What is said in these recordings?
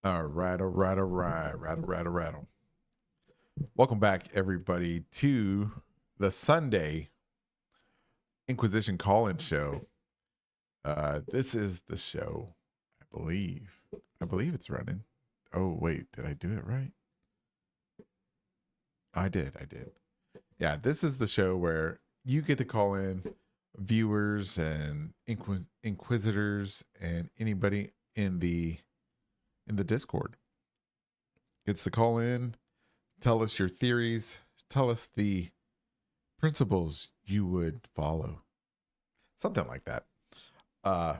All right, all right, all right, rattle. Welcome back, everybody, to the Sunday Inquisition Call-In Show. This is the show, I believe. I believe it's running. Oh, wait, did I do it right? I did. Yeah, this is the show where you get to call in viewers and inquisitors and anybody in the Discord. Gets to call in, tell us your theories, tell us the principles you would follow, something like that. uh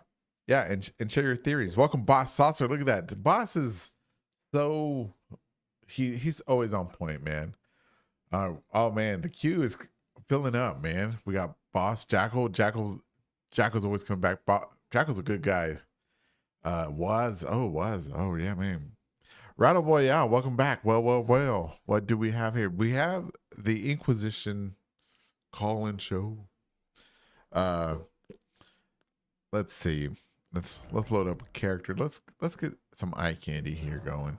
yeah, and share your theories. Welcome, Boss Saucer. Look at that. The boss is so he's always on point, man. Oh man, the queue is filling up, man. We got Boss Jackal's always coming back. Jackal's a good guy. Was oh yeah, man. Rattle Boy, yeah, welcome back. Well, what do we have here? We have the Inquisition call-in show. uh let's see. Let's load up a character. Let's get some eye candy here going.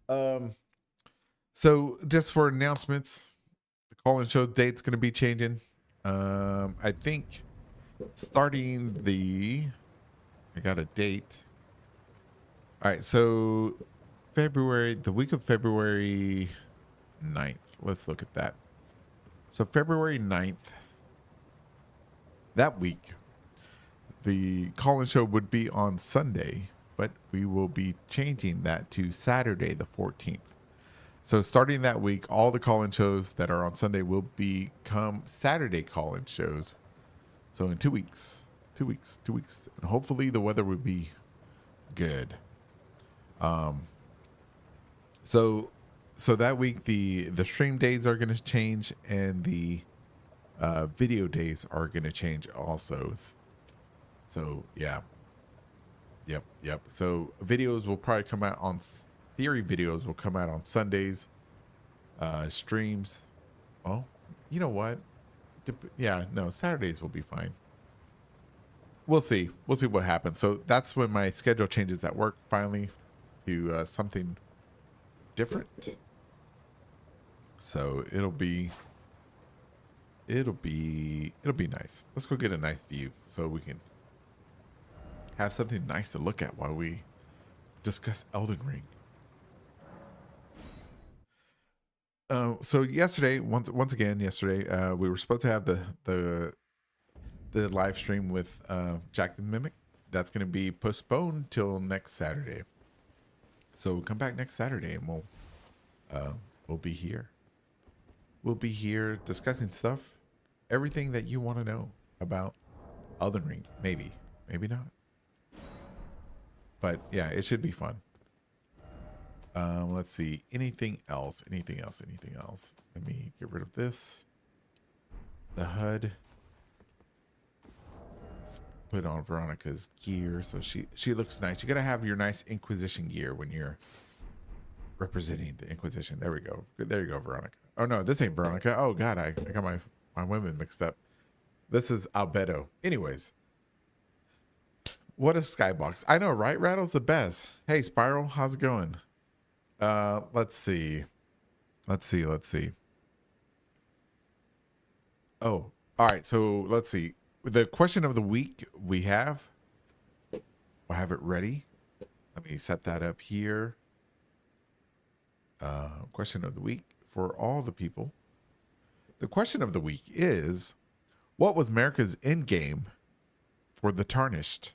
um so just for announcements, the call-in show date's going to be changing. I think starting I got a date. All right, so the week of February 9th. Let's look at that. So February 9th, that week, the call-in show would be on Sunday, but we will be changing that to Saturday the 14th. So starting that week, all the call-in shows that are on Sunday will become Saturday call-in shows. So in 2 weeks, and hopefully the weather will be good. So that week the stream days are going to change, and the video days are going to change also. So yeah, yep. So videos will probably come out on theory. Videos will come out on Sundays. Streams, oh, you know what? Yeah, no, Saturdays will be fine. We'll see what happens. So that's when my schedule changes at work finally to something different. So it'll be nice. Let's go get a nice view so we can have something nice to look at while we discuss Elden Ring. So yesterday, once again, we were supposed to have the live stream with Jack the Mimic. That's going to be postponed till next Saturday. So come back next Saturday, and we'll be here. We'll be here discussing stuff, everything that you want to know about Elden Ring. Maybe not. But yeah, it should be fun. Let's see. Anything else? Let me get rid of this. The HUD. Let's put on Veronica's gear so she looks nice. You gotta have your nice Inquisition gear when you're representing the Inquisition. There we go. There you go, Veronica. Oh no, this ain't Veronica. Oh god, I got my women mixed up. This is Albedo. Anyways, what a skybox. I know, right? Rattle's the best. Hey, Spiral, how's it going? Let's see. Oh, all right. So let's see. The question of the week we have. I have it ready. Let me set that up here. Question of the week for all the people. The question of the week is, what was America's end game for the Tarnished?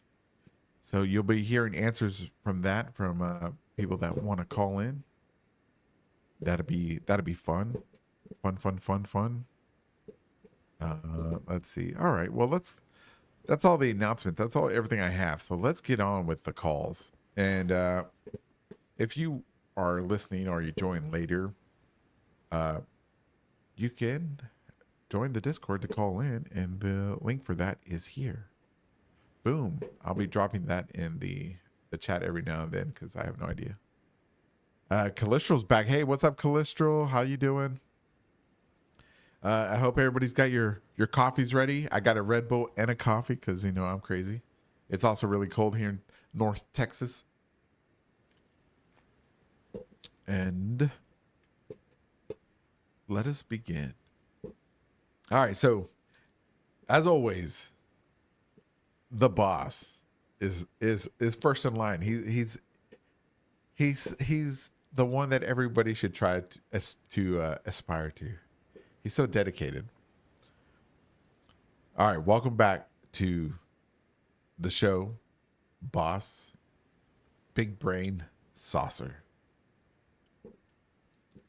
So you'll be hearing answers from people that want to call in. That'd be fun. Fun. Let's see. All right. Well, that's all the announcement. That's everything I have. So let's get on with the calls. And if you are listening or you join later, you can join the Discord to call in, and the link for that is here. Boom. I'll be dropping that in the chat every now and then because I have no idea. Callistral's back. Hey, what's up, Callistral? How you doing? I hope everybody's got your coffees ready. I got a Red Bull and a coffee because, I'm crazy. It's also really cold here in North Texas. And let us begin. All right, so as always, the boss is first in line. He's the one that everybody should try to aspire to. He's so dedicated. All right, welcome back to the show, Boss Big Brain Saucer.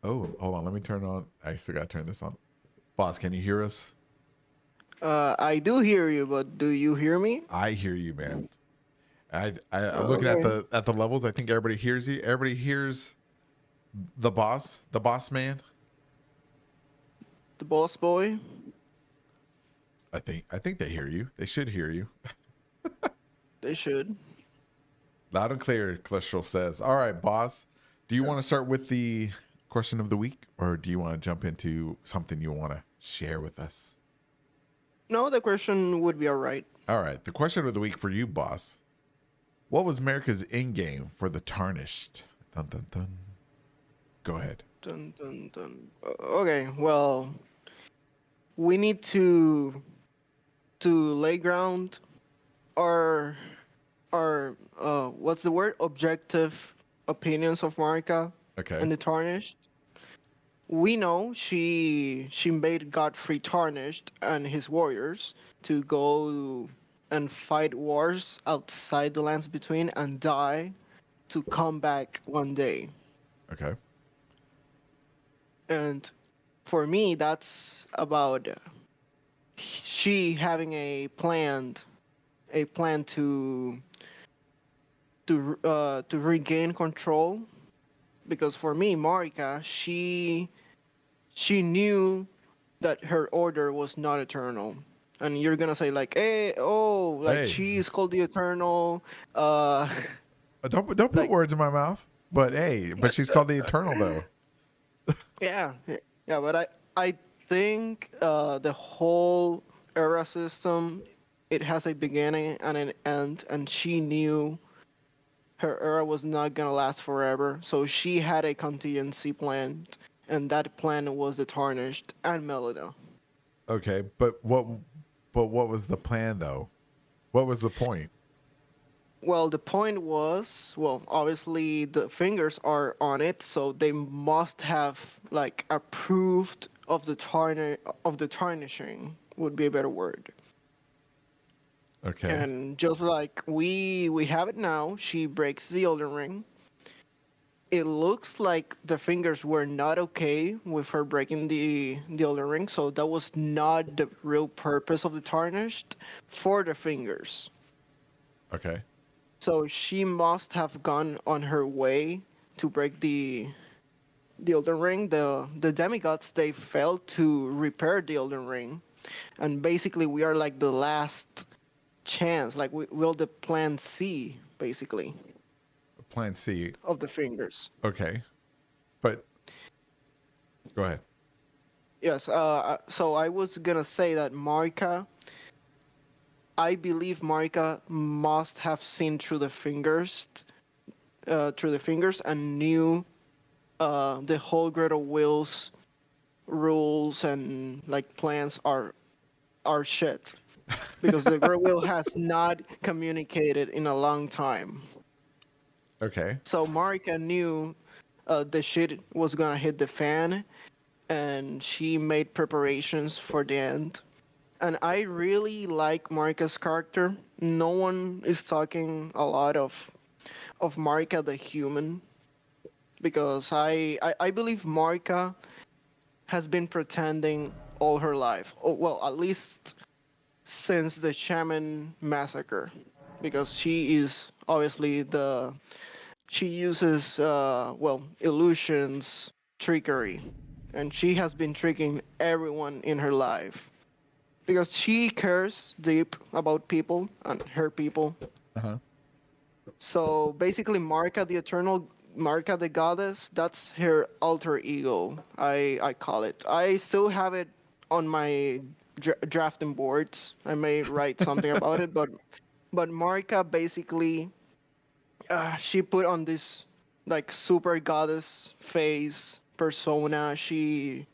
Oh, hold on, let me turn on. I still gotta turn this on. Boss, can you hear us? I do hear you, but do you hear me? I hear you, man. I'm looking at Okay. the levels. I think everybody hears you. Everybody hears the boss man. The boss boy? I think they hear you. They should hear you. They should. Loud and clear, Cholesterol says. All right, boss. Do you want to start with the question of the week, or do you want to jump into something you want to share with us? No, the question would be alright. All right, the question of the week for you, boss. What was America's end game for the tarnished? Dun dun dun. Go ahead. Dun, dun, dun. Okay, well, we need to lay ground our what's the word? Objective opinions of Marika Okay. and the Tarnished. We know she made Godfrey Tarnished and his warriors to go and fight wars outside the lands between and die to come back one day. Okay. And for me, that's about she having a plan to regain control. Because for me, Marika, she knew that her order was not eternal. And you're gonna say like, hey, oh, like Hey, she is called the Eternal. Uh, don't put like words in my mouth. But hey, but she's called the Eternal though. yeah, yeah. But I think the whole era system, it has a beginning and an end, and she knew her era was not gonna last forever. So she had a contingency plan, and that plan was the Tarnished and Melida. Okay, but what was the plan though? What was the point? Well, the point was, well, obviously the fingers are on it, so they must have like approved of the tarnishing would be a better word. Okay. And just like we have it now, she breaks the Elden Ring. It looks like the fingers were not okay with her breaking the Elden Ring, so that was not the real purpose of the tarnished for the fingers. Okay. So she must have gone on her way to break the Elden Ring. The demigods they failed to repair the Elden Ring, and basically we are like the last chance, like we will the plan C basically Plan C. of the fingers. Okay. But go ahead. Yes. So I was gonna say that Marika. I believe Marika must have seen through the fingers, and knew the whole Greater Will's rules and like plans are shit because the Great Will has not communicated in a long time. Okay. So Marika knew the shit was gonna hit the fan, and she made preparations for the end. And I really like Marika's character. No one is talking a lot of Marika the human because I believe Marika has been pretending all her life. Oh, well, at least since the Shaman massacre, because she is obviously the she uses well illusions, trickery, and she has been tricking everyone in her life because she cares deep about people and her people. Uh huh. So basically, Marka the Eternal, Marka the Goddess, that's her alter ego. I call it. I still have it on my drafting boards. I may write something about it, but Marika basically she put on this. like super goddess face persona. She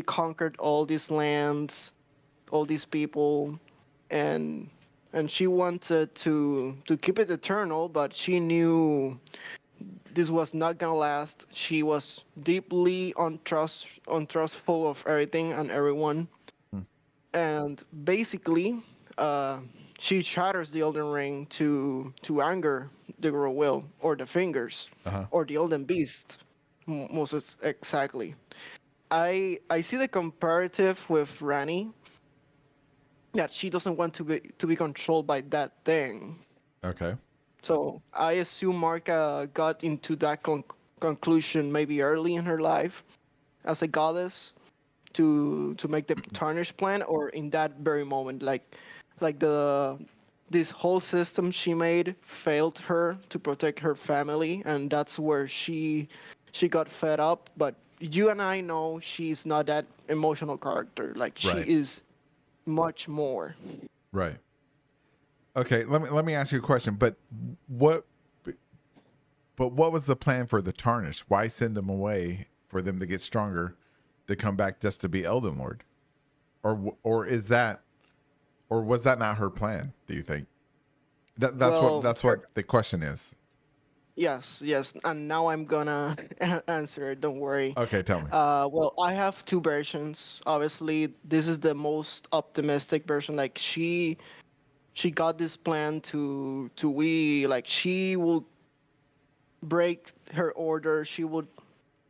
conquered all these lands, all these people, and she wanted to keep it eternal, but she knew this was not gonna last. She was deeply untrustful of everything and everyone, Hmm. and basically, uh, she shatters the Elden Ring to anger the Girl Will or the Fingers Uh-huh. or the Elden Beast, exactly. I see the comparative with Rani that she doesn't want to be controlled by that thing. Okay. So I assume Marka got into that conclusion maybe early in her life as a goddess to make the tarnish plan, or in that very moment, like this whole system she made failed her to protect her family, and that's where she got fed up. But you and I know she's not that emotional character. Like she Right. is much more. Right. Okay, let me ask you a question. What but what was the plan for the tarnish? Why send them away for them to get stronger to come back just to be Elden Lord? Or is that or was that not her plan, do you think? That's what Well, that's what the question is. yes, yes, and now I'm gonna answer it. Don't worry. Okay, tell me. Well, I have two versions. Obviously, this is the most optimistic version. Like she got this plan to we like she will break her order. She would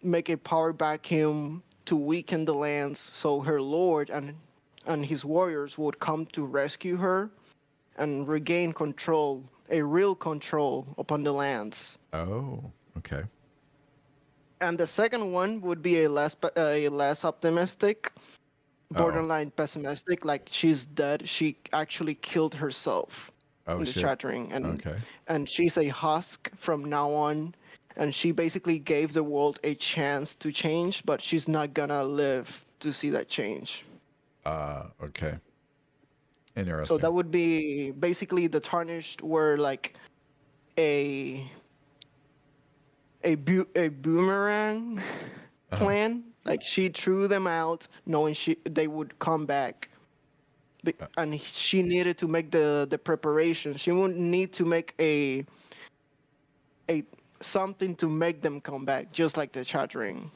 make a power vacuum to weaken the lands, so her lord and his warriors would come to rescue her and regain control, a real control upon the lands. Oh, okay. And the second one would be a less optimistic, Oh. borderline pessimistic. Like she's dead. She actually killed herself Oh in the shit. chattering, and Okay. she's a husk from now on. And she basically gave the world a chance to change, but she's not gonna live to see that change. Okay. So Interesting. that would be basically the tarnished were like a a boomerang Uh-huh. plan. Like she threw them out, knowing they would come back. And she needed to make the preparation. She would need to make a something to make them come back, just like the chattering,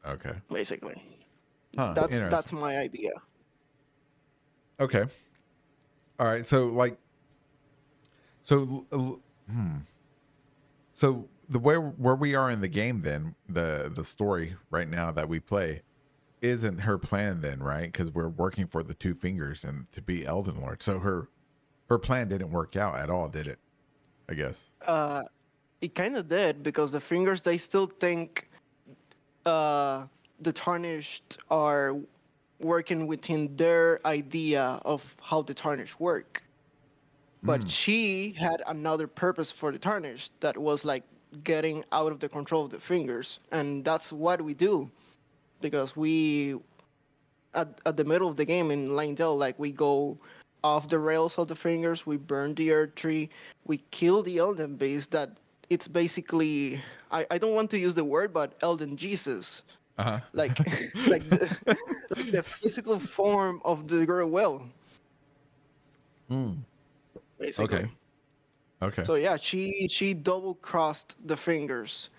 Okay. basically. Huh, That's interesting. my idea. Okay. All right. So so the way where we are in the game then, the story right now that we play isn't her plan then, right? Because we're working for the two fingers and to be Elden Lord. So her plan didn't work out at all, did it? I guess. Uh, it kind of did because the fingers they still think uh, the tarnished are working within their idea of how the tarnished work. But Hmm. she had another purpose for the tarnished that was like getting out of the control of the fingers, and that's what we do because we at the middle of the game in Lindell, like we go off the rails of the fingers, we burn the earth tree, we kill the Elden beast. That it's basically I don't want to use the word, but Elden Jesus, Uh like huh. like the like the physical form of the girl will, Hmm. basically. Okay. Okay. So yeah, she double crossed the fingers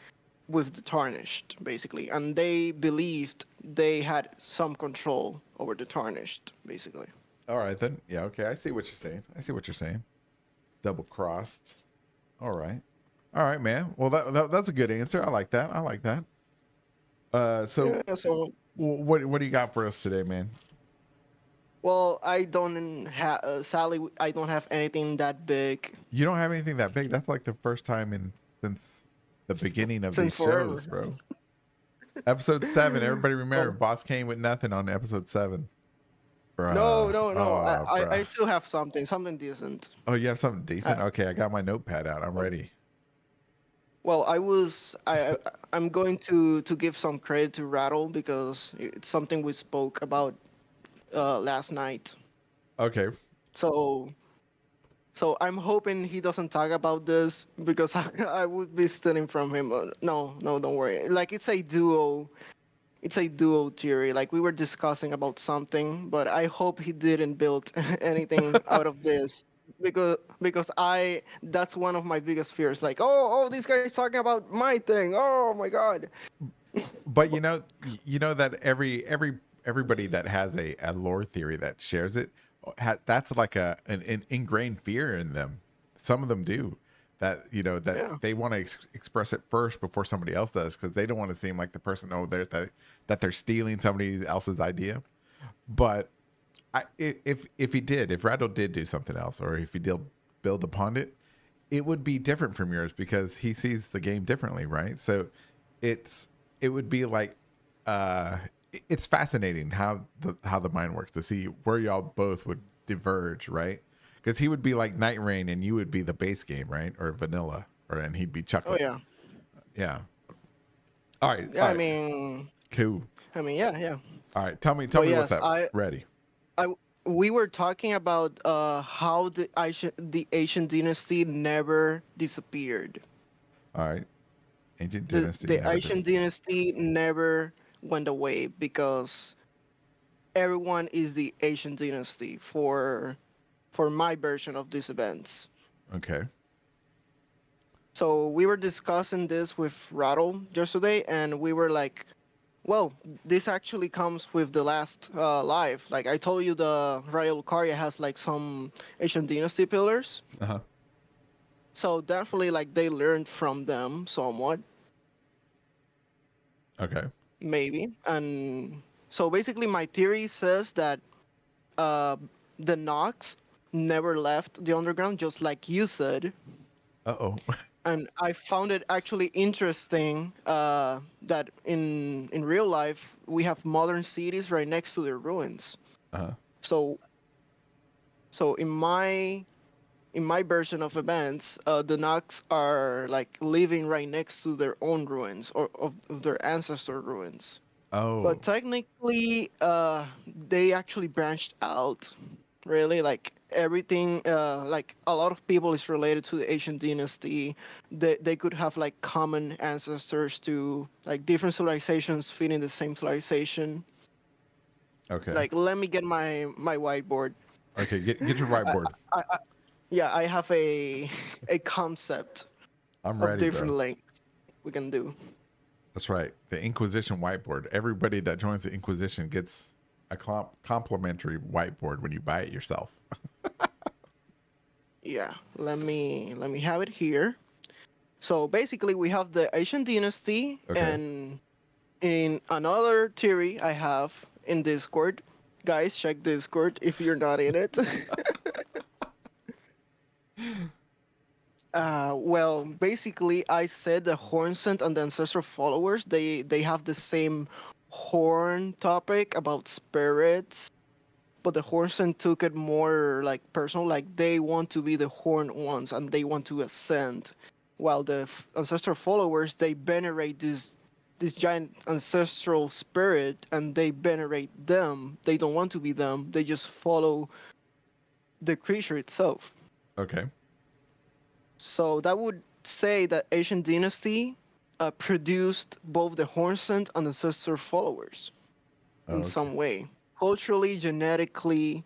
with the tarnished, basically, and they believed they had some control over the tarnished, basically. All right then. Yeah. Okay. I see what you're saying. I see what you're saying. Double crossed. All right. All right, man. Well, that's a good answer. I like that. I like that. So Yeah, so what do you got for us today, man? well, I don't have Sally. I don't have anything that big You don't have anything that big. That's like the first time in since the beginning of these since shows, forever. bro. Episode 7. Everybody remember Oh, Boss came with nothing on episode 7, no, bruh. no, no. Oh, I bruh. still have something decent. Oh, you have something Uh, decent? Okay, I got my notepad out. I'm ready. well, I'm going to give some credit to Rattle because it's something we spoke about last night. Okay. So So I'm hoping he doesn't talk about this because I would be stealing from him. No, no, don't worry. Like it's a duo theory. Like we were discussing about something, but I hope he didn't build anything out of this because I that's one of my biggest fears. Like this guy's talking about my thing. Oh my god. But you know that everybody that has a lore theory that shares it, that's like an ingrained fear in them. Some of them do that. That Yeah. they want to express it first before somebody else does because they don't want to seem like the person. Oh, that they're stealing somebody else's idea. But if Randall did do something else, or if he did build upon it, it would be different from yours because he sees the game differently, right? So it's it would be like it's fascinating how the mind works to see where y'all both would diverge, right? Because he would be like Night Rain and you would be the base game, right? Or vanilla, or and he'd be Oh chocolate. yeah. Yeah. All right. Yeah. All I right. mean, Cool. I mean, yeah, yeah. All right. Tell But me what's yes, up. Ready. I, we were talking about how the Asian dynasty never disappeared. All right. Ancient The Dynasty the never Asian did. dynasty never went away because everyone is the Asian dynasty for my version of these events. Okay. So we were discussing this with Rattle yesterday, and we were like, well, this actually comes with the last live. Like I told you, the Royal Lucaria has like some Asian dynasty pillars. Uh huh. So definitely, like they learned from them somewhat, Okay. maybe. And so basically, my theory says that uh, the Nox never left the underground, just like you said. Uh oh. And I found it actually interesting that in real life we have modern cities right next to the ruins. Uh huh. So so in my version of events, the Nox are like living right next to their own ruins or of their ancestor ruins. Oh. But technically, they actually branched out. Really, like everything, like a lot of people is related to the Asian dynasty. They could have like common ancestors to like different civilizations feeding the same civilization. Okay. Like, let me get my whiteboard. Okay. Get your I, whiteboard. I yeah, I have a concept I'm of ready, different bro. lengths we can do. That's right. The Inquisition whiteboard. Everybody that joins the Inquisition gets a complimentary whiteboard when you buy it yourself. Yeah, let me have it here. So basically, we have the Asian dynasty, Okay. and in another theory I have in Discord, guys, check Discord if you're not in it. Well, basically, I said the horn scent and the ancestral followers they have the same horn topic about spirits, but the Horsen took it more like personal, like they want to be the horned ones and they want to ascend, while the ancestral followers they venerate this giant ancestral spirit and they venerate them. They don't want to be them. They just follow the creature itself. Okay. So that would say that Asian dynasty produced both the Hornsent and ancestral followers Oh, in okay. some way, culturally, genetically,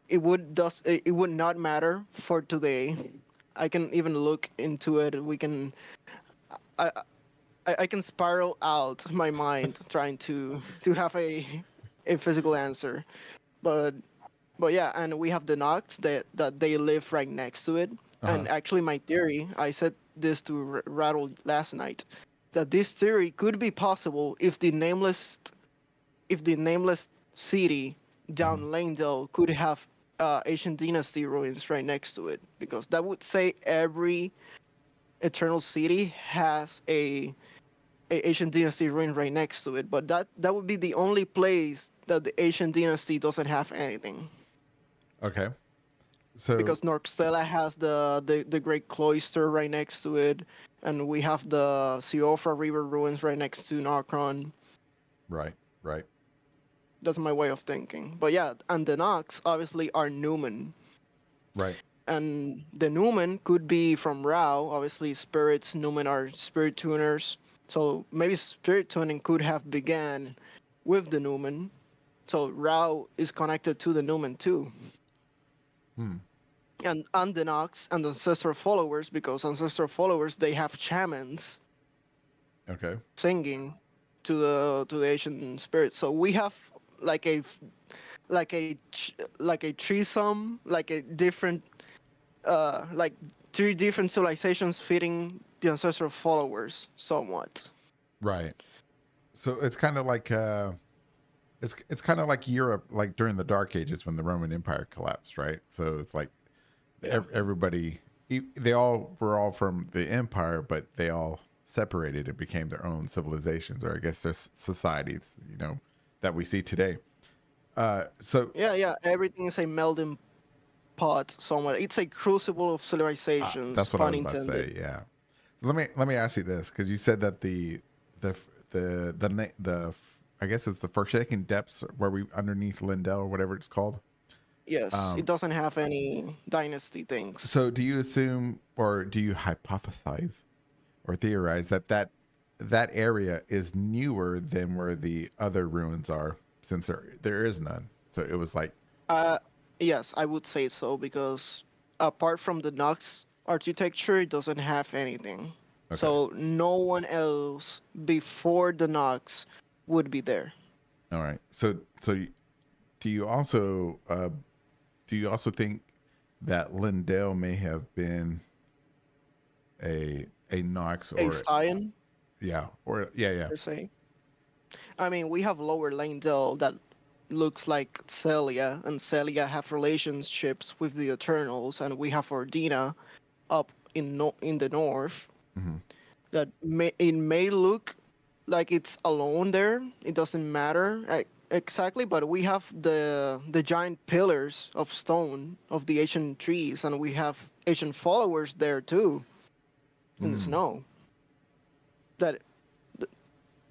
it would not matter for today. I can even look into it. We can I I can spiral out my mind trying to have a physical answer. But but yeah, and we have the Nox that they live right next to it. Uh huh. And actually, my theory, I said this to Rattle last night, that this theory could be possible if the nameless city down Hmm. Langdale could have Asian dynasty ruins right next to it, because that would say every Eternal City has a Asian dynasty ruin right next to it. But that would be the only place that the Asian dynasty doesn't have anything, Okay. So because Norxtella has the Great Cloister right next to it, and we have the Siofra River ruins right next to Narkron. right, right. That's my way of thinking. But yeah, and the Nox obviously are Newman. Right. And the Numen could be from Rao. Obviously, spirits, Numen are spirit tuners. So maybe spirit tuning could have began with the Numen. So Rao is connected to the Numen too. Hmm. And the Nox and the ancestral followers, because ancestral followers they have shamans Okay. singing to the ancient spirits. So we have like a like a threesome, like a different like three different civilizations fitting the ancestral followers somewhat. Right. So it's kind of like it's kind of like Europe, like during the Dark Ages when the Roman Empire collapsed, right? So it's like Yeah. everybody, they all were all from the empire, but they all separated and became their own civilizations, or I guess their societies, that we see today. So Yeah. Everything is a melting pot somewhat. It's a crucible of civilizations, that's what I pun was about to intended. say. Yeah. So let me ask you this, because you said that the the I guess it's the Forsaken Depths where we underneath Lindell or whatever it's called. Yes, it Um, doesn't have any dynasty things. so do you assume or do you hypothesize or theorize that area is newer than where the other ruins are, since there is none? So it was like, Uh, yes, I would say so because apart from the Nox architecture, it doesn't have anything. okay, So no one else before the Nox would be there. all right. So do you also think that Lindell may have been a Knox, A or Scion, yeah. per se. I mean, we have Lower Langdell that looks like Celia, and Celia have relationships with the Eternals, and we have Ordina up in the north Hmm. that may look like it's alone there. It doesn't matter exactly, but we have the giant pillars of stone of the ancient trees, and we have ancient followers there too in the Mm. snow. That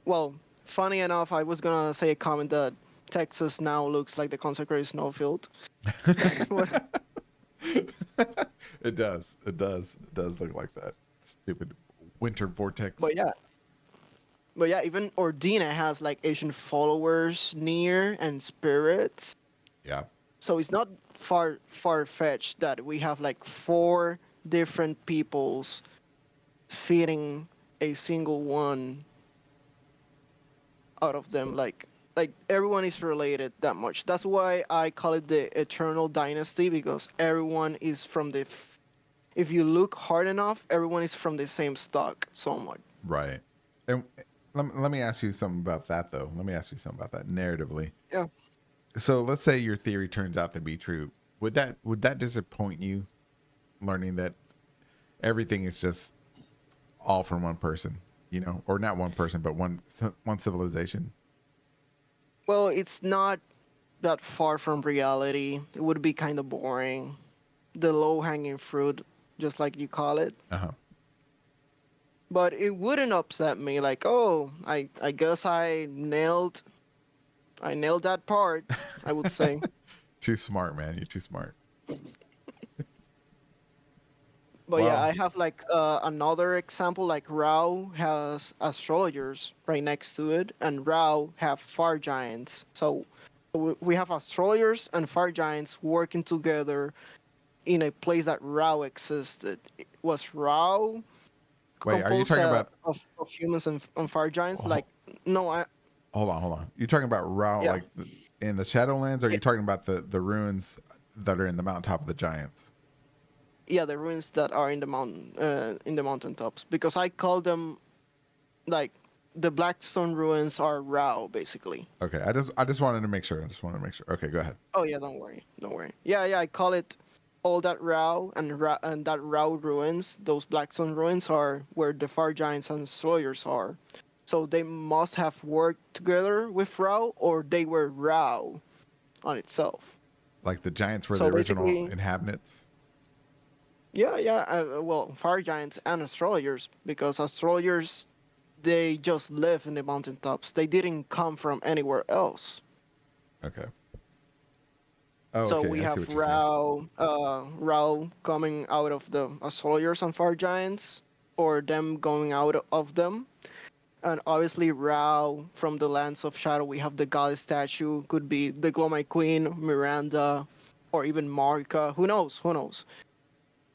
well, funny enough, I was gonna say a comment that Texas now looks like the consecrated snowfield. What- It does. It does look like that stupid winter vortex. but yeah, but yeah, even Ordina has like ancient followers near and spirits. Yeah. So it's not far fetched that we have like four different peoples feeding a single one out of them. Like everyone is related that much. That's why I call it the eternal dynasty, because everyone is from the if you look hard enough, everyone is from the same stock somewhat. Right. And let me ask you something about that, though. Let me ask you something about that narratively. Yeah. So let's say your theory turns out to be true. Would that disappoint you, learning that everything is just all from one person, or not one person, but one civilization? Well, it's not that far from reality. It would be kind of boring. The low hanging fruit, just like you call it. Uh huh. But it wouldn't upset me. Like, oh, I guess I nailed that part. I would say. Too smart, man. You're too smart. But yeah, Well, I have like another example. Like Rao has astrologers right next to it, and Rao have fire giants. So we have astrologers and fire giants working together in a place that Rao existed. Was Rao wait. Are you composed talking about? of humans and fire giants? Like, ho- no, I Hold on. You're talking about Rao, yeah. like in the Shadowlands, or are Yeah, you talking about the ruins that are in the mountaintop of the giants? yeah, the ruins that are in the mountaintops, because I call them like the Blackstone ruins are Rao basically. Okay. I just wanted to make sure. I just wanted to make sure. Okay. Go ahead. Oh yeah, don't worry, don't worry. Yeah, I call it all that Rao and that Rao ruins. Those Blackstone ruins are where the Far Giants and Destroyers are. So they must have worked together with Rao, or they were Rao on itself. Like the giants were the So original basically, inhabitants. yeah. Well, Fire Giants and Astrologers, because Astrologers they just live in the mountaintops. They didn't come from anywhere else. Okay. Oh, So okay. we I see have what you're saying. Rao coming out of the astrologers and fire giants, or them going out of them. And obviously Rao from the Lands of Shadow, we have the goddess statue, could be the Glow My Queen, Miranda, or even Marika. Who knows? Who knows?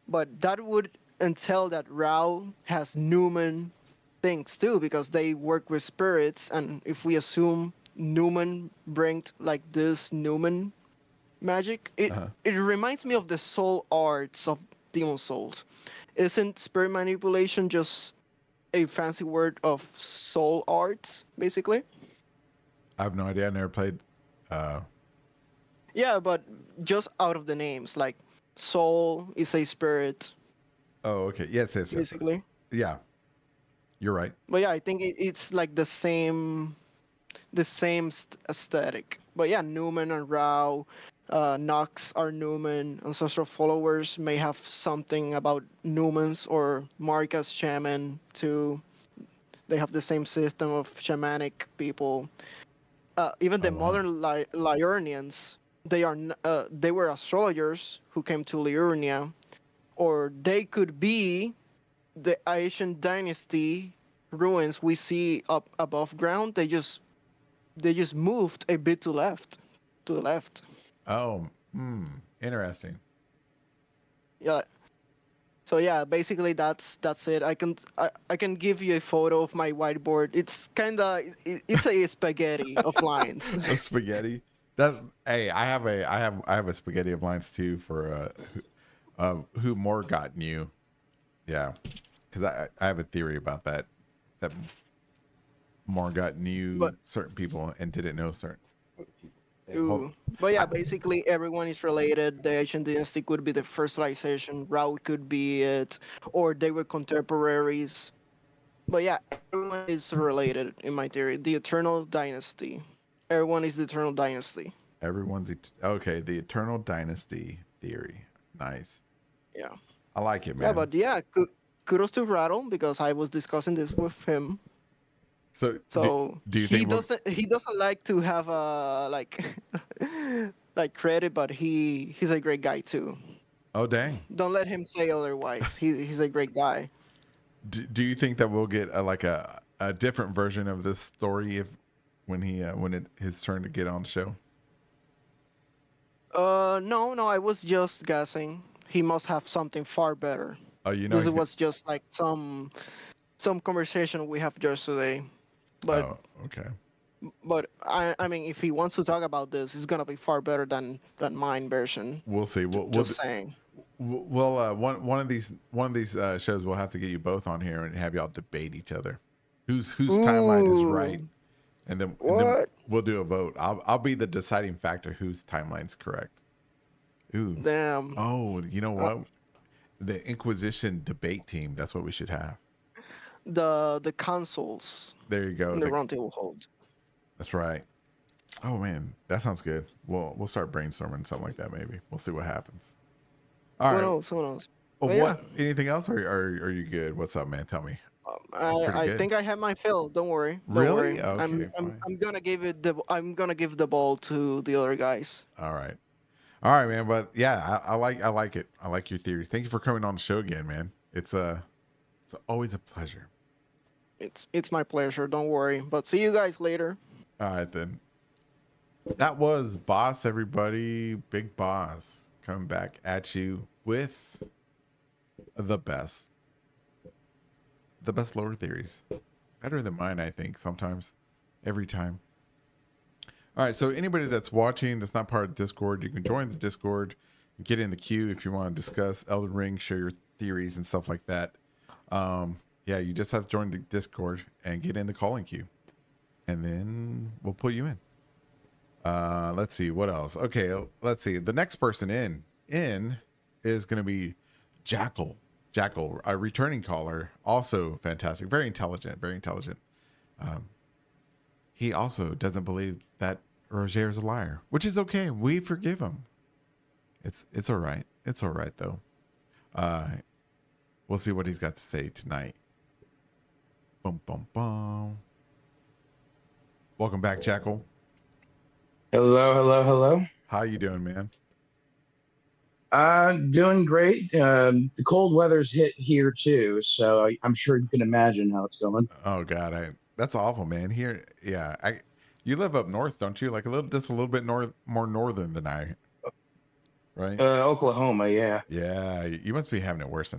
But that would entail that Rao has Newman things too, because they work with spirits, and if we assume Newman bring like this Newman magic, Uh-huh. it reminds me of the soul arts of Demon Souls. Isn't spirit manipulation just a fancy word of soul arts, basically? I have no idea. I never played. Uh, Yeah, but just out of the names, like soul is a spirit, oh, okay. Yes, yes, yes. basically. Yeah, you're right. But yeah, I think it's like the same aesthetic. But yeah, Newman and Rao, Nox are Newman. Ancestral followers may have something about Newmans or Marcus shaman too. They have the same system of shamanic people. Even Oh, the wow. modern Liurnians, they were astrologers who came to Liurnia, or they could be the Asian dynasty ruins we see up above ground. They just moved a bit to the left. Oh, interesting. Yeah. So yeah, basically that's it. I can give you a photo of my whiteboard. It's it's a spaghetti of lines. A spaghetti. That hey, I have a spaghetti of lines too for who more got new. Yeah, because I have a theory about that. That more got But knew certain people and didn't know certain people. Dang, hold ooh. But on. yeah, basically everyone is related. The ancient dynasty could be the first civilization. Route could be it, or they were contemporaries. But yeah, everyone is related in my theory. The eternal dynasty. Everyone is the eternal dynasty. Okay. The Eternal Dynasty theory. Nice. Yeah. I like it, Yeah, man. but yeah, kudos to Rattle because I was discussing this with him. So So do you think we'll? he doesn't like to have like like credit, but he's a great guy too. Oh, dang. Don't let him say otherwise. He's a great guy. Do you think that we'll get a different version of this story if when it his turn to get on the show? No, I was just guessing. He must have something far better. Oh, you know This he's was just like some conversation we have yesterday. But oh, okay. I mean, if he wants to talk about this, it's gonna be far better than mine version. We'll see. Just saying. One of these shows we'll have to get you both on here and have y'all debate each other. Whose timeline is right, Ooh, and then what? we'll do a vote. I'll be the deciding factor whose timeline's correct. Ooh. Damn. Oh, you know Uh, what? The Inquisition debate team. That's what we should have. the consoles There you go. in the round table hold. That's right. Oh man, that sounds good. We'll start brainstorming something like that. Maybe we'll see what happens. All Who right. knows? Who knows? Well, But yeah, what? Anything else? Or are you good? What's up, man? Tell me. That's pretty I good. think I have my fill. Don't worry. Don't Really? worry. Okay, fine. I'm gonna give the ball to the other guys. All right. All right, man. But yeah, I like it. I like your theory. Thank you for coming on the show again, man. It's always a pleasure. It's my pleasure. Don't worry. But see you guys later. All right then. That was Boss, everybody. Big Boss coming back at you with the best. The best lore theories. Better than mine, I think, sometimes. Every time. All right, so anybody that's watching that's not part of Discord, you can join the Discord, get in the queue if you want to discuss Elden Ring, share your theories and stuff like that. Yeah, you just have to join the Discord and get in the calling queue, and then we'll put you in. Let's see what else. Okay, let's see. The next person in is going to be Jackal. Jackal, a returning caller, also fantastic, very intelligent, very intelligent. He also doesn't believe that Roger is a liar, which is okay. We forgive him. It's all right. It's all right though. We'll see what he's got to say tonight. Boom, boom, boom. Welcome back, Jackal. Hello, hello, hello. How you doing, man? Doing great. The cold weather's hit here too, so I'm sure you can imagine how it's going. Oh God, I that's awful, man. Here, yeah, I you live up north, don't you? Like just a little bit more northern than I, right? Oklahoma, yeah. Yeah, you must be having it worse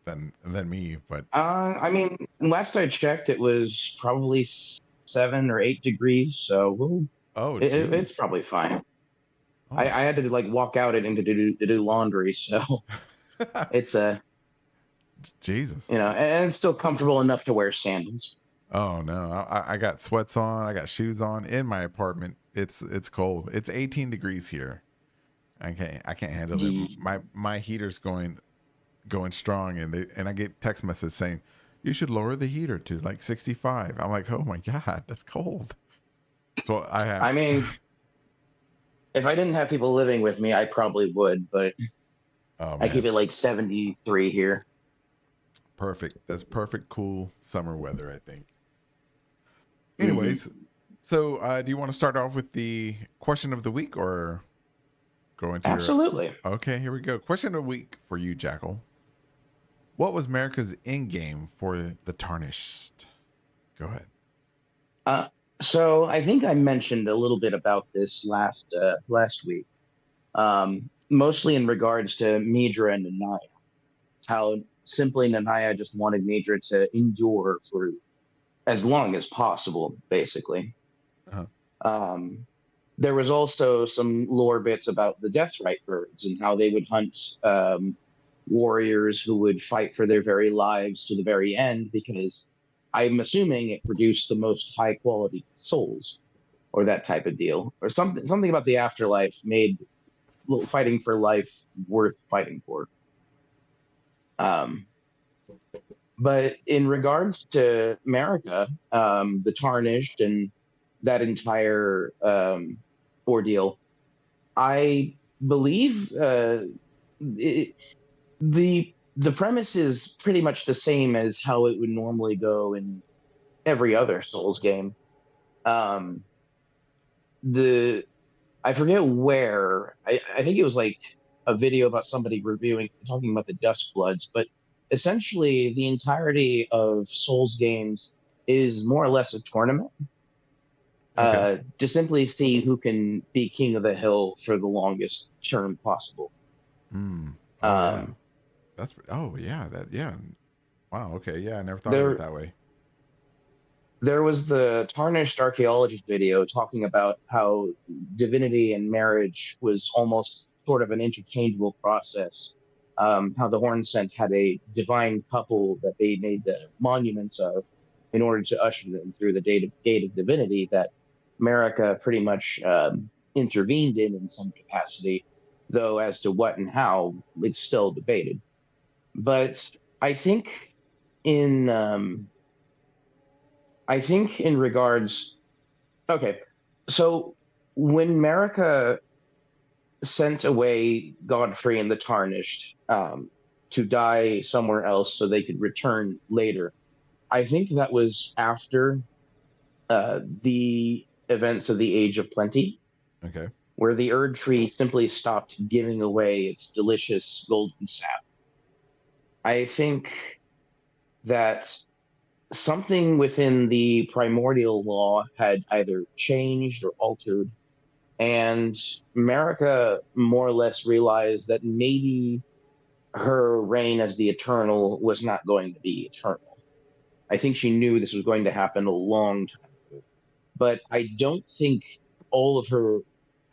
than me. But I mean, last I checked, it was probably 7 or 8 degrees, so oh, it's geez, probably fine. I, oh, I had to like walk out it into to do laundry, so it's Jesus. and it's still comfortable enough to wear sandals. Oh no, I got sweats on, I got shoes on in my apartment. It's cold. It's 18 degrees here. I can't handle it. Ye- My heater's going strong, and I get text messages saying you should lower the heater to like 65. I'm like, oh my God, that's cold. So I have. I mean, if I didn't have people living with me, I probably would, but Oh I keep man, it like 73 here. perfect. That's perfect, cool summer weather, I think. Hmm. Anyways, so do you want to start off with the question of the week or go into your? Absolutely. Okay, here we go. Question of the week for you, Jackal. What was America's end game for the Tarnished? Go ahead. Uh, so I think I mentioned a little bit about this last week, mostly in regards to Midra and Nanaya. How simply Nanaya just wanted Midra to endure for as long as possible, basically. Uh-huh. Um, there was also some lore bits about the Deathrite birds and how they would hunt warriors who would fight for their very lives to the very end, because I'm assuming it produced the most high quality souls or that type of deal, or something about the afterlife made fighting for life worth fighting for. Um, but in regards to America, the Tarnished and that entire ordeal, I believe it, the premise is pretty much the same as how it would normally go in every other Souls game. Um, the I forget where. I think it was like a video about somebody reviewing, talking about the Dusk Bloods, but essentially the entirety of Souls games is more or less a tournament Okay. to simply see who can be king of the hill for the longest term possible. Mm. Oh yeah. Um, That's. Oh yeah. That. Yeah. Wow. Okay. Yeah. I never thought of it there, that way. there was the Tarnished Archaeologist video talking about how divinity and marriage was almost sort of an interchangeable process. How the Hornsent had a divine couple that they made the monuments of in order to usher them through the gate of divinity that America pretty much intervened in some capacity, though as to what and how, it's still debated. But I think in in regards, okay, so when America sent away Godfrey and the Tarnished to die somewhere else so they could return later, I think that was after the events of the Age of Plenty, Okay. where the Erd Tree simply stopped giving away its delicious golden sap. I think that something within the primordial law had either changed or altered, and America more or less realized that maybe her reign as the Eternal was not going to be eternal. I think she knew this was going to happen a long time ago, but all of her,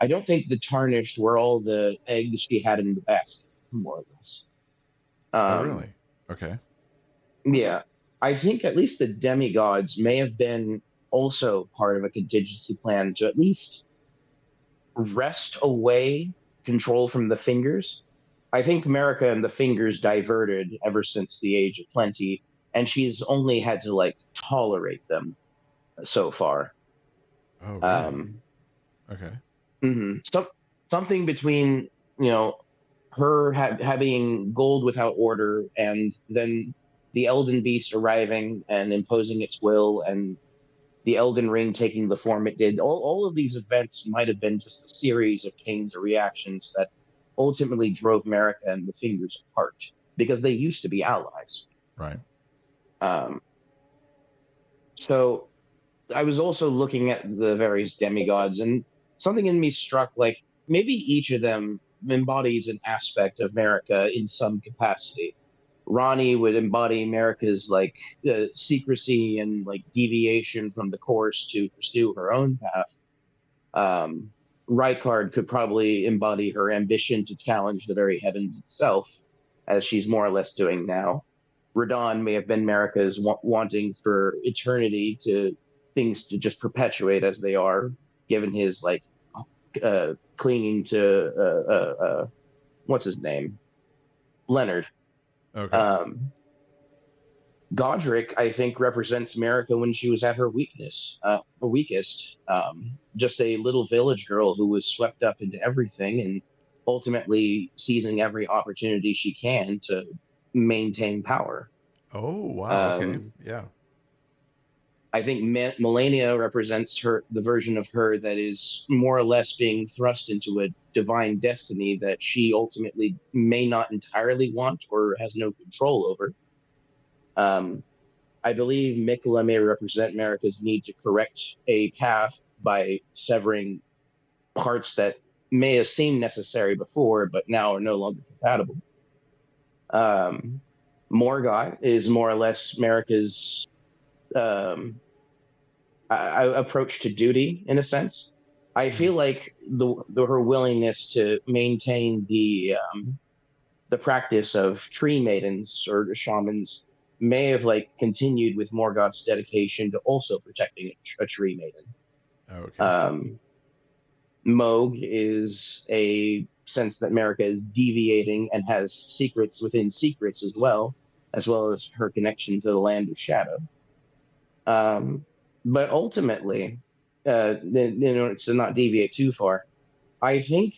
I don't think the Tarnished were all the eggs she had in the basket, more or less. Oh Um, really? Okay. yeah, I think at least the demigods may have been also part of a contingency plan to at least wrest away control from the fingers. I think America and the fingers diverted ever since the Age of Plenty, and she's only had to like tolerate them so far. Oh really? Um, Okay. so, something between you know her having gold without order, and then the Elden Beast arriving and imposing its will, and the Elden Ring taking the form it did. All of these events might have been just a series of chains of reactions that ultimately drove America and the Fingers apart because they used to be allies. Right. Um, so I was also looking at the various demigods, and something in me struck like maybe each of them embodies an aspect of America in some capacity. Ronnie would embody America's like secrecy and like deviation from the course to pursue her own path. Um, Rykard could probably embody her ambition to challenge the very heavens itself, as she's more or less doing now. Radon may have been America's wanting for eternity to things to just perpetuate as they are, given his like clinging to what's his name, Leonard. Okay. Um, Godric, I think, represents America when she was at her weakest. Just a little village girl who was swept up into everything and ultimately seizing every opportunity she can to maintain power. Oh, wow. Okay. Um, Yeah. I think Melania represents the version of her that is more or less being thrust into a divine destiny that she ultimately may not entirely want or has no control over. Um, I believe Mikola may represent America's need to correct a path by severing parts that may have seemed necessary before, but now are no longer compatible. Um, Morgoth is more or less America's um, approach to duty, in a sense. I Mm. feel like her willingness to maintain the practice of tree maidens or shamans may have like continued with Morgoth's dedication to also protecting a tree maiden. Oh, okay. Um, Moog is a sense that America is deviating and has secrets within secrets as well as her connection to the land of shadow. Um, but ultimately, to not deviate too far, I think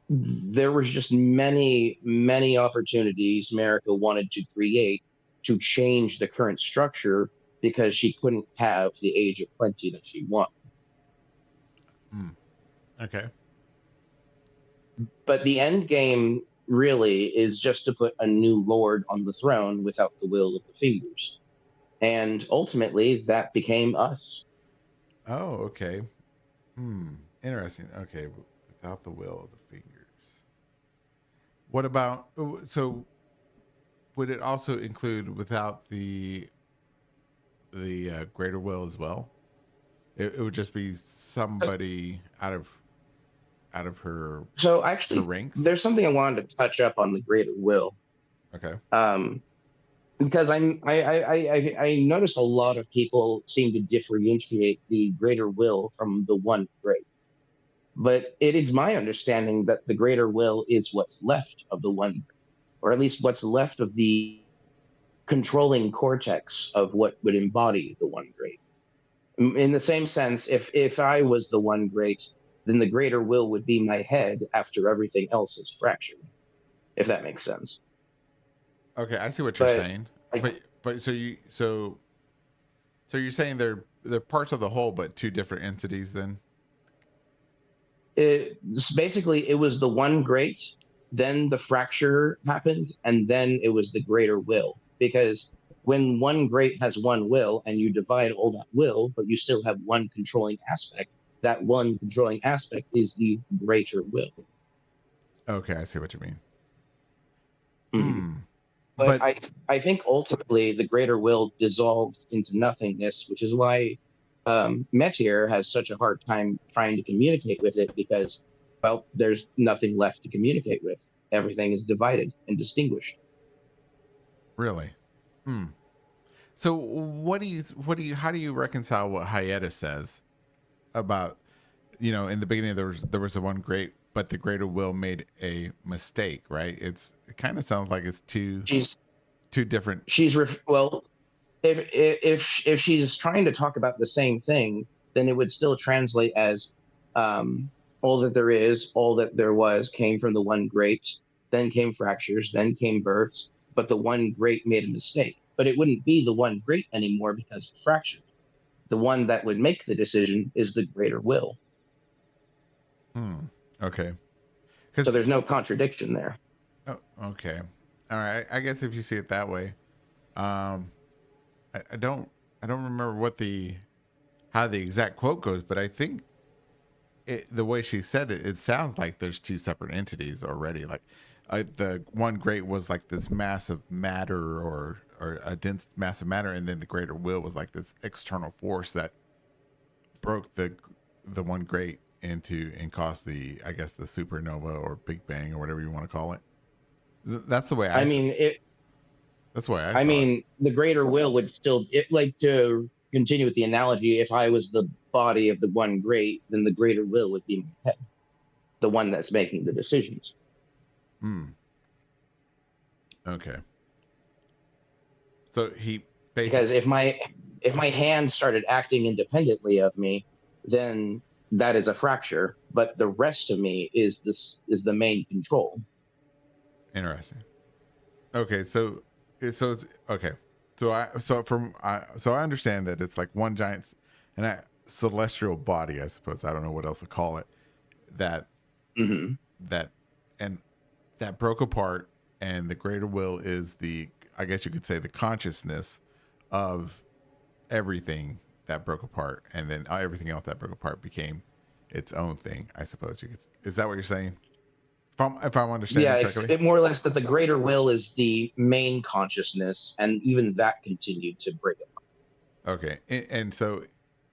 there was just many opportunities America wanted to create to change the current structure because she couldn't have the age of plenty that she wanted. Mm. Okay. But the end game really is just to put a new lord on the throne without the will of the Fingers. And ultimately, that became us. Oh, okay. Hmm. Interesting. Okay. Without the will of the fingers. What about, so would it also include without the greater will as well? It would just be somebody out of So her actually, ranks. there's something I wanted to touch up on the greater will. Okay. Um, because I notice a lot of people seem to differentiate the greater will from the one great. But it is my understanding that the greater will is what's left of the one, great, or at least what's left of the controlling cortex of what would embody the one great. In the same sense, if I was the one great, then the greater will would be my head after everything else is fractured, if that makes sense. Okay, I see what you're But saying. like But so you're saying they're parts of the whole but two different entities then? basically, it was the one great, then the fracture happened, and then it was the greater will. Because when one great has one will and you divide all that will, but you still have one controlling aspect, that one controlling aspect is the greater will. Okay, I see what you mean. Mhm. Hmm. But But I think ultimately the greater will dissolved into nothingness, which is why Metier has such a hard time trying to communicate with it because, well, there's nothing left to communicate with. Everything is divided and distinguished. really. Hmm. So how do you reconcile what Hayeta says about, in the beginning there was the one great, but the greater will made a mistake, right? It kind of sounds like it's She's two different. well, if she's trying to talk about the same thing, then it would still translate as um, all that there is, all that there was came from the one great, then came fractures, then came births, but the one great made a mistake. But it wouldn't be the one great anymore because of fracture. The one that would make the decision is the greater will. Hmm. Okay. So Because there's no contradiction there. oh, okay, all right. I guess if you see it that way, um, I don't remember what the how the exact quote goes, but I think the way she said it, it sounds like there's two separate entities already. Like the one great was like this massive matter or a dense massive matter, and then the greater will was like this external force that broke the one great into and caused the I guess the supernova or Big Bang or whatever you want to call it. That's the way I mean, it. that's the way I I saw it. mean, the greater will would still, like to continue with the analogy. If I was the body of the one great, then the greater will would be my head, the one that's making the decisions. Hmm. Okay. So he Because basically if my hand started acting independently of me, then that is a fracture. But the rest of me is the main control. interesting. Okay, so it's okay. So I understand that it's like one giant and a celestial body, I suppose. I don't know what else to call it. That Hmm. that and that broke apart, and the greater will is the I guess you could say the consciousness of everything that broke apart, and then everything else that broke apart became its own thing. I suppose you could. Is that what you're saying? If I'm Yeah, understanding it's correctly. it more or less that the greater will is the main consciousness, and even that continued to break apart. Okay, and so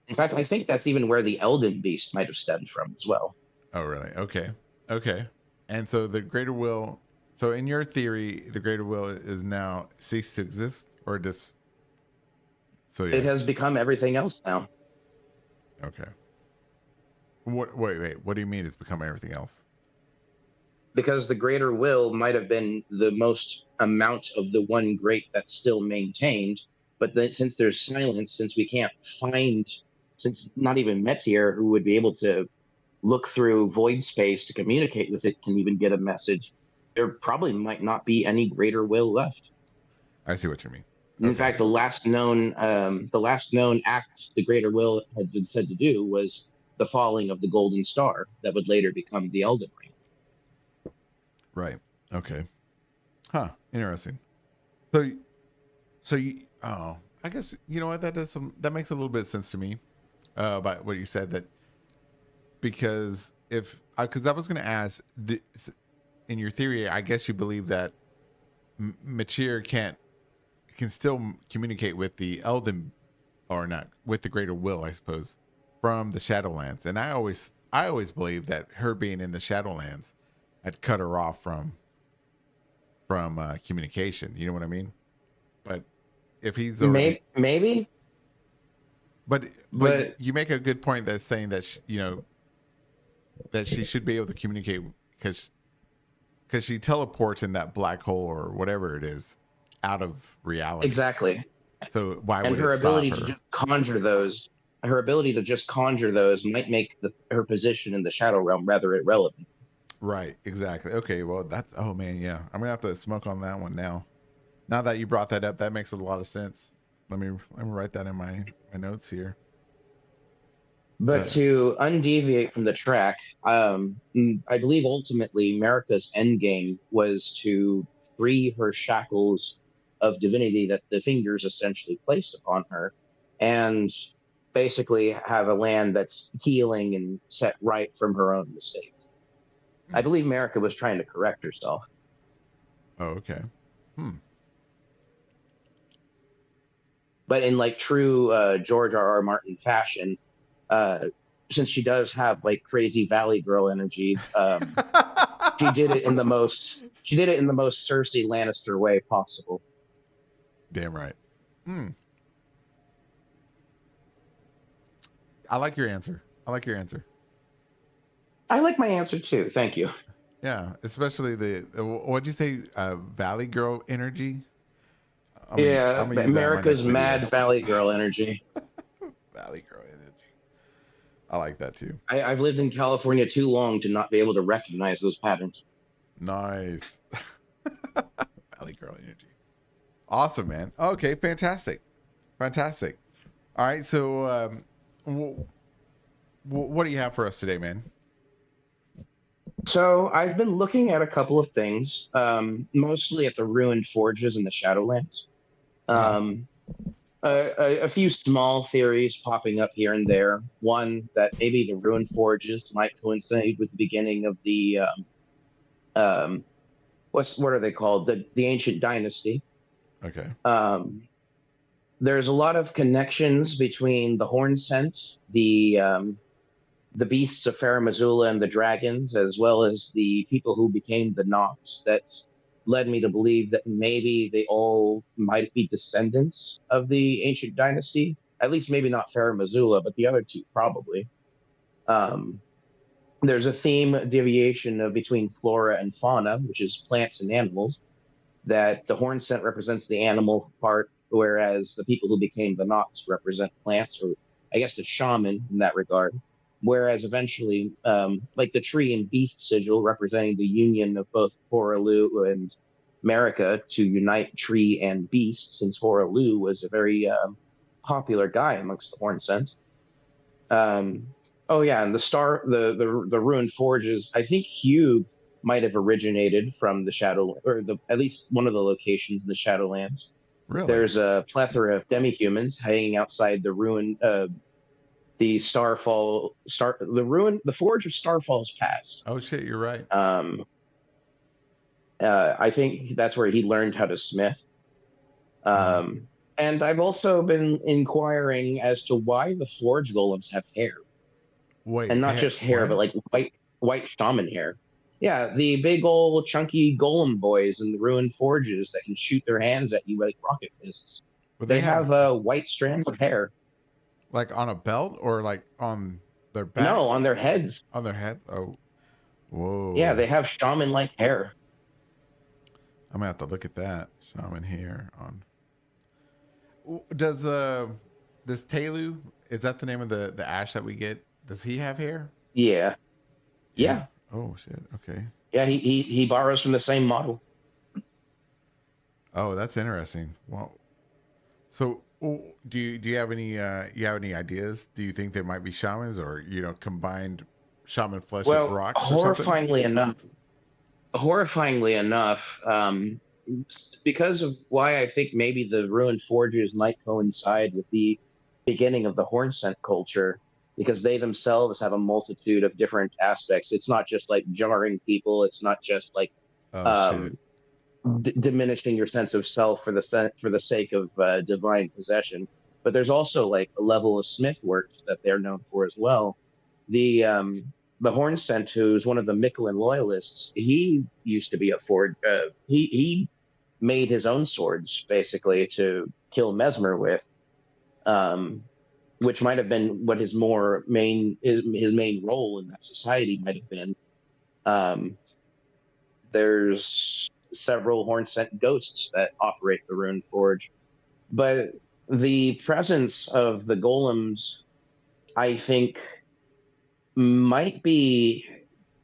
In fact, I think that's even where the Elden beast might have stemmed from as well. oh, really? Okay. Okay. And so the greater will, so in your theory, the greater will is now ceased to exist or just, so It yeah. has become everything else now. Okay. Wait. What do you mean it's become everything else? Because the greater will might have been the most amount of the one great that's still maintained, but then since there's silence, since we can't find, since not even Metier, who would be able to look through void space to communicate with it, can even get a message, there probably might not be any greater will left. I see what you mean. In Okay. fact, the last known act the greater will had been said to do was the falling of the golden star that would later become the Elden Ring. Right. Okay. Huh. Interesting. So, oh, I guess, you know what? That makes a little bit of sense to me, about what you said that because I was going to ask, in your theory, I guess you believe that Machir can still communicate with the Elden or not with the greater will, I suppose, from the Shadowlands. And I always believed that her being in the Shadowlands had cut her off from communication. You know what I mean? But if he's already, Maybe, but but you make a good point that's saying that that she should be able to communicate because she teleports in that black hole or whatever it is out of reality. exactly. So why And would it stop her? her ability to just conjure those might make her position in the shadow realm rather irrelevant. Right, exactly. Okay, well that's oh man, yeah. I'm gonna have to smoke on that one now. Now that you brought that up, that makes a lot of sense. Let me write that in my notes here. But Uh, to undeviate from the track, I believe ultimately Marika's endgame was to free her shackles of divinity that the fingers essentially placed upon her, and basically have a land that's healing and set right from her own mistakes. I believe Marika was trying to correct herself. oh, okay. Hmm. But in like true George R. R. Martin fashion, uh, since she does have like crazy Valley Girl energy, she did it in the most Cersei Lannister way possible. Damn right. Hmm. I like your answer. I like your answer. I like my answer too. Thank you. Yeah, especially the what'd you say? Valley Girl energy. I'm Yeah, gonna use that in my next America's video. mad Valley Girl energy. Valley Girl energy. I like that too. I've lived in California too long to not be able to recognize those patterns. Nice. Valley Girl energy. Awesome, man. Okay, fantastic. Fantastic. All right, so what do you have for us today, man? So I've been looking at a couple of things, mostly at the ruined forges in the Shadowlands. Uh-huh. Um, a few small theories popping up here and there. One that maybe the ruined forges might coincide with the beginning of the um, what are they called? The ancient dynasty. Okay. Um, there's a lot of connections between the horn scent, the beasts of Farum Azula and the dragons, as well as the people who became the Nox. That's led me to believe that maybe they all might be descendants of the ancient dynasty. At least maybe not Farum Azula, but the other two probably. Um, there's a theme deviation of between flora and fauna, which is plants and animals, that the horn scent represents the animal part, whereas the people who became the Nox represent plants, or I guess the shaman in that regard. Whereas eventually, like the tree and beast sigil representing the union of both Horalu and Marika to unite tree and beast, since Horalu was a very popular guy amongst the horn scent. Um, oh yeah, and the ruined forges. I think Hugh might have originated from the Shadow, or the at least one of the locations in the Shadowlands. Really? There's a plethora of demi-humans hanging outside the ruin, the the forge of Starfall's Pass. Oh shit, you're right. Um, I think that's where he learned how to smith. Uh-huh. Um, and I've also been inquiring as to why the forge golems have hair. And Wait, not just hair, but what? like white shaman hair. Yeah, the big old chunky golem boys in the ruined forges that can shoot their hands at you like rocket fists. Would they They have have white strands of hair. like on a belt or like on their No, on backs? their heads. On their head? Oh, Yeah, whoa. they have shaman like hair. I'm gonna have to look at that. Shaman here on. Does does Telu, is that the name of the ash that we get? Does he have hair? Yeah, Yeah. yeah, Oh shit. Okay. yeah. He borrows from the same model. Oh, that's interesting. Well, so do you have any you have any ideas? Do you think there might be shamans or combined shaman flesh with Well, rocks or something? horrifyingly enough, because of why I think maybe the ruined forges might coincide with the beginning of the horn scent culture, because they themselves have a multitude of different aspects. It's not just like jarring people. It's not just like Oh shit. um, diminishing your sense of self for for the sake of divine possession. But there's also like a level of smith work that they're known for as well. The Hornsent, who's one of the Michelin loyalists, he used to be a Ford. He made his own swords basically to kill Mesmer with, um, which might have been what his main role in that society might have been. Um, there's several Hornsent ghosts that operate the Rune Forge, but the presence of the golems, I think, might be,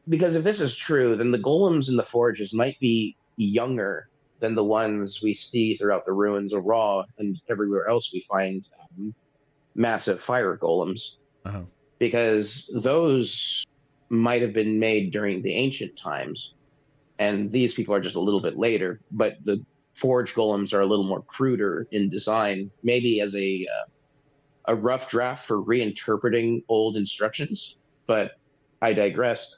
because if this is true, then the golems in the forges might be younger than the ones we see throughout the ruins of Ra and everywhere else we find massive fire golems, Uh-huh. because those might have been made during the ancient times, and these people are just a little bit later. But the forge golems are a little more cruder in design, maybe as a rough draft for reinterpreting old instructions. But I digress.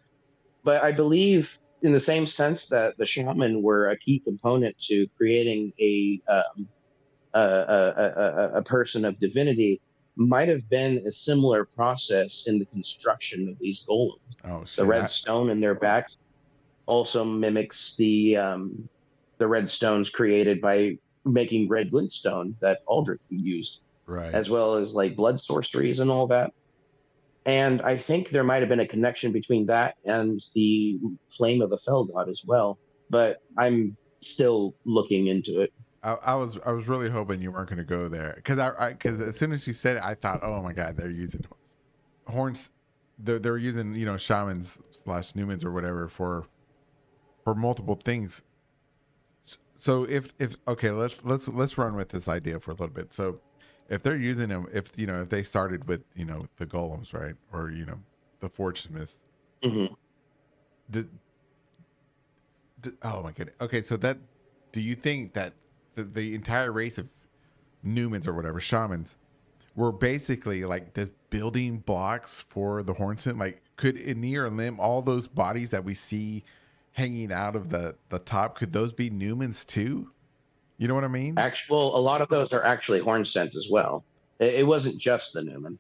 But I believe, in the same sense that the shaman were a key component to creating a person of divinity, might have been a similar process in the construction of these golems. Oh The shit. red stone in their backs also mimics the red stones created by making red glintstone that Aldrich used, Right. as well as like blood sorceries and all that. And I think there might have been a connection between that and the flame of the fell god as well. But I'm still looking into it. I was really hoping you weren't going to go there because as soon as you said it, I thought, oh my god, they're using horns. They're using shamans slash Newmans or whatever for multiple things. So if okay, let's run with this idea for a little bit. So if they're using them, if they started with the golems, right, or the forge smiths, Hmm. did, oh my goodness. Okay, so that do you think that the entire race of Newmans or whatever shamans were basically like the building blocks for the Hornsent? Like, could Anir and Lim, all those bodies that we see hanging out of the top, could those be Newmans too? You know what I mean? Actual, a lot of those are actually horn scent as well. It wasn't just the Newman.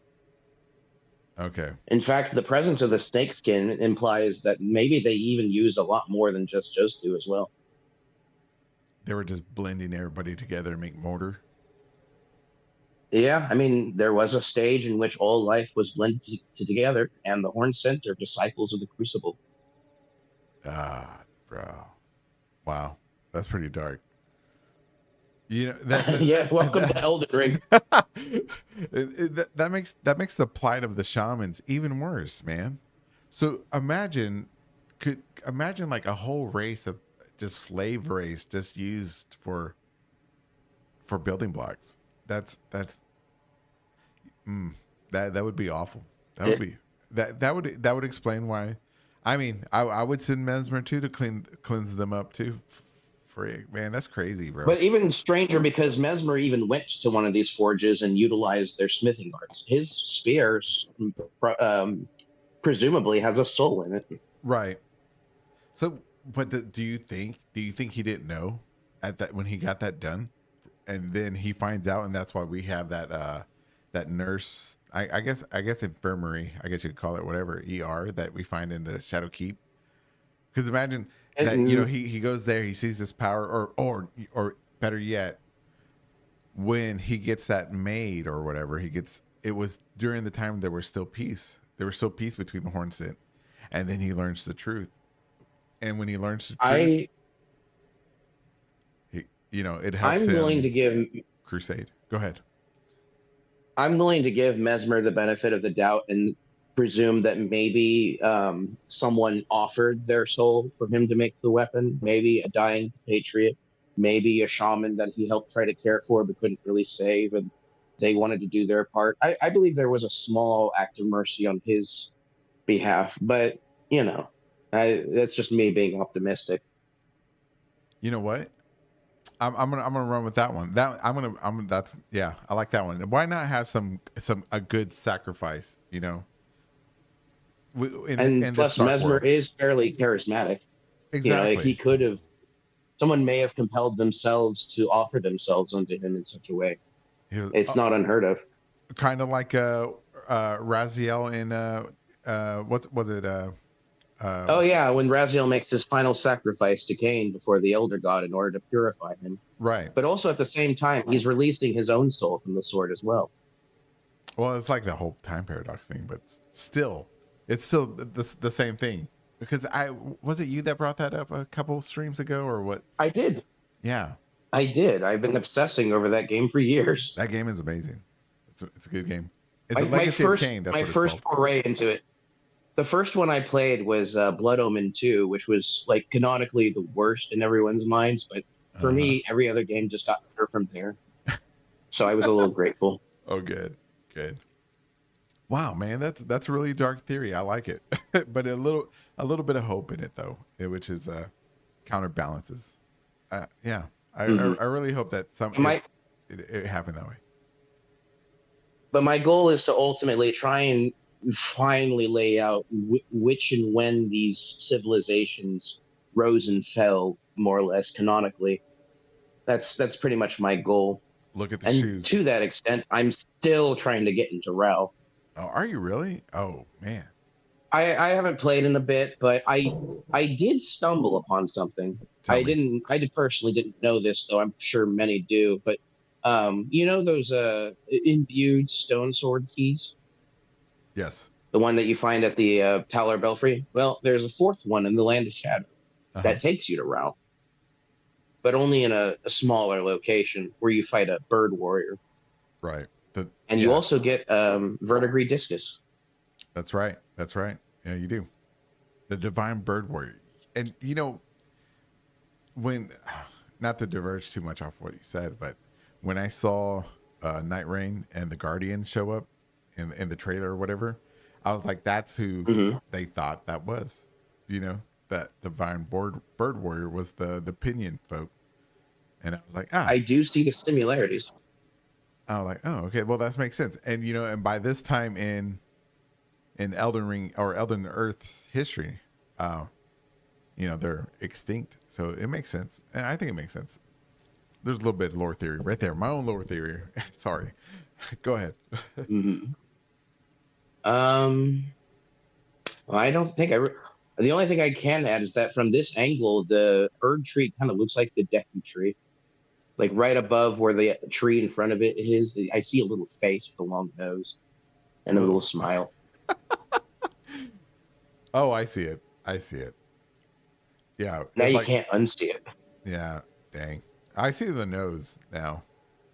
Okay. In fact, the presence of the snakeskin implies that maybe they even used a lot more than just those two as well. They were just blending everybody together to make mortar. Yeah, I mean, there was a stage in which all life was blended together, and the horn scent are disciples of the crucible. Ah, bro. Wow. That's pretty dark. You know that Yeah, welcome to Elden Ring. that makes the plight of the shamans even worse, man. So imagine like a whole race of just slave race just used for building blocks. That's that would be awful. That would be that would explain why. I mean, I would send Mesmer too to cleanse them up too. Man, that's crazy, bro. But even stranger, because Mesmer even went to one of these forges and utilized their smithing arts. His spear presumably has a soul in it. Right. So, but do you think he didn't know at that when he got that done, and then he finds out, and that's why we have that nurse. I guess infirmary. I guess you could call it whatever ER that we find in the Shadow Keep. Because imagine that he goes there, he sees this power, or better yet, when he gets that maid or whatever, it was during the time there was still peace. There was still peace between the Hornsent, and then he learns the truth. And when he learns the truth, it helps I'm him willing to give crusade. Go ahead. I'm willing to give Mesmer the benefit of the doubt and presume that maybe someone offered their soul for him to make the weapon. Maybe a dying patriot, maybe a shaman that he helped try to care for but couldn't really save, and they wanted to do their part. I believe there was a small act of mercy on his behalf, but that's just me being optimistic. You know what? I'm gonna run with that one. That's yeah. I like that one. Why not have a good sacrifice? And plus, Mesmer world. is fairly charismatic. Exactly. Like he could have. Someone may have compelled themselves to offer themselves unto him in such a way. It's not unheard of. Kind of like Raziel in what was it? Oh yeah, when Raziel makes his final sacrifice to Cain before the Elder God in order to purify him. Right. But also at the same time, he's releasing his own soul from the sword as well. Well, it's like the whole time paradox thing, but still, it's still the same thing. Because was it you that brought that up a couple streams ago, or what? I did. Yeah, I did. I've been obsessing over that game for years. That game is amazing. It's a good game. It's my, a Legacy my first, of Cain. That's my what it's first called. foray into it. The first one I played was Blood Omen 2, which was like canonically the worst in everyone's minds. But for me, every other game just got better from there. So I was a little grateful. Oh, good. Wow, man, that's a really dark theory. I like it, but a little bit of hope in it though, which is counterbalances. Yeah, I really hope that it happened that way. But my goal is to ultimately try and finally lay out which and when these civilizations rose and fell, more or less canonically. That's pretty much my goal. Look at the shoes. To that extent, I'm still trying to get into Rao. Oh, are you really? Oh man, I haven't played in a bit, but I did stumble upon something. I personally didn't know this, though I'm sure many do. But those imbued stone sword keys? Yes. The one that you find at the Talar Belfry? Well, there's a fourth one in the Land of Shadow that takes you to Rao, but only in a smaller location where you fight a bird warrior. Right. And you also get Verdigris Discus. That's right. Yeah, you do. The Divine Bird Warrior. And when, not to diverge too much off what you said, but when I saw Night Rain and the Guardian show up in the trailer or whatever, I was like, that's who they thought that was. that divine bird warrior was the pinion folk, and I was like, I do see the similarities. I was like, oh, okay, well that makes sense. And and by this time in Elden Ring or Elden Earth history, they're extinct, so it makes sense. And I think it makes sense. There's a little bit of lore theory right there. My own lore theory. Sorry, go ahead. Mm-hmm. I don't think the only thing I can add is that from this angle, the Erd tree kind of looks like the Deku tree. Like right above where the tree in front of it is, I see a little face with a long nose and a little smile. Oh, I see it. I see it. Yeah. Now you can't unsee it. Yeah. Dang. I see the nose now.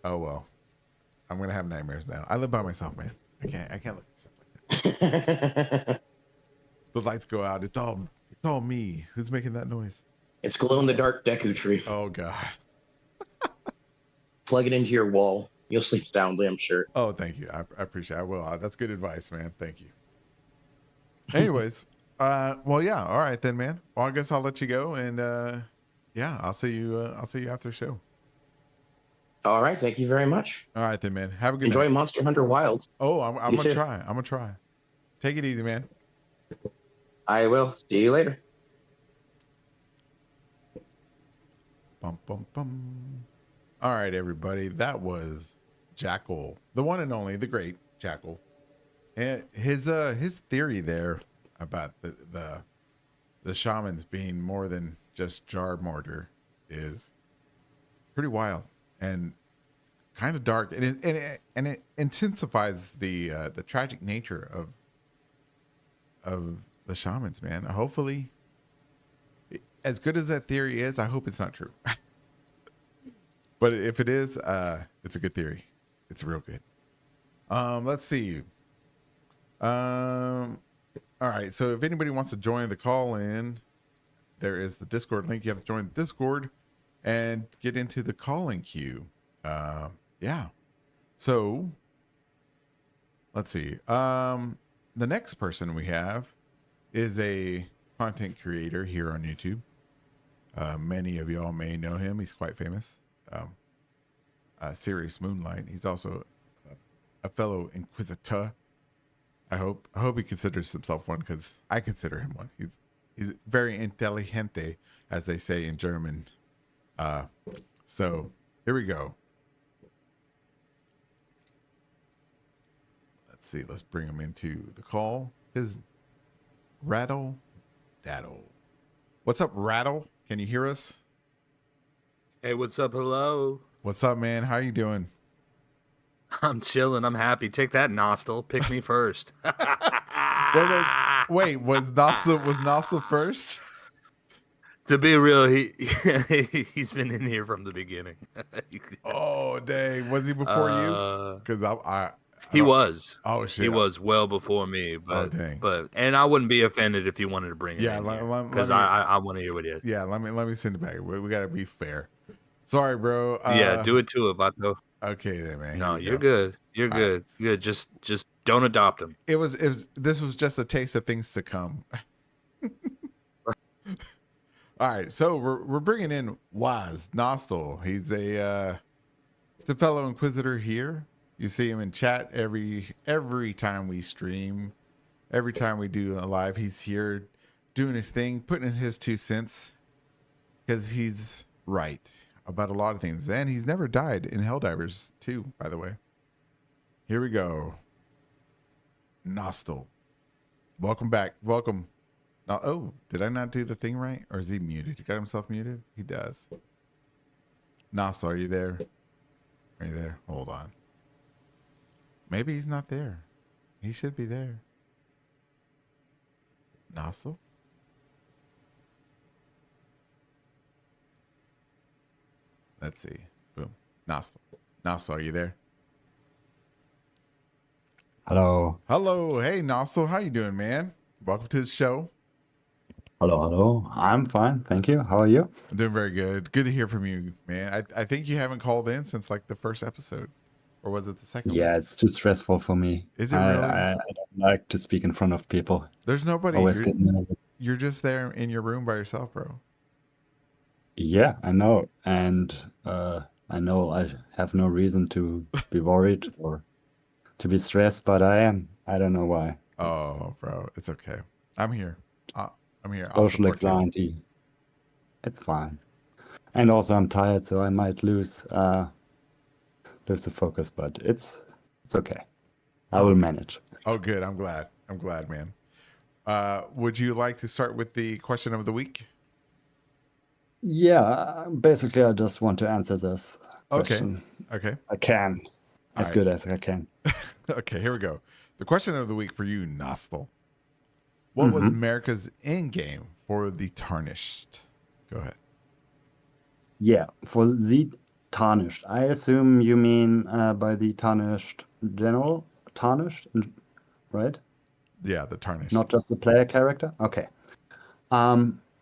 Oh well. I'm gonna have nightmares now. I live by myself, man. I can't look at stuff like that. The lights go out. It's all me. Who's making that noise? It's glow in the dark Deku tree. Oh god. Plug it into your wall. You'll sleep soundly, I'm sure. Oh, thank you. I appreciate it. I will. That's good advice, man. Thank you. Anyways, well, yeah. All right then, man. Well, I guess I'll let you go, and yeah, I'll see you after the show. All right. Thank you very much. All right then, man. Have a good Enjoy night. Monster Hunter Wild. Oh, I'm gonna try. I'm gonna try. Take it easy, man. I will. See you later. Bum bum bum. All right, everybody. That was Jackal, the one and only, the great Jackal, and his theory there about the shamans being more than just jar mortar is pretty wild and kind of dark, and it intensifies the tragic nature of the shamans, man. Hopefully, as good as that theory is, I hope it's not true. But if it is, it's a good theory. It's real good. Let's see. All right. So if anybody wants to join the call in, there is the Discord link. You have to join the Discord and get into the calling queue. Yeah. So let's see. The next person we have is a content creator here on YouTube. Many of y'all may know him. He's quite famous. Serious Moonlight. He's also a fellow Inquisitor. I hope he considers himself one, because I consider him one. He's very intelligente, as they say in German. So here we go. Let's see. Let's bring him into the call. His Rattle Daddle. What's up, Rattle? Can you hear us? Hey, what's up? Hello. What's up, man? How you doing? I'm chilling. I'm happy. Take that, Nostal. Pick me first. Wait. Was Nostal first? To be real, he's been in here from the beginning. Oh, dang. Was he before you? Because he was. Oh shit. He was well before me. But, dang. And I wouldn't be offended if you wanted to bring it. Yeah, because I want to hear what he is. Yeah, let me send it back. We gotta be fair. Sorry, bro. Yeah, do it to it, Vato. Okay, then, man. No, you're good. You're good. Good. Just don't adopt him. This was just a taste of things to come. All right, so we're bringing in Waz Nostal. He's a fellow Inquisitor here. You see him in chat every time we stream, every time we do a live. He's here doing his thing, putting in his 2 cents, because he's right about a lot of things, and he's never died in Helldivers too, by the way. Here we go. Nostal, welcome back. Welcome. Now, oh, did I not do the thing right, or is he muted? He got himself muted. He does. Nostal, are you there? Are you there? Hold on. Maybe he's not there. He should be there. Nostal? Let's see. Boom. Nostal. Nostal, are you there? Hello. Hello. Hey, Nostal. How you doing, man? Welcome to the show. Hello. I'm fine. Thank you. How are you? I'm doing very good. Good to hear from you, man. I think you haven't called in since like the first episode. Or was it the second one? Yeah, it's too stressful for me. Is it really? I don't like to speak in front of people. There's nobody. Always get nervous. you're just there in your room by yourself, bro. Yeah, I know. And I know I have no reason to be worried or to be stressed, but I am. I don't know why. Oh, bro, it's okay. I'm here. I'm here. I'll Social support you. anxiety. It's fine. And also I'm tired, so I might lose the focus, but it's okay. I will manage. Oh, good. I'm glad. I'm glad, man. Would you like to start with the question of the week? Yeah, basically I just want to answer this Okay. question. Okay. I can. As All good as I can. Okay, here we go. The question of the week for you, Nostal. What was America's end game for the Tarnished? Go ahead. Yeah, for the Tarnished. I assume you mean by the Tarnished General? Tarnished, right? Yeah, the Tarnished. Not just the player character? Okay.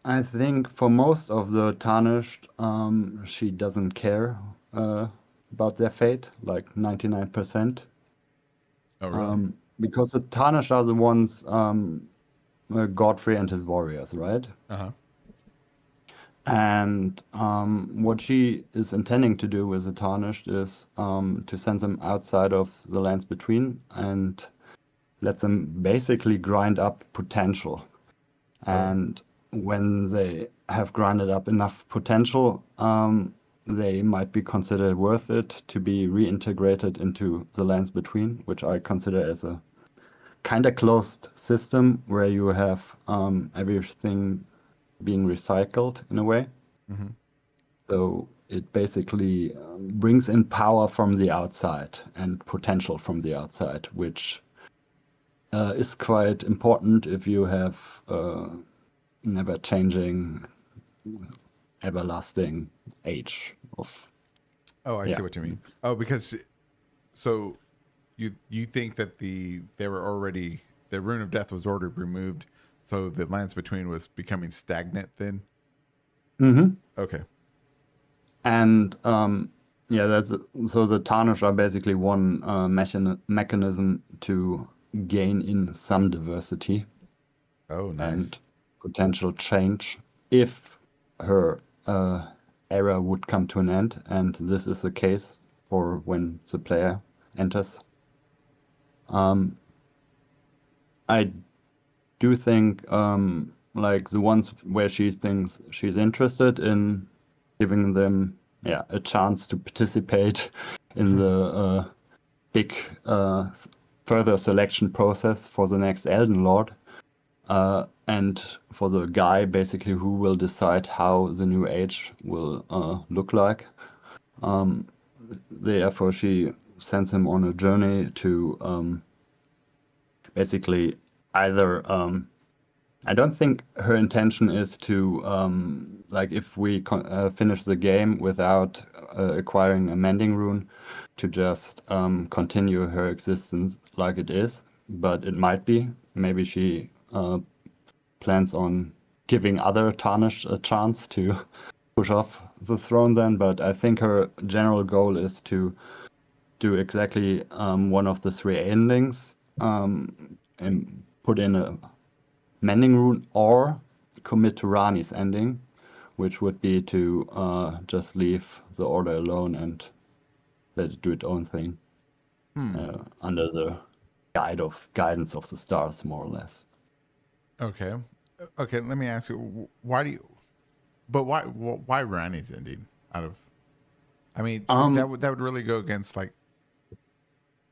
I think for most of the Tarnished, she doesn't care about their fate, like 99%. Oh, really? Because the Tarnished are the ones, Godfrey and his warriors, right? Uh-huh. And what she is intending to do with the Tarnished is to send them outside of the lands between and let them basically grind up potential. And when they have grinded up enough potential, they might be considered worth it to be reintegrated into the lands between, which I consider as a kind of closed system where you have everything being recycled in a way. Mm-hmm. So it basically brings in power from the outside and potential from the outside, which is quite important if you have never changing, everlasting age of. Oh, I see what you mean. Oh, because so you think that they were already the rune of death was ordered removed, so the lands between was becoming stagnant then? Mm-hmm. Okay. And yeah, so the tarnish are basically one mechanism to gain in some diversity Oh, nice. and potential change if her era would come to an end, and this is the case for when the player enters. I do think like the ones where she thinks she's interested in giving them a chance to participate in the big further selection process for the next Elden Lord, and for the guy basically who will decide how the new age will look like. Therefore, she sends him on a journey to basically either. I don't think her intention is to like if we finish the game without acquiring a mending rune, to just continue her existence like it is. But it might be. Maybe she plans on giving other tarnished a chance to push off the throne then. But I think her general goal is to do exactly one of the three endings and put in a mending rune or commit to Rani's ending, which would be to just leave the order alone and let it do its own thing under the guidance of the stars, more or less. Okay. Okay, let me ask you, why do you? But why Rani's ending? Out of, I mean, that would really go against like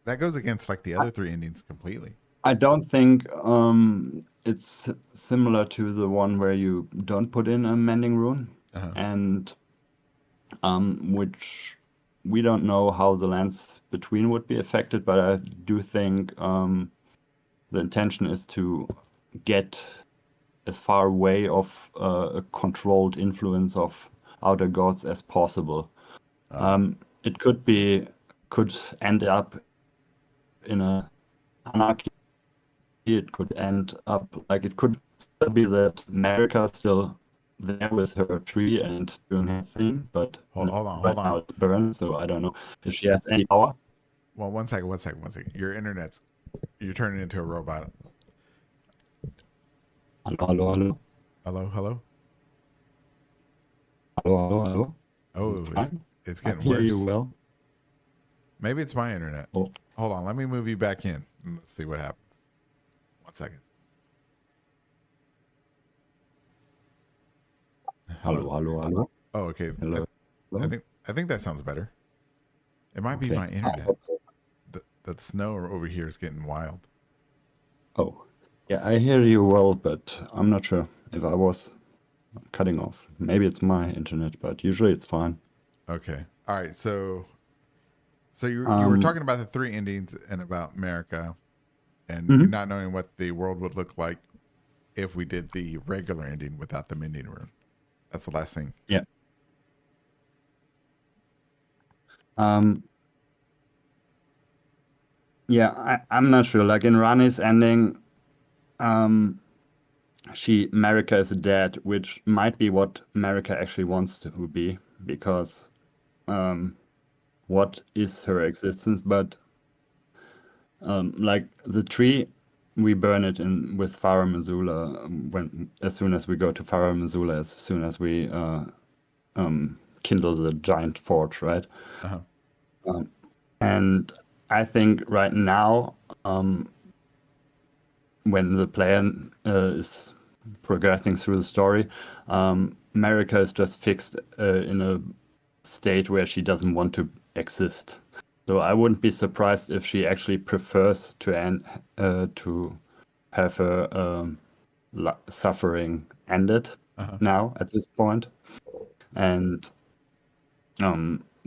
that goes against like the other three endings completely. I don't think it's similar to the one where you don't put in a mending rune, and which we don't know how the lands between would be affected, but I do think the intention is to get as far away of a controlled influence of outer gods as possible. It could end up in a anarchy. It could end up like it could still be that America still there with her tree and doing her thing, but hold on. now it's burned, so I don't know if she has any power. Well, one second. Your internet's you're turning into a robot. Hello. Hello, hello. Hello. Oh, Fine. it's I getting hear you worse. well. Maybe it's my internet. Oh, Hold on, let me move you back in and let's see what happens. 1 second. Hello. hello. Oh, okay. Hello. I Hello. think that sounds better. It might be Okay. my internet. The snow over here is getting wild. Oh, yeah, I hear you well, but I'm not sure if I was cutting off. Maybe it's my internet, but usually it's fine. Okay. All right. So you were Um, talking about the 3 endings and about America, and you mhm. not knowing what the world would look like if we did the regular ending without the mending room. That's the last thing. Yeah. Um, yeah, I'm not sure. Like in Rani's ending, America is dead, which might be what America actually wants to be, because what is her existence? But like the tree, we burn it in with Farah Missoula as soon as we go to Farah Missoula, as soon as we kindle the giant forge, right? Uh-huh. And I think right now, when the player is progressing through the story, America is just fixed in a state where she doesn't want to exist. So I wouldn't be surprised if she actually prefers to have her suffering ended Uh-huh. now at this point, and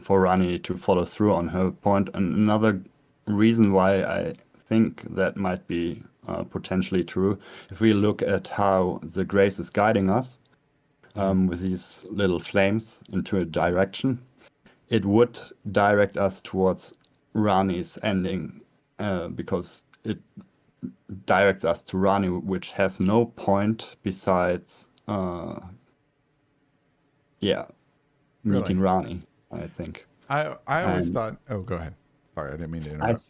for Rani to follow through on her point. And another reason why I think that might be potentially true, if we look at how the grace is guiding us with these little flames into a direction, it would direct us towards Rani's ending because it directs us to Rani, which has no point besides, meeting Really? Rani, I think. I always And thought. Oh, go ahead. Sorry, I didn't mean to I interrupt.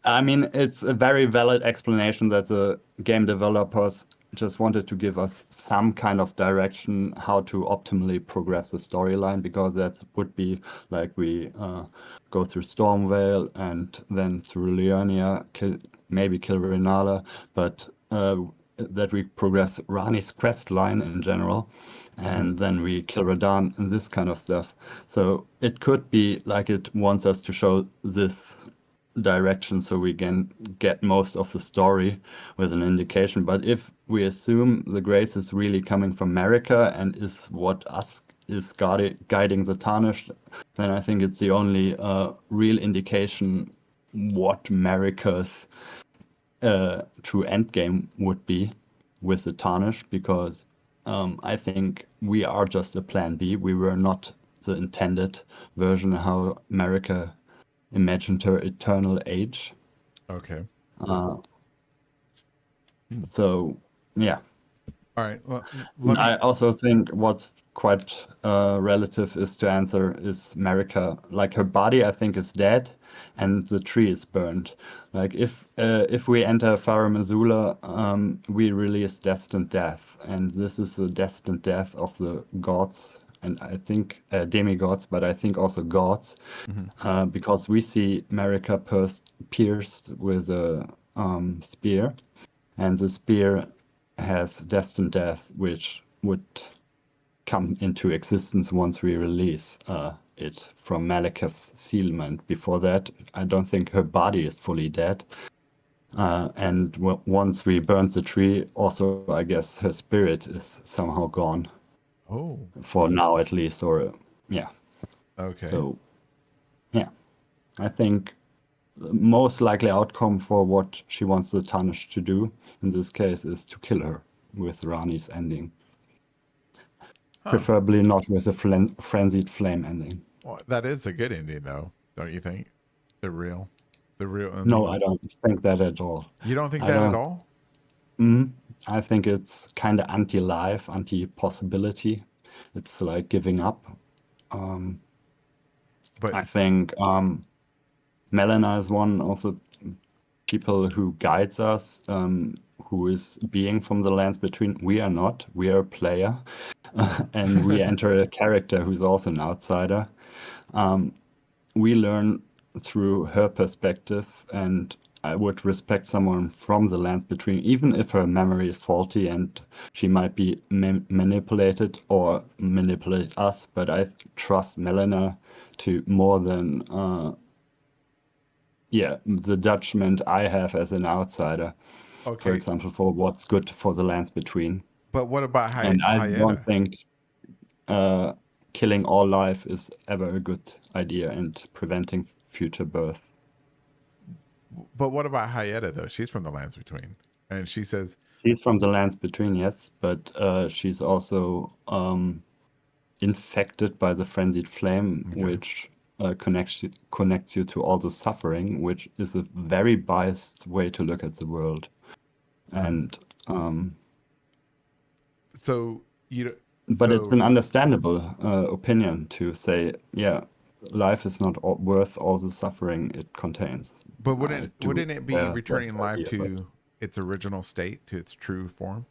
I mean, it's a very valid explanation that the game developers just wanted to give us some kind of direction how to optimally progress the storyline, because that would be like we go through Stormvale and then through Leonia, maybe kill Renala, but that we progress Rani's quest line in general, and then we kill Radahn and this kind of stuff. So it could be like it wants us to show this direction so we can get most of the story with an indication. But if we assume the grace is really coming from America and is what us is guiding the Tarnished, then I think it's the only real indication what America's true endgame would be with the Tarnished, because I think we are just a plan B. We were not the intended version of how America imagined her eternal age. Okay. So, yeah. All right. Well, And let me. I also think what's quite relative is to answer is Marika. Like her body, I think, is dead, and the tree is burned. Like if we enter Farah Missoula, we release destined death, and this is the destined death of the gods, and I think demigods, but I think also gods, because we see Marika pierced with a spear, and the spear has destined death, which would come into existence once we release it from Malekith's sealment. Before that, I don't think her body is fully dead. And once we burn the tree, also, I guess her spirit is somehow gone. Oh. For now, at least, or yeah. Okay. So, yeah, I think the most likely outcome for what she wants the Tarnished to do in this case is to kill her with Rani's ending. Huh. Preferably not with a frenzied flame ending. Well, that is a good ending, though, don't you think? The real ending. No, I don't think that at all. You don't think I that at don't. all? I think it's kind of anti-life, anti-possibility. It's like giving up. But I think Melina is one of the people who guides us who is being from the lands between. We are not. We are a player, and we enter a character who's also an outsider. We learn through her perspective, and I would respect someone from the lands between, even if her memory is faulty and she might be manipulated or manipulate us. But I trust Melina to more than the judgment I have as an outsider. For Okay, example, for what's good for the lands between. but what about And I don't Hayeta? think killing all life is ever a good idea and preventing future birth. But what about Hayeta though? She's from the lands between, and she says, She's from the lands between, yes, but she's also infected by the frenzied flame, Okay. which connects you to all the suffering, which is a very biased way to look at the world. And so you know, but it's an understandable opinion to say, yeah, life is not worth all the suffering it contains. but I do wouldn't it be share returning that life idea, to its original state, to its true form?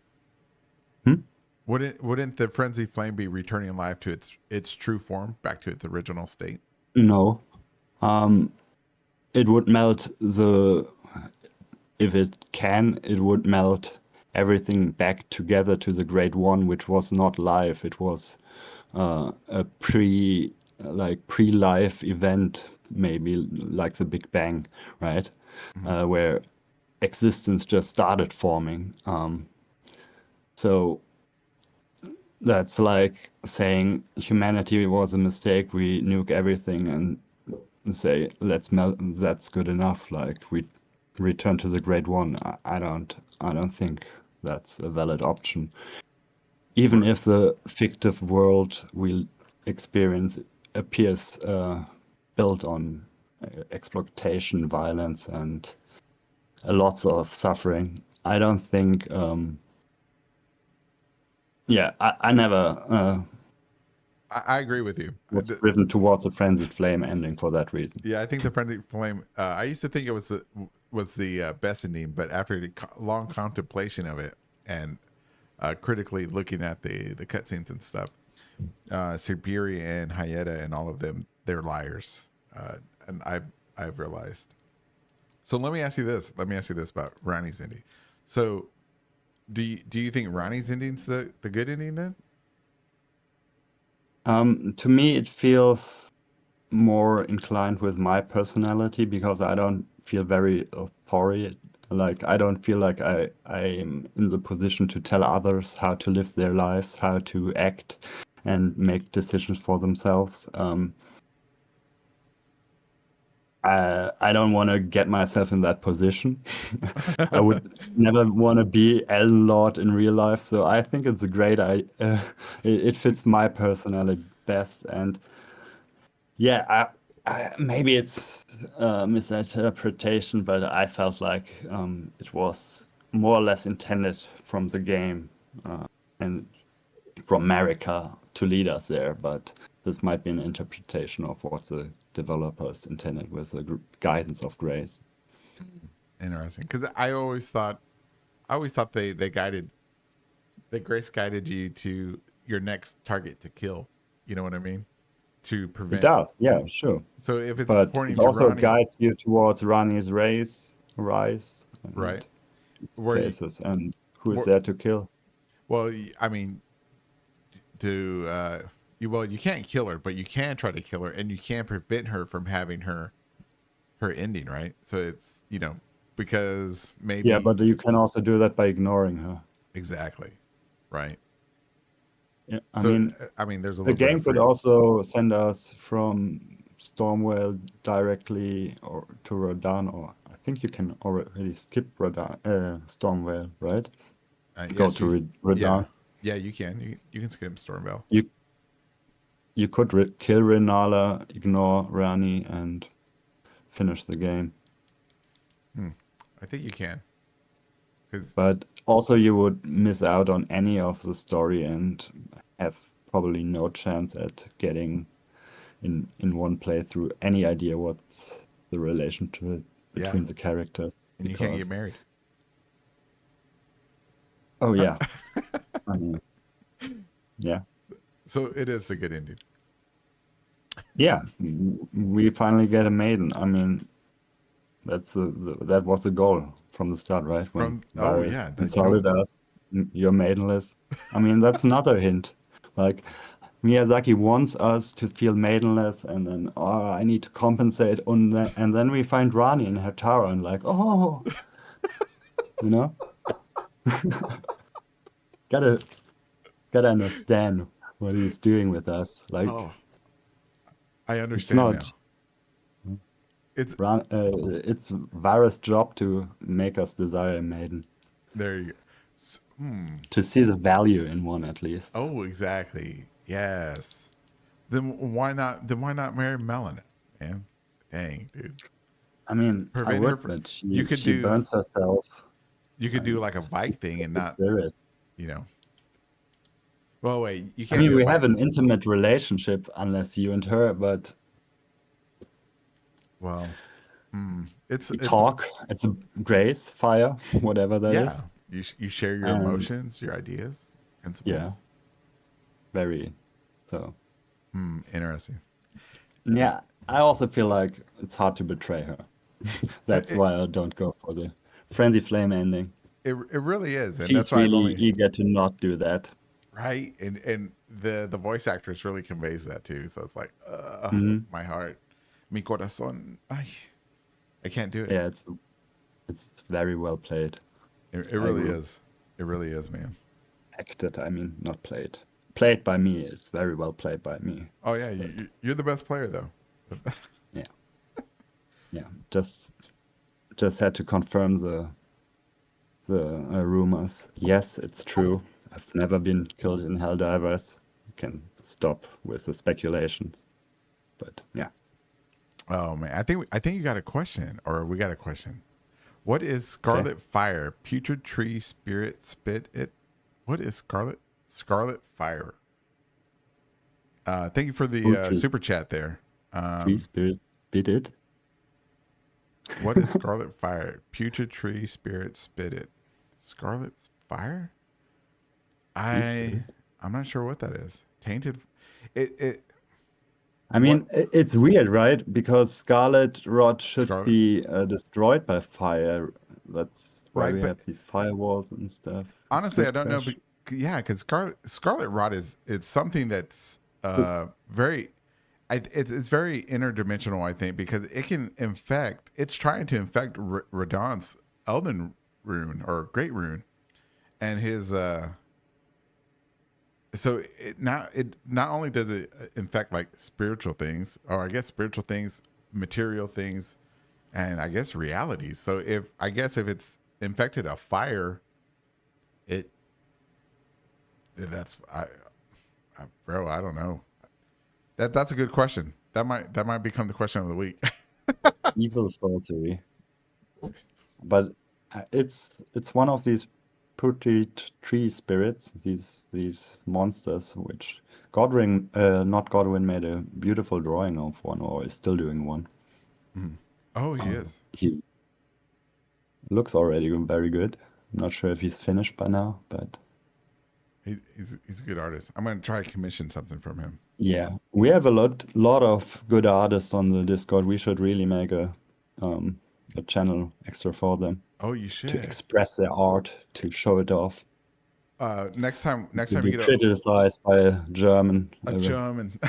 Hmm? Wouldn't the frenzied flame be returning life to its true form, back to its original state? No. It would melt if it can, it would melt everything back together to the Great One, which was not life. It was a pre-life event, maybe like the Big Bang, right? Where existence just started forming. So that's like saying humanity was a mistake. We nuke everything and say let's melt. That's good enough. Like we return to the Great One. I don't think that's a valid option. Even if the fictive world we experience appears built on exploitation, violence, and lots of suffering, I don't think. I never I agree with you. was driven towards a frenzied flame ending for that reason. Yeah, I think the frenzied flame. I used to think it was the best ending, but after the long contemplation of it and critically looking at the cutscenes and stuff, Sibiri and Hayeta and all of them, they're liars, and I've realized. So let me ask you this. Let me ask you this about Ronnie's ending. So, do you think Ronnie's ending's the good ending then? To me, it feels more inclined with my personality because I don't feel very authoritative. Like I don't feel like I am in the position to tell others how to live their lives, how to act, and make decisions for themselves. I don't want to get myself in that position. I would never want to be Elden Lord in real life. So I think it's a great it fits my personality best. And yeah, maybe it's misinterpretation, but I felt like it was more or less intended from the game and from America to lead us there. But this might be an interpretation of what the developers intended with the guidance of grace. Interesting, because I always thought they guided, the grace guided you to your next target to kill. You know what I mean? To It prevent. does, yeah, sure. So if it's But pointing it to also Ronnie, guides you towards Rani's rise, and right? its Where you, places, and who is where, there to kill. well, I mean, you can't kill her, but you can try to kill her, and you can prevent her from having her ending, right? So it's because maybe Yeah, but you can also do that by ignoring her. exactly, right. Yeah, I mean, there's a the little bit game of could freedom. also send us from Stormwell directly or to Rodan, or I think you can already skip Stormwell, right? Go Yes, to Rodan. yeah, you can. You can skip Stormvale. You could kill Renala, ignore Rani, and finish the game. I think you can. But also you would miss out on any of the story and have probably no chance at getting in one playthrough any idea what's the relationship between the characters. And you can't get married. Oh yeah. I mean, yeah. So it is a good ending. Yeah. We finally get a maiden. I mean, that was the goal from the start, right? When Oh Varys yeah, that, insulted us, you're maidenless. I mean, that's another hint. Like Miyazaki wants us to feel maidenless, and then I need to compensate on that, and then we find Rani in her tower, and like, oh, you know, gotta understand what he's doing with us. Like, oh, I it's understand not now. It's it's Varys' job to make us desire a maiden, there. You go. to see the value in one at least. Oh, exactly. Yes. Then why not? Then why not marry Melon, man? Dang, dude. I mean, I Prevent her would, from. but You could she do. burns herself. You could do And like a Vike thing and the not. spirit. You know. Well, wait. You I can't mean, do a we Vike. have an intimate relationship unless you and her, but Well, we it's talk. It's a grace, fire, whatever that is. yeah. You share your And emotions, your ideas, yeah, principles. very so. Interesting. Yeah, I also feel like it's hard to betray her. That's It, why I don't go for the frenzy flame ending. it really is, and that's She's why I've really only eager to not do that. right, and the voice actress really conveys that too. So it's like, Mhm. my heart, mi corazón. Ay, I can't do it. Yeah, it's very well played. It I really agree. is. It really is, man. Acted, I mean, not played. Played by me. It's very well played by me. Oh yeah, But you're the best player though. yeah, yeah. Just had to confirm the rumors. Yes, it's true. I've never been killed in Helldivers. You can stop with the speculations. But yeah, Oh man, I think you got a question, or we got a question. What is okay. scarlet fire? Putrid tree spirit spit it. What is scarlet fire? Thank you for the Putrid super chat there. tree spirits bit it. What is scarlet fire? Putrid tree spirit spit it. Scarlet fire? Tree spirit. I'm not sure what that is. Tainted. It I what mean, it's weird, right? Because Scarlet Rot should scarlet be destroyed by fire. That's why right? we But have these firewalls and stuff. It honestly, I should don't know. crash. Yeah, because scarlet rot is it's something that's very. It's very interdimensional, I think, because it can infect. It's trying to infect Radon's Elden rune or Great rune, and his. So it not only does it infect like spiritual things, or I guess spiritual things, material things, and I guess realities. So if it's infected a fire, it that's bro, I don't know. That's a good question. That might become the question of the week. Evil sorcery. But it's one of these putrid tree spirits, these monsters, which not Godwin made a beautiful drawing of one, or is still doing one. Oh, he is. He looks already very good. I'm not sure if he's finished by now, but He's a good artist. I'm gonna try to commission something from him. yeah, we have a lot of good artists on the Discord. We should really make a channel extra for them Oh, you to should. express their art, to show it off. Next time To you be get criticized by a German. a German,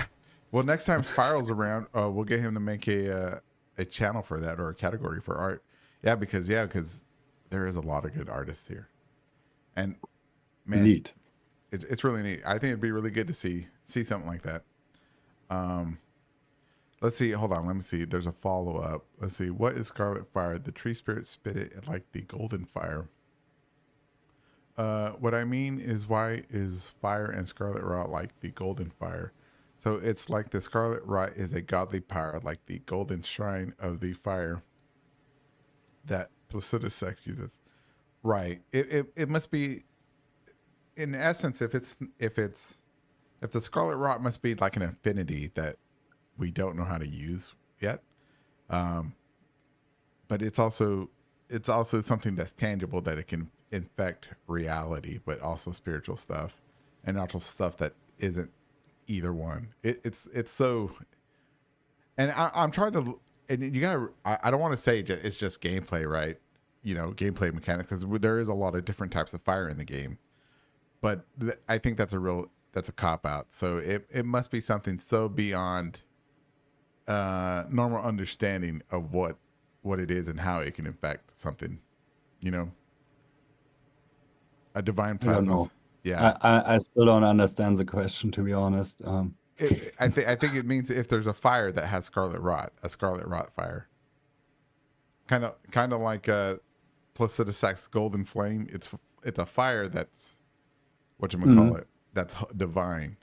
well, next time Spiral's around, we'll get him to make a channel for that, or a category for art. Yeah, because there is a lot of good artists here, and man, Indeed. it's really neat. I think it'd be really good to see something like that. Let's see. Hold on. Let me see. There's a follow up. Let's see. What is scarlet fire? The tree spirit spit it like the golden fire. What I mean is, why is fire and scarlet rot like the golden fire? So it's like the scarlet rot is a godly power, like the golden shrine of the fire that Placidus sex uses. Right. It must be, in essence, if the scarlet rot must be like an affinity that we don't know how to use yet. But it's also something that's tangible, that it can infect reality, but also spiritual stuff, and also stuff that isn't either one. It's so, and I'm trying to, and you gotta. I don't want to say it's just gameplay, right? You know, gameplay mechanics, because there is a lot of different types of fire in the game, but I think that's a cop out. So it must be something so beyond normal understanding of what it is and how it can affect something. You know, a divine I don't plasma. know. Yeah, I still don't understand the question, to be honest. I think it means if there's a fire that has scarlet rot, a scarlet rot fire, kind of like Placidusax golden flame. It's a fire that's whatchamacallit, Mhm. that's divine.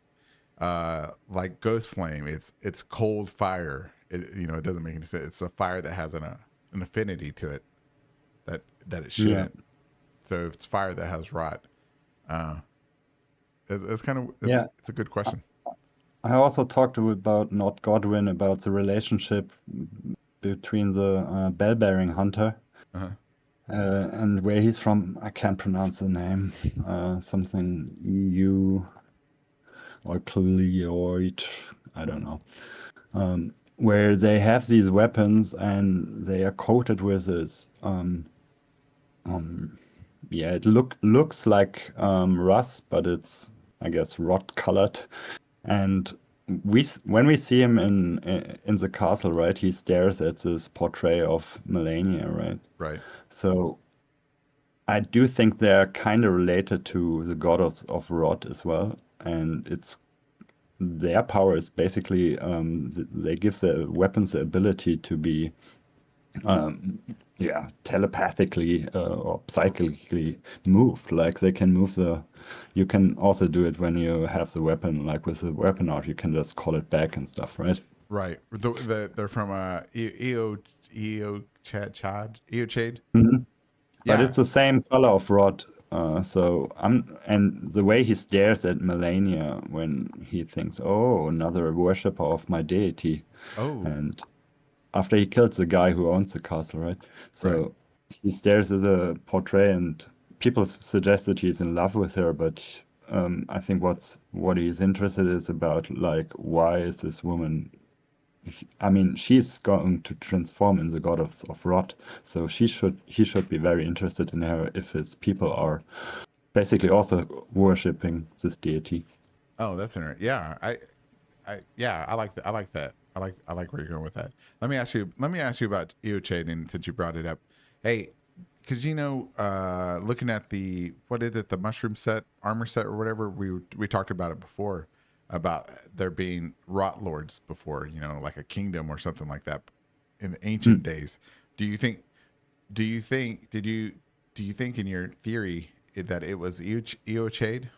Like ghost flame, it's cold fire. It doesn't make any sense. It's a fire that has an affinity to it that it Yeah. shouldn't. So if it's fire that has rot, uh, it's kind of Yeah. it's a good question. I also talked about Not Godwin, about the relationship between the bell-bearing hunter Uh-huh. and where he's from. I can't pronounce the name. Something EU or Cleoid. I don't know. Where they have these weapons and they are coated with this. Yeah, it looks like rust, but it's, I guess, rot colored. And when we see him in the castle, right, he stares at this portrait of Melania, right? Right. So I do think they're kind of related to the goddess of rot as well, and it's their power is basically they give the weapons the ability to be telepathically or psychically moved. Like they can move the. You can also do it when you have the weapon, like with the weapon art, you can just call it back and stuff, right? Right. They're from Eochade. Mhm. But Yeah. it's the same color of rod. And the way he stares at Melania when he thinks, "Oh, another worshipper of my deity," Oh. and after he kills the guy who owns the castle, right? So Right. he stares at the portrait, and people suggest that he's in love with her, but I think what he's interested is about, like, why is this woman? I mean, she's going to transform in the goddess of rot, so he should be very interested in her if his people are basically also worshipping this deity. Oh, that's interesting. Yeah. I like that. I like that. I like where you're going with that. Let me ask you about Eochaid, and since you brought it up. Hey, because looking at the what is it, the mushroom set, armor set, or whatever, we talked about it before, about there being rot lords before, like a kingdom or something like that in the ancient days. Do you think do you think do you think in your theory that it was Eochaid?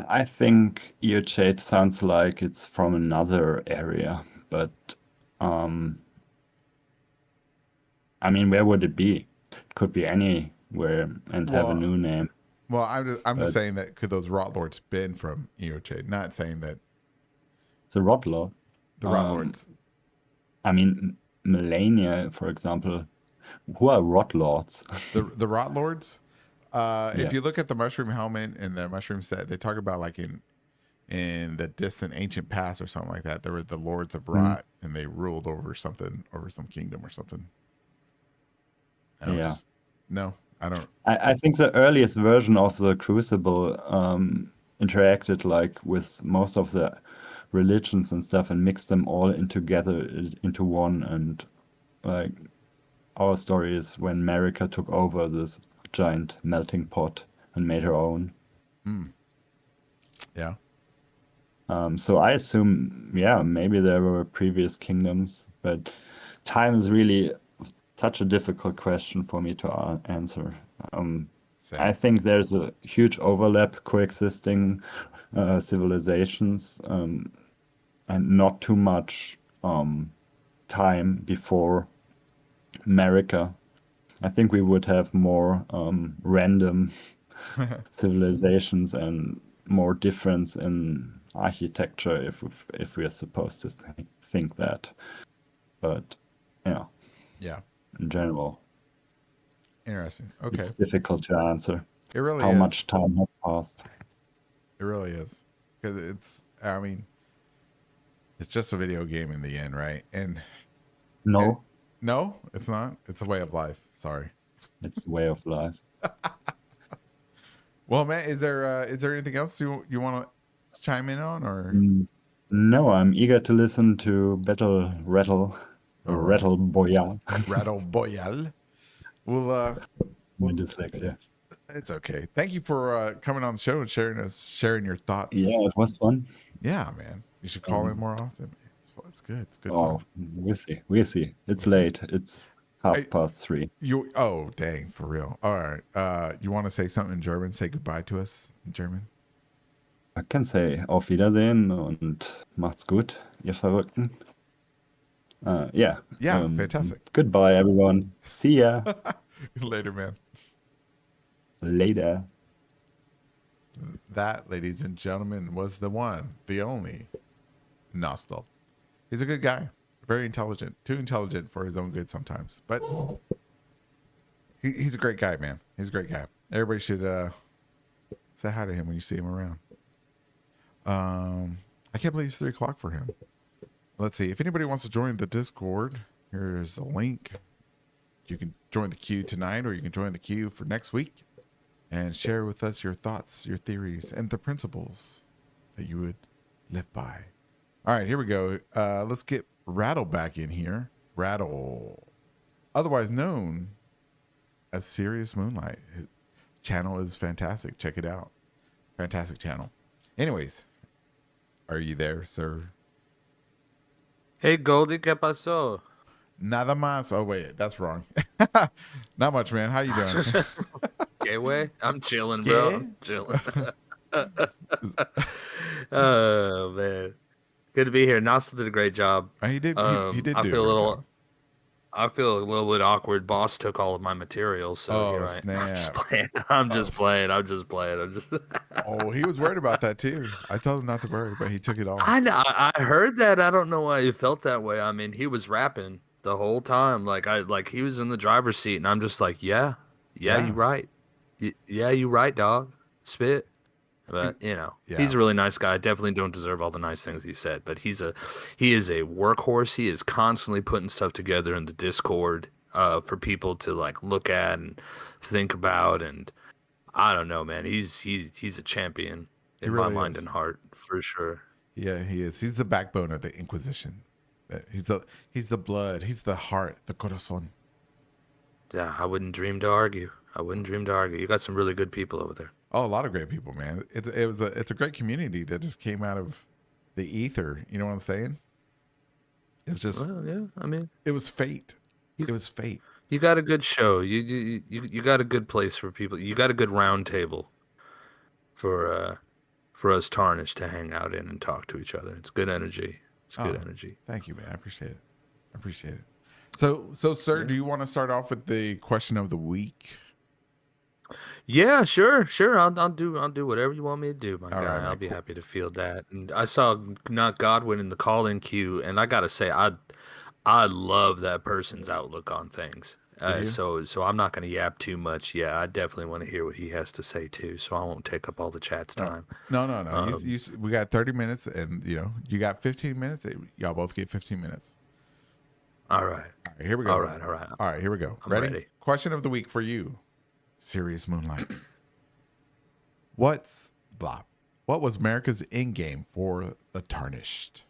I think Earshade sounds like it's from another area, but um, I mean, where would it be? It could be anywhere and have a Well, new name. well, I'm just But saying that could those rot lords been from Eochaid? Not saying that the Rotlord, the rot um, lords, I mean, Melania, for example, who are Rotlords? the rot lords. Yeah. If you look at the mushroom helmet and the mushroom set, they talk about like in the distant ancient past or something like that. There were the lords of Mhm. rot, and they ruled over something, over some kingdom or something. I don't Yeah. just no, I don't. I think the earliest version of the Crucible interacted like with most of the religions and stuff and mixed them all in together into one. And like our story is when Marika took over this giant melting pot and made her own. Yeah, So I assume, yeah, maybe there were previous kingdoms, but time is really such a difficult question for me to answer. I same. think there's a huge overlap coexisting civilizations, and not too much time before America. I think we would have more random civilizations and more difference in architecture if we are supposed to think that. But yeah, Yeah, in general. Interesting. Okay. It's difficult to answer. It really How is. much time has passed? It really is. Because I mean, it's just a video game in the end, right? And No, no, it's not. It's a way of life. Sorry. it's a way of life. Well, man, is there anything else you want to chime in on, or No, I'm eager to listen to Battle Rattle, All or right. Rattle Boyal. Rattle Boyal? Well, My dyslexia. it's okay. Thank you for coming on the show and sharing your thoughts. Yeah, it was fun. Yeah, man. You should call in more often. It's good. It's good Oh, fun. we'll see. We'll see. It's We'll see. late. It's 3:30. Oh, dang, for real. All right. You want to say something in German? Say goodbye to us in German. I can say Auf Wiedersehen und macht's gut, ihr Verrückten. Yeah. Yeah, fantastic. Goodbye, everyone. See ya. Later, man. Later. That, ladies and gentlemen, was the one, the only Nostal. He's a good guy. Very intelligent. Too intelligent for his own good sometimes. But he's a great guy, man. He's a great guy. Everybody should say hi to him when you see him around. I can't believe it's 3:00 for him. Let's see. If anybody wants to join the Discord, here's a link. You can join the queue tonight, or you can join the queue for next week and share with us your thoughts, your theories, and the principles that you would live by. All right, here we go. Let's get Rattle back in here. Rattle, otherwise known as Serious Moonlight. His channel is fantastic. Check it out. Fantastic channel. Anyways, are you there, sir? Hey, Goldie, ¿qué pasó? Nada más. Oh, wait, that's wrong. Not much, man. How you doing? Gay way? I'm chilling, bro. ¿Qué? I'm chilling. Oh, man. Good to be here. Nasser did a great job. He did. He did. I do feel a a good little. job. I feel a little bit awkward. Boss took all of my materials, so Oh, here I'm snap. just playing. I'm just playing. Oh, he was worried about that too. I told him not to worry, but he took it all. I know. I heard that. I don't know why he felt that way. I mean, he was rapping the whole time. Like he was in the driver's seat, and I'm just like, yeah, Yeah. you right. Yeah, you right, dog. Spit. But Yeah. he's a really nice guy. I definitely don't deserve all the nice things he said, but he is a workhorse. He is constantly putting stuff together in the Discord for people to like look at and think about. And I don't know, man. He's a champion in my really mind is. and heart for sure. Yeah, he is. He's the backbone of the Inquisition. He's the blood. He's the heart, the corazón. Yeah, I wouldn't dream to argue. You got some really good people over there. Oh, a lot of great people, man. It's a great community that just came out of the ether. You know what I'm saying? It was just. Well, yeah. I mean, It was fate. It was fate. you got a good show. You got a good place for people. You got a good round table for us Tarnished to hang out in and talk to each other. It's good energy. It's good energy. Thank you, man. I appreciate it. So, sir, do you want to start off with the question of the week? Yeah, sure. I'll do whatever you want me to do, my All guy. right, man, I'll be cool. happy to field that. And I saw Not Godwin in the call-in queue, and I gotta say, I love that person's outlook on things. you? So I'm not gonna yap too much. Yeah, I definitely want to hear what he has to say too. So I won't take up all the chat's time. No. We got 30 minutes, and you got 15 minutes. Y'all both get 15 minutes. All right. All right, here we go. All right. All right, here we go. I'm ready. Question of the week for you, Serious Moonlight. What was America's end game for the Tarnished?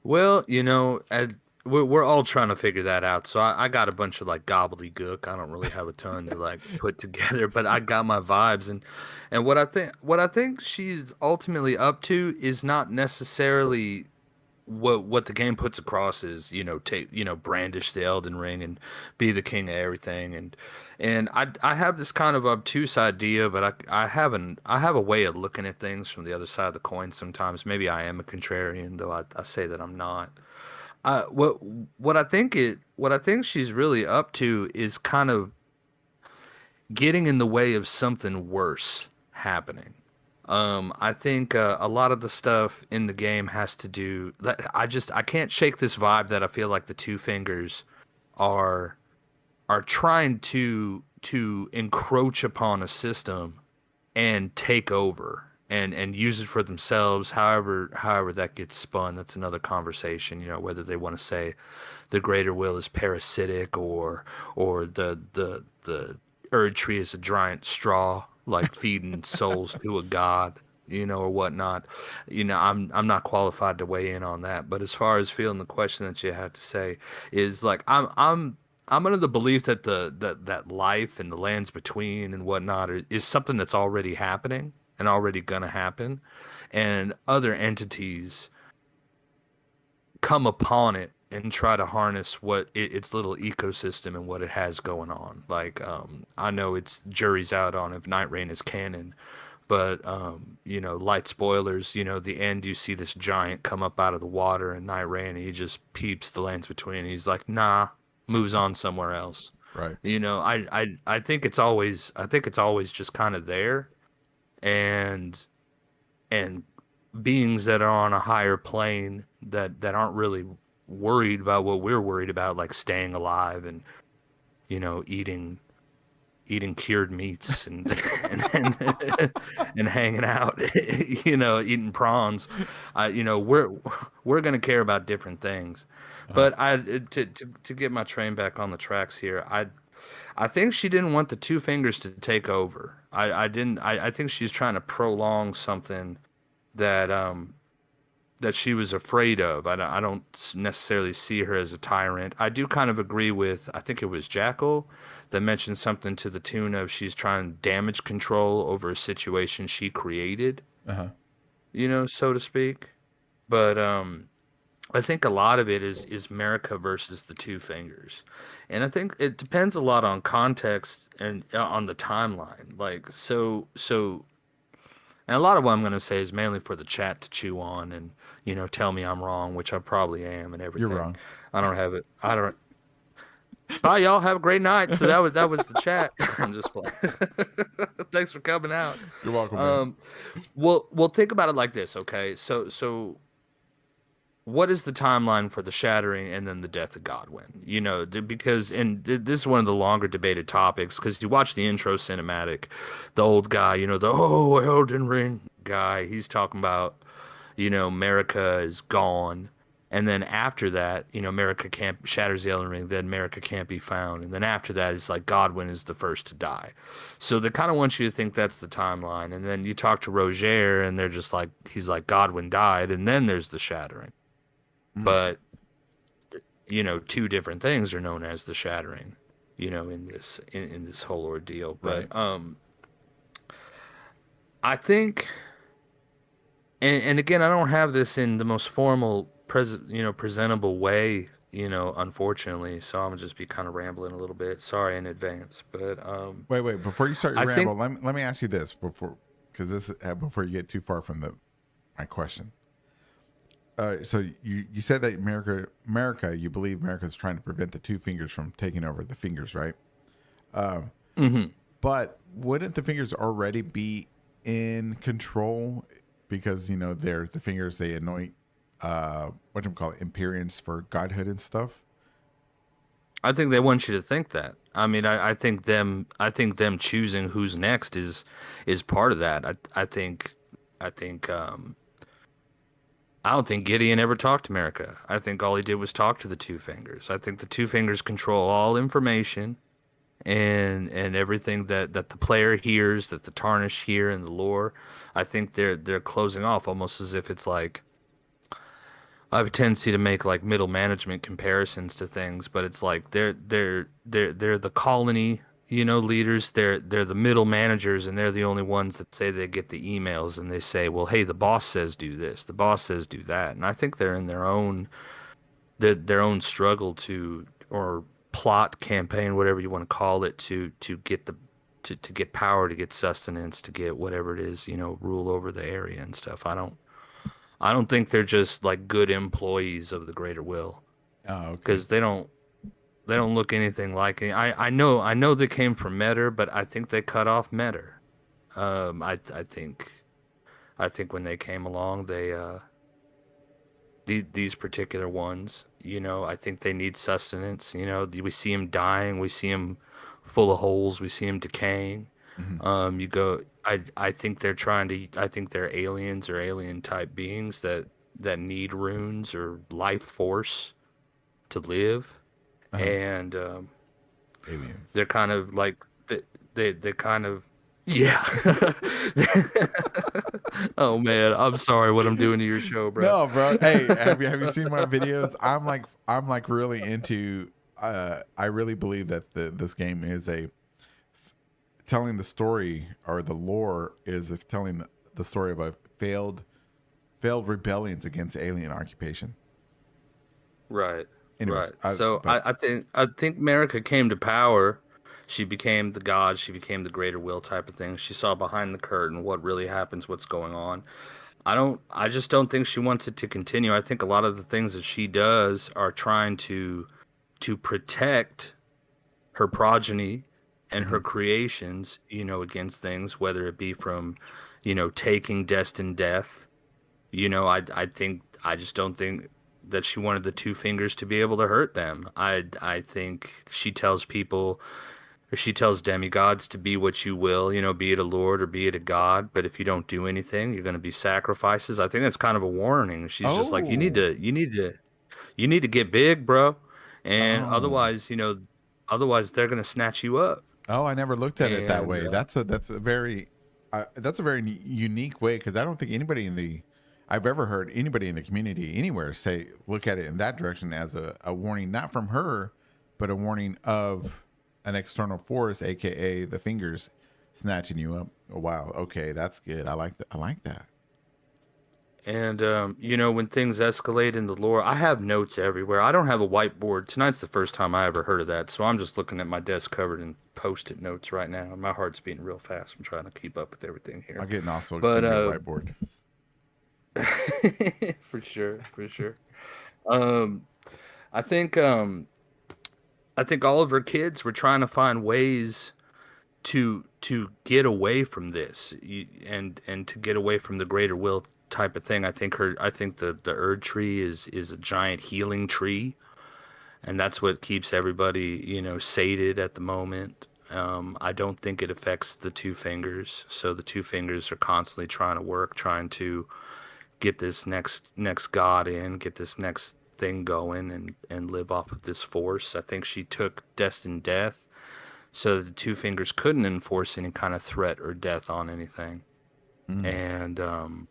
Well, we're all trying to figure that out. So I got a bunch of like gobbledygook. I don't really have a ton to like put together, but I got my vibes, and what I think she's ultimately up to is not necessarily what the game puts across is, brandish the Elden Ring and be the king of everything, and I have this kind of obtuse idea, but I have a way of looking at things from the other side of the coin sometimes. Maybe I am a contrarian, though I say that I'm not. What I think she's really up to is kind of getting in the way of something worse happening. I think a lot of the stuff in the game has to do. I can't shake this vibe that I feel like the Two Fingers are trying to encroach upon a system and take over and use it for themselves. However that gets spun, that's another conversation. You know, whether they want to say the greater will is parasitic, or the Erd tree is a giant straw, like feeding souls to a god, you know, or whatnot. You know, I'm not qualified to weigh in on that. But as far as feeling the question that you have to say is like I'm under the belief that that life and the lands between and whatnot is something that's already happening and already gonna happen, and other entities come upon it and try to harness its little ecosystem and what it has going on. Like, I know it's jury's out on if Night Rain is canon, but you know, light spoilers. You know, the end you see this giant come up out of the water and Night Rain, and he just peeps the lands between. And he's like, nah, moves on somewhere else. Right. You know, I think it's always just kind of there, and beings that are on a higher plane that aren't really worried about what we're worried about, like staying alive and, you know, eating cured meats and and hanging out, you know, eating prawns. You know, we're gonna care about different things. But to get my train back on the tracks here, I think she didn't want the Two Fingers to take over. I think she's trying to prolong something that that she was afraid of. I don't necessarily see her as a tyrant. I do kind of agree with, I think it was Jackal that mentioned something to the tune of she's trying to damage control over a situation she created, you know, so to speak. But I think a lot of it is Marika versus the Two Fingers. And I think it depends a lot on context and on the timeline. Like, so and a lot of what I'm going to say is mainly for the chat to chew on and, you know, tell me I'm wrong, which I probably am and everything. You're wrong. I don't have it. I don't. Bye, y'all. Have a great night. So that was the chat. I'm just playing. Thanks for coming out. You're welcome, man. We'll think about it like this, okay? So what is the timeline for the shattering and then the death of Godwin? You know, because this is one of the longer debated topics, because you watch the intro cinematic, the old guy, you know, the Elden Ring guy, he's talking about, you know, Marika is gone, and then after that, you know, Marika can't shatters the Elden Ring, then Marika can't be found, and then after that, it's like Godwin is the first to die. So they kind of want you to think that's the timeline, and then you talk to Roger, and they're just like, he's like, Godwin died, and then there's the shattering. But, you know, two different things are known as the shattering, you know, in this whole ordeal. But Right. I think, and again, I don't have this in the most formal, presentable way, you know, unfortunately. So I'm gonna just be kind of rambling a little bit. Sorry in advance. But Wait. Before you start your I ramble, think, let me ask you this before you get too far from my question. So you said that America, you believe America is trying to prevent the Two Fingers from taking over the fingers, right? But wouldn't the fingers already be in control, because, you know, they're the fingers, they anoint what do you call it, Empyreans for godhood and stuff? I think they want you to think that. I mean, I think them choosing who's next is part of that. I think I don't think Gideon ever talked to America. I think all he did was talk to the Two Fingers. I think the Two Fingers control all information and everything that the player hears, that the Tarnish hear in the lore. I think they're closing off almost as if it's like, I have a tendency to make like middle management comparisons to things, but it's like they're the colony, you know, leaders. They're the middle managers, and they're the only ones that say they get the emails and they say, well, hey, the boss says do this, the boss says do that, and I think they're in their own struggle to, or plot, campaign, whatever you want to call it, to get to get power, to get sustenance, to get whatever it is, you know, rule over the area and stuff. I don't think they're just like good employees of the greater will, Oh, okay. because they don't look anything like it. I know they came from Metter, but I think they cut off Metter. I think when they came along, they these particular ones. You know, I think they need sustenance. You know, we see them dying, we see them full of holes, we see them decaying. Mhm. You go. I think they're trying to. I think they're aliens or alien type beings that need runes or life force to live, Uh-huh. and Aliens. they're kind of like they kind of yeah. Oh man, I'm sorry what I'm doing to your show, bro. No, bro. Hey, have you seen my videos? I'm like really into. I really believe that this game is telling the story, or the lore is of telling the story of a failed rebellions against alien occupation. Right. Anyways, Right. So I think America came to power. She became the god. She became the greater will type of thing. She saw behind the curtain what really happens, what's going on. I just don't think she wants it to continue. I think a lot of the things that she does are trying to protect her progeny and her creations, you know, against things, whether it be from, you know, taking destined death. You know, I just don't think that she wanted the two fingers to be able to hurt them. I think she tells people, or she tells demigods to be what you will, you know, be it a lord or be it a god, but if you don't do anything, you're going to be sacrifices. I think that's kind of a warning. She's just like, oh, you need to get big, bro. And oh, otherwise they're going to snatch you up. oh! I never looked at it that And way. That's a very unique way, because I don't think anybody I've ever heard anybody in the community anywhere say look at it in that direction as a warning, not from her, but a warning of an external force, aka the fingers snatching you up. Oh wow, okay, that's good. I like that. I like that. And you know, when things escalate in the lore, I have notes everywhere. I don't have a whiteboard. Tonight's the first time I ever heard of that, so I'm just looking at my desk covered in post-it notes right now. My heart's beating real fast. I'm trying to keep up with everything I'll here. get also But send me a whiteboard. for sure, for sure. Um, I think um, I think all of her kids were trying to find ways to get away from this, and to get away from the greater will type of thing. I think the Erd tree is a giant healing tree, and that's what keeps everybody, you know, sated at the moment. I don't think it affects the two fingers, so the two fingers are constantly trying to work, trying to get this next god in, get this next thing going, and live off of this force. I think she took destined death so that the two fingers couldn't enforce any kind of threat or death on anything. Mm. And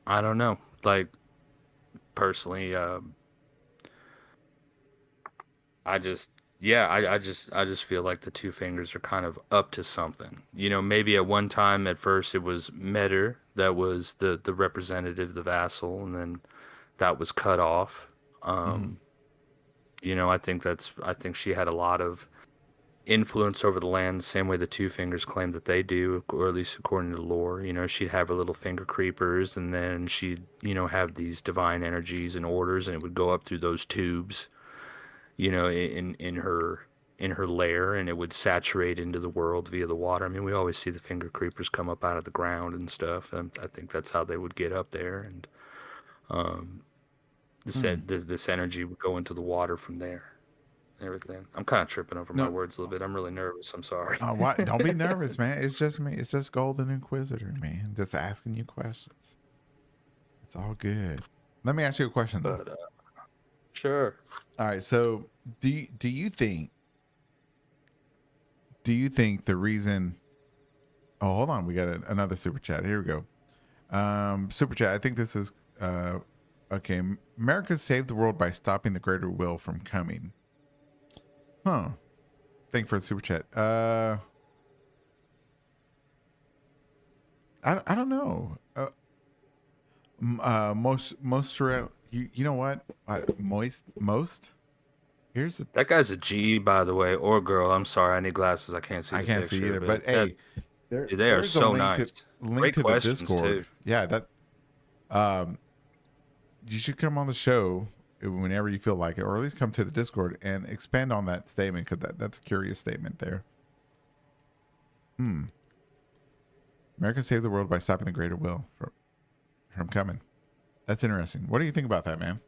I don't know, like personally, I just yeah, I just feel like the two fingers are kind of up to something. You know, maybe at one time at first it was Metter that was the representative, the vassal, and then that was cut off. Mhm. You know, I think she had a lot of influence over the land the same way the two fingers claim that they do, or at least according to the lore. You know, she'd have her little finger creepers, and then she'd, you know, have these divine energies and orders, and it would go up through those tubes, you know, in her lair, and it would saturate into the world via the water. I mean, we always see the finger creepers come up out of the ground and stuff, and I think that's how they would get up there. And this energy would go into the water from there. Everything. I'm kind of tripping over my No, words a little bit. I'm really nervous. I'm sorry. why? Don't be nervous, man. It's just me. It's just Golden Inquisitor, man. Just asking you questions. It's all good. Let me ask you a question though. But sure. All right. So, do you think the reason? Oh, hold on. We got another super chat. Here we go. Super chat. I think this is okay. America saved the world by stopping the greater will from coming. Huh. Thank you for the super chat. I don't know. Most you know what? Most. Here's the, That guy's a G, by the way, or girl. I'm sorry. I need glasses. I can't see. I The can't picture, see either. But hey, they are there's a so link nice. link Great to the questions Discord. too. Yeah, that you should come on the show whenever you feel like it, or at least come to the Discord and expand on that statement, because that's a curious statement there. America saved the world by stopping the greater will from coming. That's interesting. What do you think about that, man?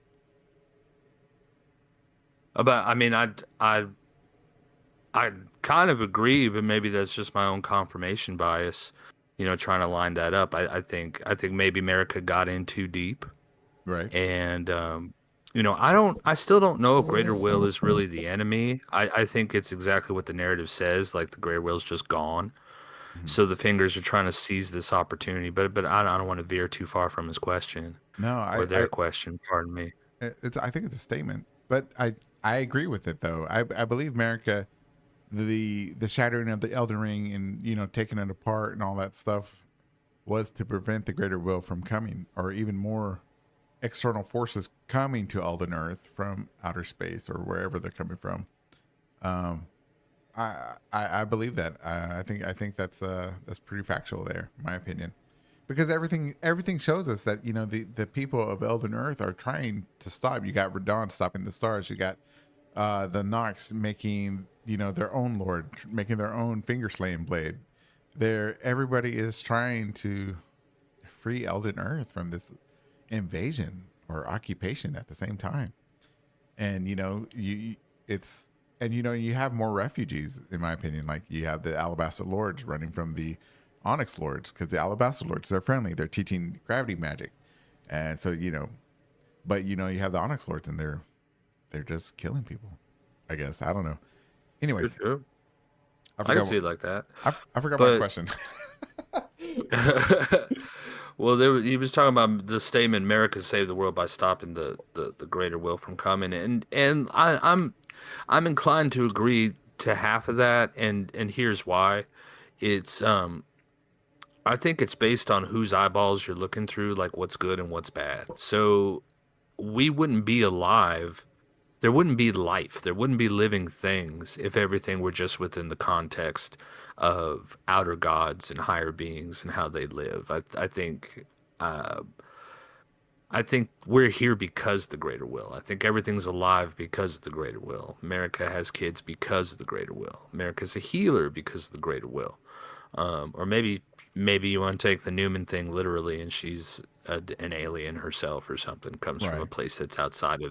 I mean, I kind of agree, but maybe that's just my own confirmation bias. Trying to line that up. I think maybe America got in too deep, Right. and I still don't know if Greater Will is really the enemy. I think it's exactly what the narrative says. Like the Greater Will's just gone. Mhm. So the fingers are trying to seize this opportunity, but I don't want to veer too far from his question No, or their question. Pardon me. I think it's a statement, but I agree with it though. I believe America, the shattering of the Elden Ring and taking it apart and all that stuff was to prevent the Greater Will from coming, or even more external forces coming to Elden Earth from outer space or wherever they're coming from. Um, I believe that. I think that's pretty factual there, in my opinion, because everything shows us that the people of Elden Earth are trying to stop. You got Radon stopping the stars. You got the Nox making their own lord, making their own finger slaying blade. Everybody is trying to free Elden Earth from this invasion or occupation at the same time. And it's and you have more refugees, in my opinion. Like you have the Alabaster Lords running from the Onyx Lords, because the Alabaster Lords, they're friendly, they're teaching gravity magic. And so but you have the Onyx Lords, and they're just killing people, I guess. I don't know. Anyways, Good. I I can forgot see it like that. I forgot my But question. well, he was talking about the statement "America saved the world by stopping the Greater Will from coming," and I'm inclined to agree to half of that, and here's why. It's I think it's based on whose eyeballs you're looking through, like what's good and what's bad. So we wouldn't be alive. There wouldn't be life. There wouldn't be living things if everything were just within the context of outer gods and higher beings and how they live. Uh, I think we're here because of the greater will. I think everything's alive because of the greater will. America has kids because of the greater will. America's a healer because of the greater will. Or maybe you want to take the Newman thing literally, and she's an alien herself or something, comes from a Right. place that's outside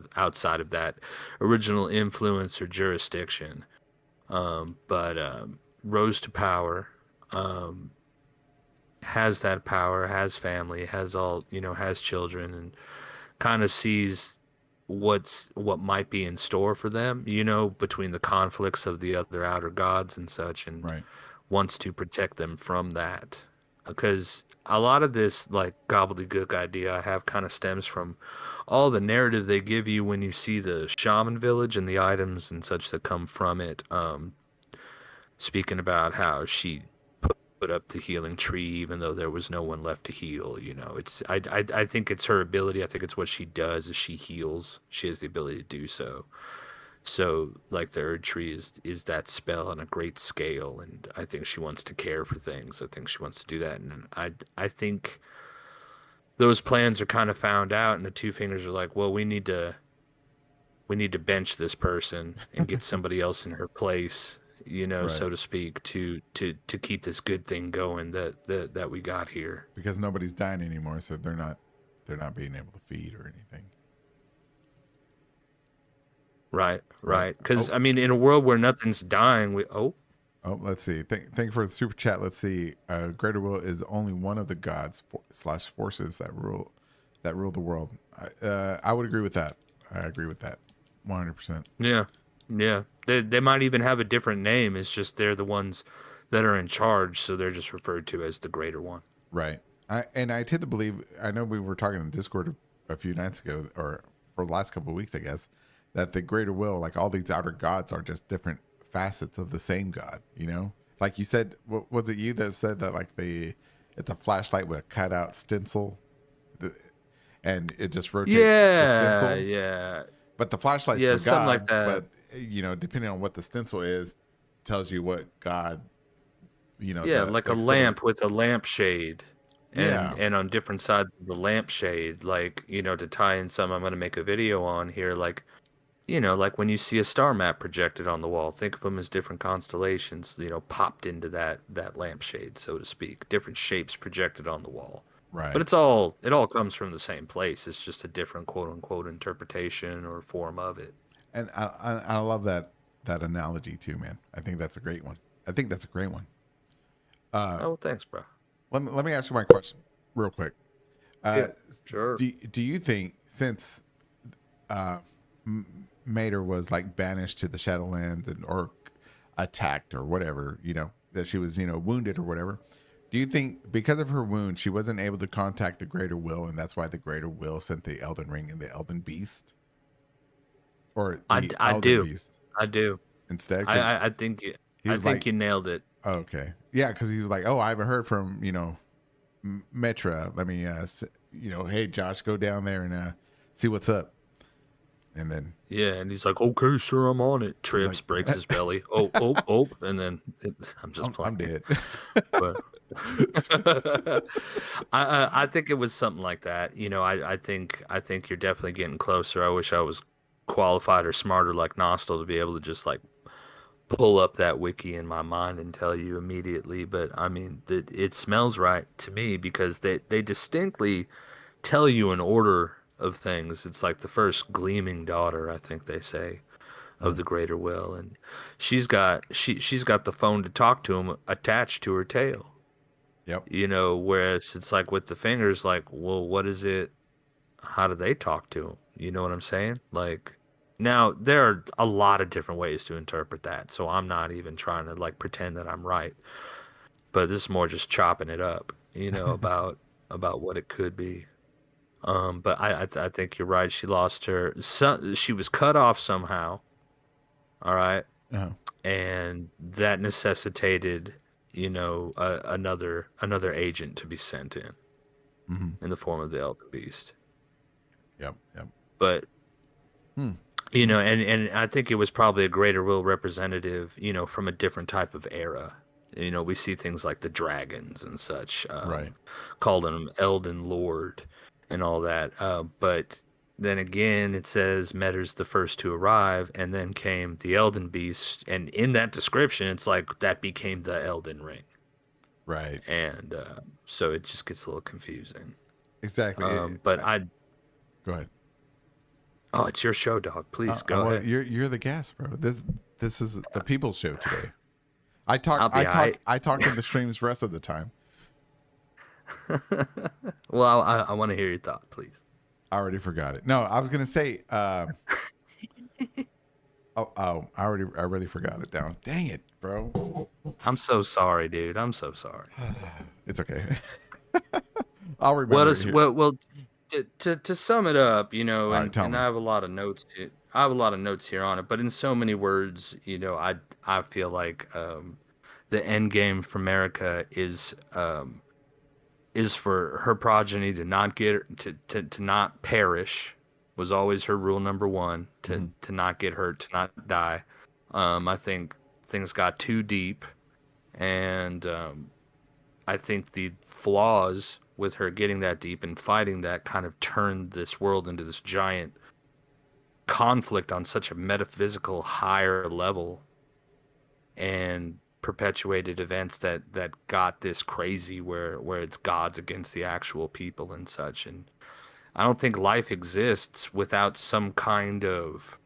of that original influence or jurisdiction. But rose to power, um, has that power, has family, has all has children, and kind of sees what might be in store for them. Between the conflicts of the other outer gods and such, and Right. wants to protect them from that. Because a lot of this like gobbledygook idea I have kind of stems from all the narrative they give you when you see the shaman village and the items and such that come from it. Speaking about how she put up the healing tree even though there was no one left to heal. It's I think it's her ability. I think it's what she does is she heals. She has the ability to do so. So, like the Erd Tree is that spell on a great scale, and I think she wants to care for things. I think she wants to do that, and I think those plans are kind of found out, and the Two Fingers are like, well, we need to bench this person and get somebody else in her place, Right. so to speak, to keep this good thing going that we got here. Because nobody's dying anymore, so they're not being able to feed or anything. Right. Right. Because Oh. I mean, in a world where nothing's dying, Let's see. Thank you for the super chat. Let's see. Greater Will is only one of the gods slash forces that rule the world. I would agree with that. I agree with that, 100%. Yeah, yeah. They might even have a different name. It's just they're the ones that are in charge, so they're just referred to as the greater one. Right. I tend to believe. I know we were talking in Discord a few nights ago, or for the last couple of weeks, I guess, that the greater will, like all these outer gods, are just different facets of the same god. Like you said, was it you that said that like it's a flashlight with a cutout stencil, and it just rotates the Yeah, stencil. yeah, But the flashlight's yeah. for Something like God. that. But depending on what the stencil is, tells you what God. Yeah, like a silhouette. lamp with a lampshade. Yeah. And on different sides of the lampshade, like, to tie in some I'm going to make a video on here, like, like when you see a star map projected on the wall, think of them as different constellations, popped into that lampshade, so to speak, different shapes projected on the wall. Right. But it all comes from the same place. It's just a different quote unquote interpretation or form of it. And I love that analogy too, man. I think that's a great one. I think that's a great one. Oh, well, thanks, bro. Let me ask you my question real quick. Yeah, sure. Do you think since Mater was like banished to the Shadowlands or attacked or whatever, that she was, wounded or whatever, do you think because of her wound she wasn't able to contact the Greater Will, and that's why the Greater Will sent the Elden Ring and the Elden Beast, or the I Elden do. Beast I do. instead? I think you nailed it. Okay, yeah, because he was like, oh, I haven't heard from Metra. Let me hey Josh, go down there and see what's up. And then Yeah, and he's like, okay, sir, I'm on it. Trips, like, breaks his belly. Oh, and then I'm just playing. I'm dead. But I think it was something like that. I think you're definitely getting closer. I wish I was qualified or smarter like Nostal to be able to just like pull up that wiki in my mind and tell you immediately. But I mean, it smells right to me because they distinctly tell you an order of things. It's like the first gleaming daughter, I think they say, of the Greater Will, and she's got the phone to talk to him attached to her tail. Yep. Whereas it's like with the fingers, like, well, what is it? How do they talk to him? You know what I'm saying? Like, now there are a lot of different ways to interpret that, so I'm not even trying to like pretend that I'm right. But this is more just chopping it up, about what it could be. But I think you're right. She lost her. She was cut off somehow. All right. Uh-huh. And that necessitated, another agent to be sent in the form of the Elden Beast. Yep. But and I think it was probably a Greater Will representative, from a different type of era. We see things like the dragons and such, Right. calling them Elden Lord and all that. But then again, it says Meter's the first to arrive, and then came the Elden Beast, and in that description, it's like that became the Elden Ring. Right. And so it just gets a little confusing. Exactly. But go ahead. Oh, it's your show, dog. Please go ahead. You're the guest, bro. This is the people's show today. I talk in the streams the rest of the time. Well, I want to hear your thought, please. I already forgot it. No, I was gonna say. I really forgot it down. Dang it, bro. I'm so sorry, dude. I'm so sorry. It's okay. I'll remember. Well, to sum it up, and I have a lot of notes. I have a lot of notes here on it, but in so many words, I feel like the end game for America is for her progeny to not to not perish, was always her rule number one, to not get hurt, to not die. I think things got too deep, and I think the flaws with her getting that deep and fighting that kind of turned this world into this giant conflict on such a metaphysical higher level, and perpetuated events that got this crazy where it's gods against the actual people and such. And I don't think life exists without some kind of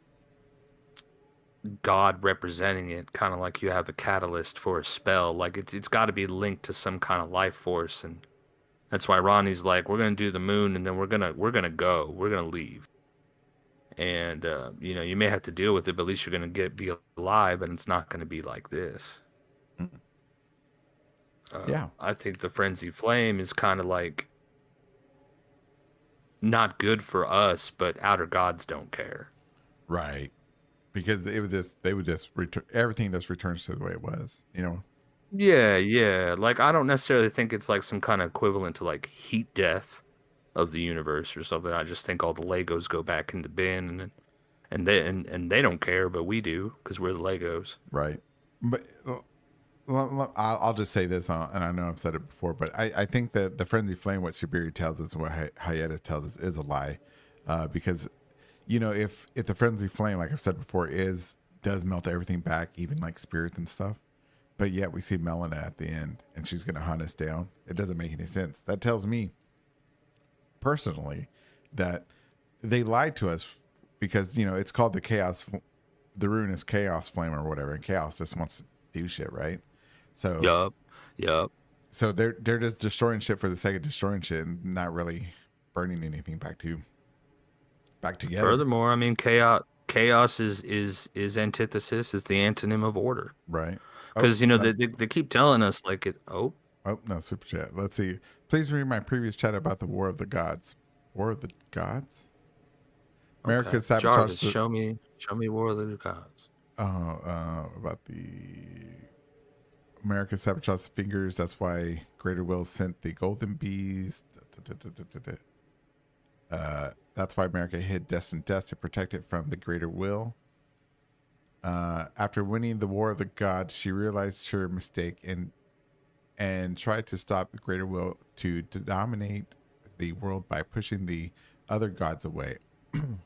god representing it, kind of like you have a catalyst for a spell. Like it's got to be linked to some kind of life force, and that's why Ronnie's like, we're gonna do the moon, and then we're gonna leave. And you may have to deal with it, but at least you're gonna be alive, and it's not gonna be like this. Yeah, I think the Frenzy Flame is kind of like not good for us, but outer gods don't care. Right. Because they would just return everything. Just returns to the way it was. Yeah. Like, I don't necessarily think it's like some kind of equivalent to like heat death of the universe or something. I just think all the Legos go back in the bin, and they don't care, but we do because we're the Legos. Right. But I'll just say this, and I know I've said it before, but I think that the Frenzy Flame, what Siberia tells us and what Hiatus tells us, is a lie, because if the Frenzy Flame, like I've said before, does melt everything back, even like spirits and stuff, but yet we see Melina at the end and she's gonna hunt us down. It doesn't make any sense. That tells me personally that they lied to us because it's called the ruinous chaos flame or whatever, and chaos just wants to do shit, right? So Yup. so they're just destroying shit for the sake of destroying shit and not really burning anything back together. Furthermore, I mean, chaos is antithesis, is the antonym of order. Right. Because they keep telling us like it. Oh, no, super chat. Let's see. Please read my previous chat about the War of the Gods. War of the Gods? America okay. sabotaged Jarvis, the, show me War of the Gods. about the America sabotaged the fingers. That's why Greater Will sent the golden bees. That's why America hid Destined Death to protect it from the Greater Will. After winning the War of the Gods, she realized her mistake and tried to stop the Greater Will to dominate the world by pushing the other gods away.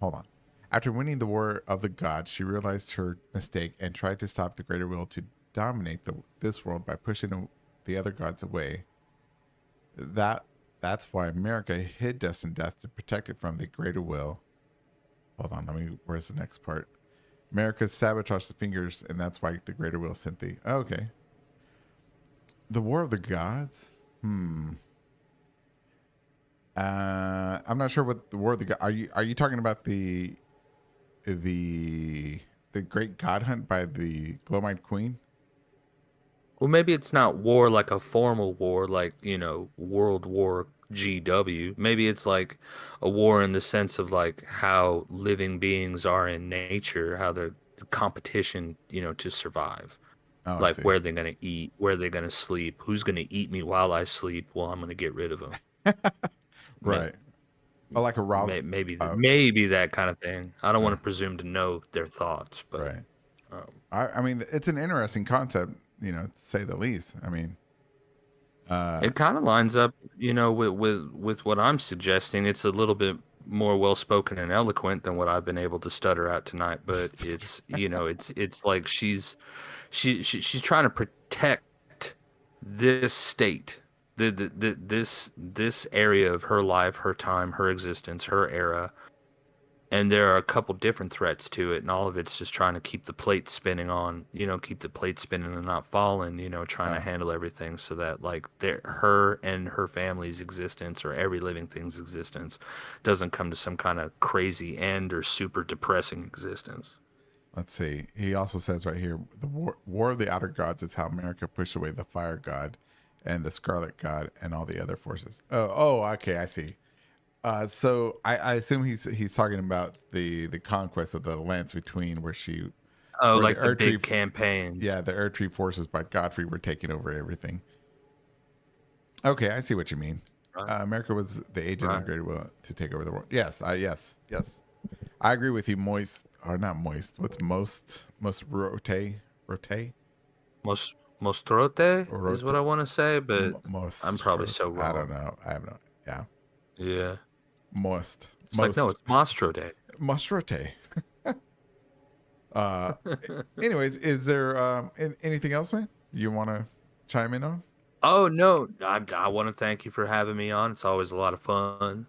Hold on. After winning the War of the Gods, she realized her mistake and tried to stop the Greater Will to dominate this world by pushing the other gods away. That's why America hid Destined Death to protect it from the Greater Will. Hold on, where's the next part? America sabotaged the fingers, and that's why the Greater Will sent the... Oh, okay. The War of the Gods? I'm not sure what the War of the Gods... Are you talking about the Great God Hunt by the Glowmite Queen? Well, maybe it's not war like a formal war, like, World War GW. Maybe it's like a war in the sense of like how living beings are in nature, how they're competition, to survive. Oh, like where they're going to eat, where they're going to sleep, who's going to eat me while I sleep. Well, I'm going to get rid of them. Right. Or like a rob. Maybe that kind of thing. I don't want to presume to know their thoughts, but right. I mean, it's an interesting concept, to say the least. I mean, it kind of lines up, with what I'm suggesting. It's a little bit more well spoken and eloquent than what I've been able to stutter out tonight. But it's it's like she's trying to protect this state, this area of her life, her time, her existence, her era. And there are a couple different threats to it, and all of it's just trying to keep the plate spinning keep the plate spinning and not falling, trying to handle everything so that like her and her family's existence or every living thing's existence doesn't come to some kind of crazy end or super depressing existence. Let's see. He also says right here, the War of the Outer Gods is how America pushed away the Fire God and the Scarlet God and all the other forces. Oh, okay, I see. So I assume he's talking about the conquest of the lands between where like the big campaigns. Yeah, the Erdtree forces by Godfrey were taking over everything. Okay, I see what you mean. Right. America was the agent of Greater Will to take over the world. Yes, yes. I agree with you. Moist or not moist? What's most rote? Mostrote is what I want to say, but I'm probably so wrong. I don't know. I have no. Yeah. Yeah. Most. It's like, no, it's Mostrote. Mostrote. Anyways, is there anything else, man, you want to chime in on? Oh, no. I want to thank you for having me on. It's always a lot of fun.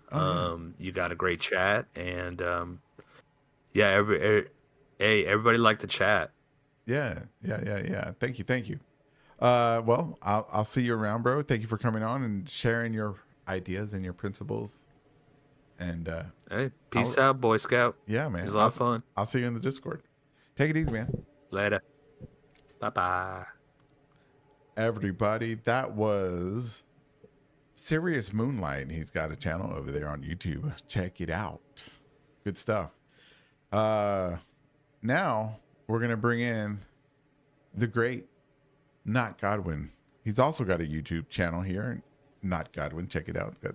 You got a great chat. And, everybody liked the chat. Yeah. Thank you. Well, I'll see you around, bro. Thank you for coming on and sharing your ideas and your principles. And hey, peace out, Boy Scout. Yeah, man. It was a lot of fun. I'll see you in the Discord. Take it easy, man. Later. Bye-bye. Everybody, that was Serious Moonlight. He's got a channel over there on YouTube. Check it out. Good stuff. Now we're going to bring in the great Not Godwin. He's also got a YouTube channel here. Not Godwin. Check it out. Got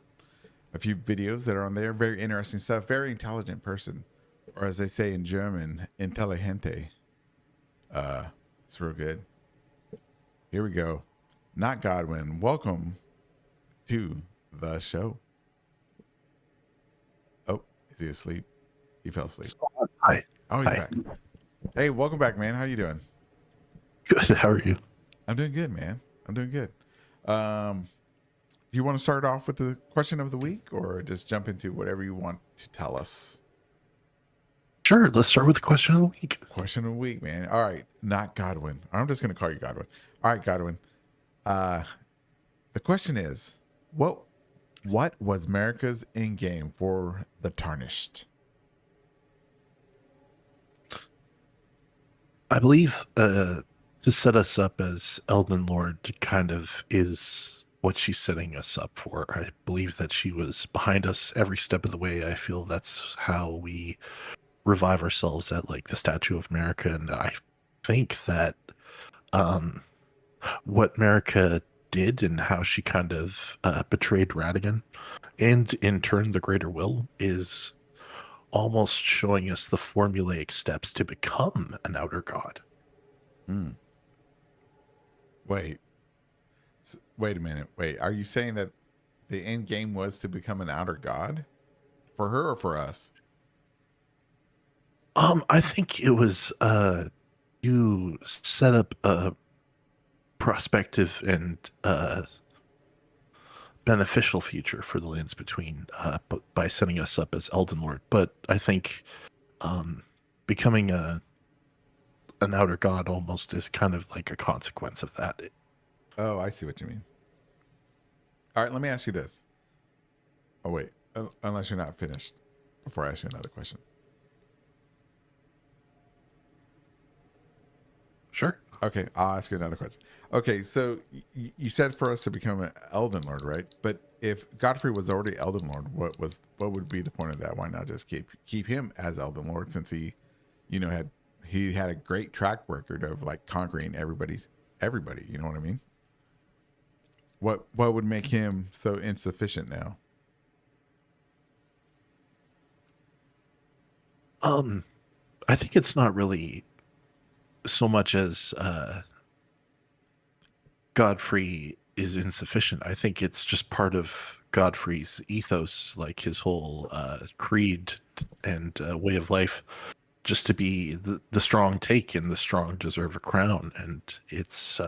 a few videos that are on there. Very interesting stuff. Very intelligent person. Or as they say in German, intelligente. It's real good. Here we go. Not Godwin. Welcome to the show. Oh, is he asleep? He fell asleep. Hi. Oh, he's back. Hey, welcome back, man. How you doing? Good. How are you? I'm doing good, man. I'm doing good. Do you want to start off with the question of the week, or just jump into whatever you want to tell us? Sure, let's start with the question of the week. Question of the week, man. All right, not Godwin. I'm just going to call you Godwin. All right, Godwin. The question is, what was America's end game for the Tarnished? I believe to set us up as Elden Lord kind of is what she's setting us up for. I believe that she was behind us every step of the way. I feel that's how we revive ourselves at like the Statue of America. And I think that what America did and how she kind of betrayed Radigan and in turn the Greater Will is almost showing us the formulaic steps to become an outer god. Wait a minute. Wait, are you saying that the end game was to become an outer god for her or for us? I think it was you set up a prospective and beneficial future for the lands between by setting us up as Elden Lord. But I think becoming an outer god almost is kind of like a consequence of that. Oh, I see what you mean. All right, let me ask you this. Oh, wait. Unless you're not finished before I ask you another question. Sure. Okay, I'll ask you another question. Okay, so you said for us to become an Elden Lord, right? But if Godfrey was already Elden Lord, what would be the point of that? Why not just keep him as Elden Lord, since he had a great track record of like conquering everybody, you know what I mean? What would make him so insufficient now? I think it's not really so much as Godfrey is insufficient. I think it's just part of Godfrey's ethos, like his whole creed and way of life, just to be the strong take and the strong deserve a crown. And it's,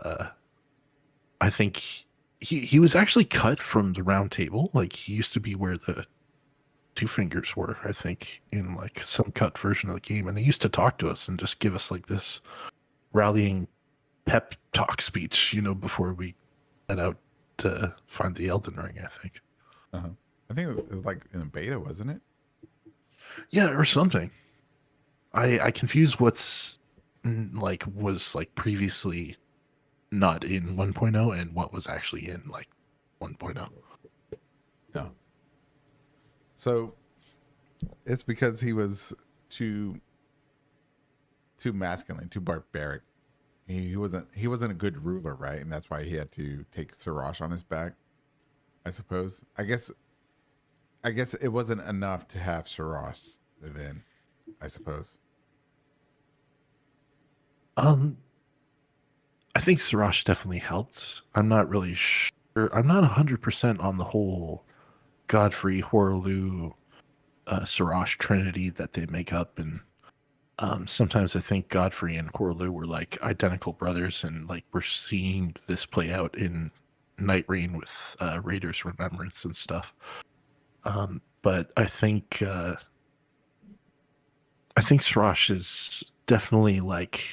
I think he was actually cut from the round table. Like he used to be where the two fingers were, I think, in like some cut version of the game. And they used to talk to us and just give us like this rallying pep talk speech, before we head out to find the Elden Ring, I think. I think it was like in a beta, wasn't it? Yeah, or something. I confuse what's was previously not in 1.0 and what was actually in 1.0. No. So it's because he was too masculine, too barbaric. He wasn't a good ruler, right? And that's why he had to take Siraj on his back, I suppose. I guess it wasn't enough to have Siraj then, I suppose. I think Siraj definitely helped. I'm not really sure. I'm not 100% on the whole Godfrey, Horlu, Siraj trinity that they make up. And sometimes I think Godfrey and Horlu were like identical brothers, and like we're seeing this play out in Night Rain with Raider's Remembrance and stuff. But I think Siraj is definitely like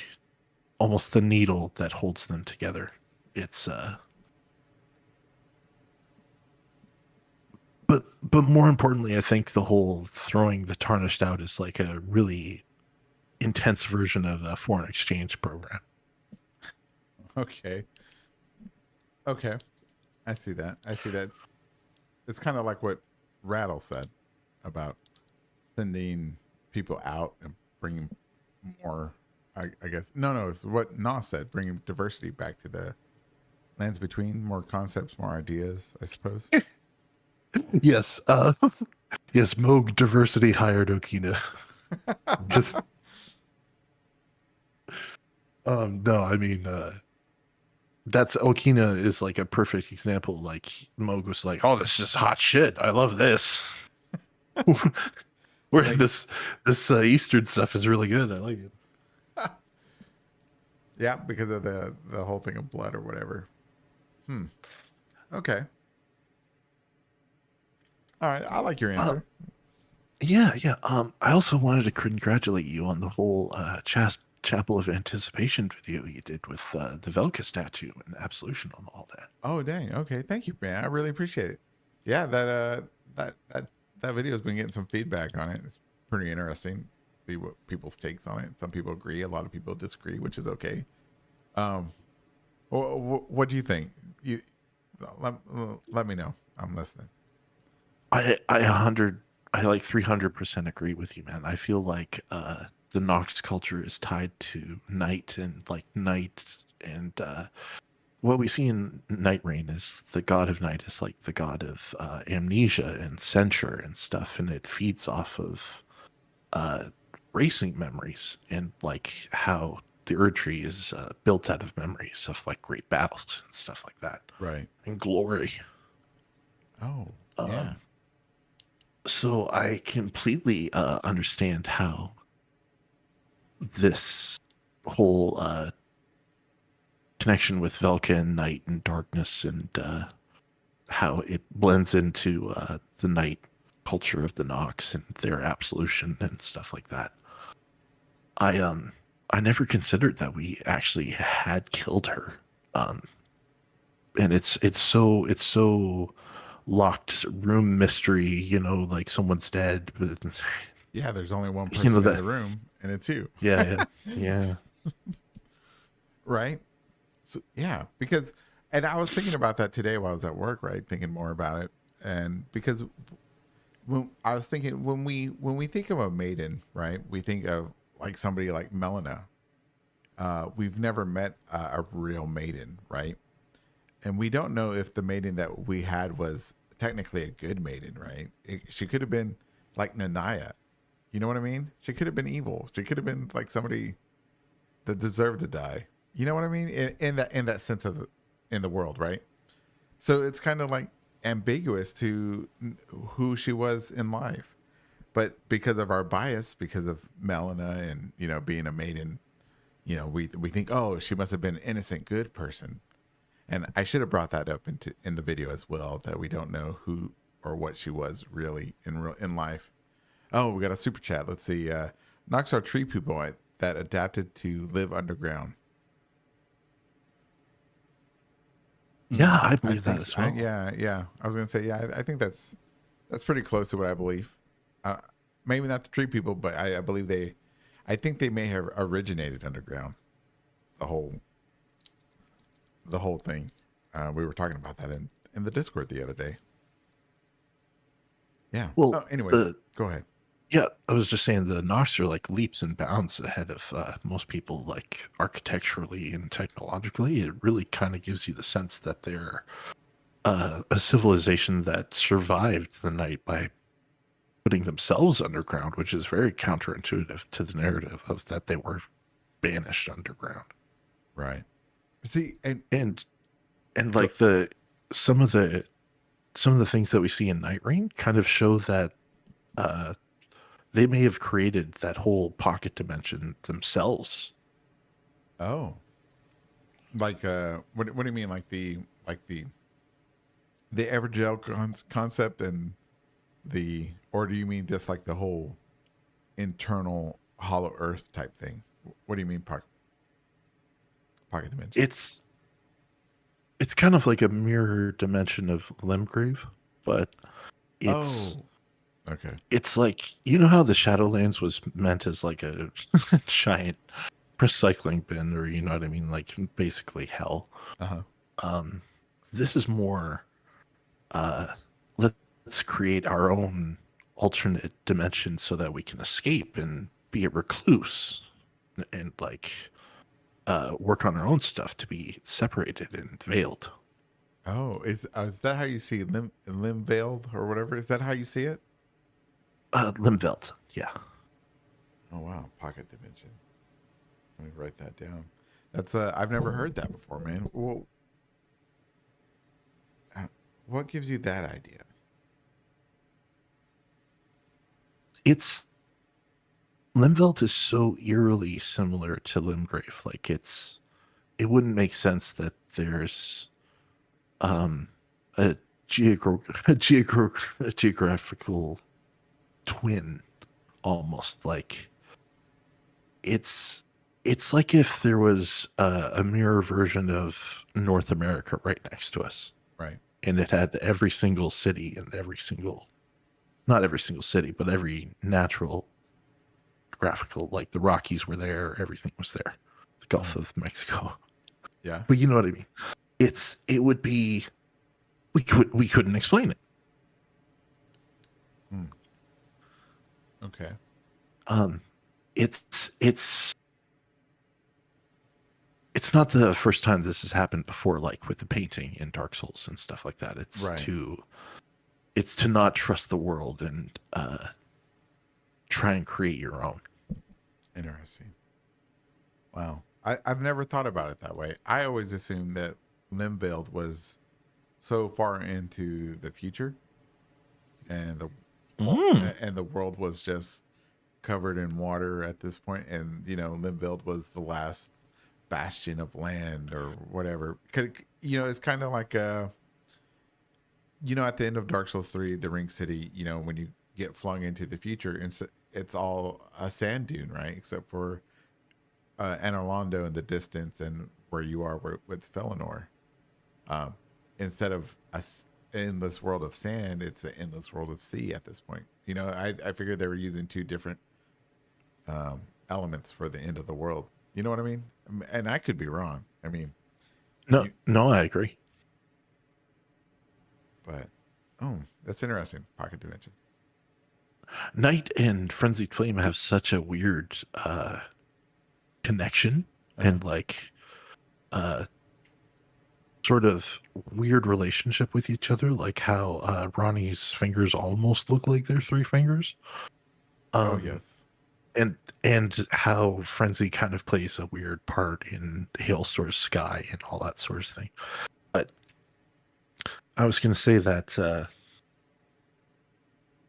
almost the needle that holds them together. It's but more importantly, I think the whole throwing the Tarnished out is like a really intense version of a foreign exchange program. Okay. I see that. It's kind of like what Rattle said about sending people out and bringing more, I guess. No, it's what Nas said, bringing diversity back to the lands between, more concepts, more ideas, I suppose. Yes. Yes, Moog Diversity hired Okina. Just no, I mean that's Okina is like a perfect example. Like Moog was like, "Oh, this is hot shit. I love this." Where Like, this Eastern stuff is really good. I like it. Yeah, because of the whole thing of blood or whatever. Okay. All right, I like your Uh, answer. yeah, yeah. I also wanted to congratulate you on the whole Chapel of Anticipation video you did with the Velka statue and Absolution and all that. Oh dang. Okay, thank you, man. I really appreciate it. Yeah, that video's been getting some feedback on it. It's pretty interesting. See what people's takes on it. Some people agree, a lot of people disagree, which is okay. Um, what do you think? You let, let me know. I'm listening. I like 300% agree with you, man. I feel like the Nox culture is tied to night and like night and what we see in Night Rain is the god of night is like the god of amnesia and censure and stuff, and it feeds off of racing memories and like how the Erdtree is built out of memories of like great battles and stuff like that Right. and glory. Oh, Um, yeah. So I completely understand how this whole connection with Velka and night and darkness and how it blends into the night culture of the Nox and their absolution and stuff like that. I never considered that we actually had killed her. And it's so locked room mystery, you know, like someone's dead, but Yeah, there's only one You person know in that- the room, and it's you. yeah, yeah. Right. So, yeah, because, and I was thinking about that today while I was at work, right? Thinking more about it. And because when I was thinking, when we think of a maiden, right, we think of like somebody like Melina. We've never met a real maiden, right? And we don't know if the maiden that we had was technically a good maiden, right? She could have been like Nanaya. You know what I mean? She could have been evil. She could have been like somebody that deserved to die. You know what I mean? In that sense of in the world, right? So it's kind of like ambiguous to who she was in life, but because of our bias, because of Melina and being a maiden, we think, oh, she must have been an innocent, good person. And I should have brought that up in the video as well, that we don't know who or what she was really in life. Oh, we got a super chat. Let's see. Nox are tree people that adapted to live underground. Yeah, I believe that as well. Yeah. I was gonna say, yeah. I think that's pretty close to what I believe. Maybe not the tree people, but I believe I think they may have originated underground. The whole thing. We were talking about that in the Discord the other day. Yeah. Well, anyways, go ahead. Yeah, I was just saying the Nox are like leaps and bounds ahead of most people, like architecturally and technologically. It really kind of gives you the sense that they're a civilization that survived the night by putting themselves underground, which is very counterintuitive to the narrative of that they were banished underground. Right. See, and like some of the things that we see in Night Rain kind of show that they may have created that whole pocket dimension themselves. Oh, like what do you mean? Like the Evergel concept and or do you mean just like the whole internal Hollow Earth type thing? What do you mean pocket dimension? It's kind of like a mirror dimension of Limgrave, but it's okay. It's like, you know how the Shadowlands was meant as like a giant recycling bin, or you know what I mean, like basically hell. This is more let's create our own alternate dimension so that we can escape and be a recluse and like work on our own stuff to be separated and veiled. Oh, is that how you see limb veiled or whatever? Is that how you see it? Limveld, yeah. Oh wow, pocket dimension. Let me write that down. That's I've never heard that before, man. Well, what gives you that idea? Limveld is so eerily similar to Limgrave. Like it wouldn't make sense that there's a geographical twin, almost. Like it's like if there was a mirror version of North America right next to us, Right. and it had every single city and not every single city, but every natural graphical, like the Rockies were there, everything was there, the Gulf of Mexico. Yeah. But you know what I mean? It would be, we couldn't explain it. Okay. It's not the first time this has happened before, like with the painting in Dark Souls and stuff like that. It's Right. to not trust the world and try and create your own. Interesting. Wow. I've never thought about it that way. I always assumed that Limveld was so far into the future, and the world was just covered in water at this point, and Limveld was the last bastion of land or whatever. It's kind of like at the end of Dark Souls 3, the Ring City, when you get flung into the future, it's all a sand dune, right? Except for Anorlando in the distance, and where you are with Felinor. Instead of an endless world of sand, it's an endless world of sea at this point. I figured they were using two different elements for the end of the world. You know what I mean? And I could be wrong. I mean, no, I agree. But that's interesting. Pocket Dimension. Night and Frenzied Flame have such a weird connection and sort of weird relationship with each other, like how Ronnie's fingers almost look like their three fingers. Yes. And how Frenzy kind of plays a weird part in Hailstore's Sky and all that sort of thing. But I was going to say that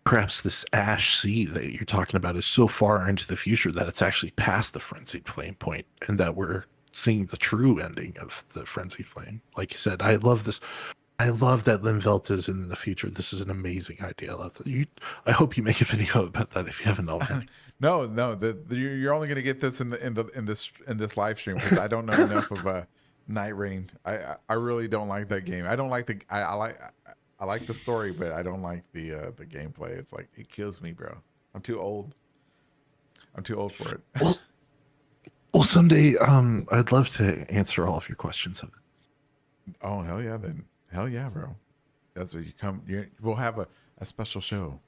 perhaps this ash sea that you're talking about is so far into the future that it's actually past the Frenzied Flame point, and that we're seeing the true ending of the Frenzied Flame. Like you said, I love this. I love that Limveld is in the future. This is an amazing idea. I love that. I hope you make a video about that if you haven't already. No. You're only going to get this in this live stream, because I don't know enough of Night Rain. I really don't like that game. I don't like I like the story, but I don't like the gameplay. It's like, it kills me, bro. I'm too old. I'm too old for it. Well, someday, I'd love to answer all of your questions of it. Oh, hell yeah, then. Hell yeah, bro. That's what you come. We'll have a special show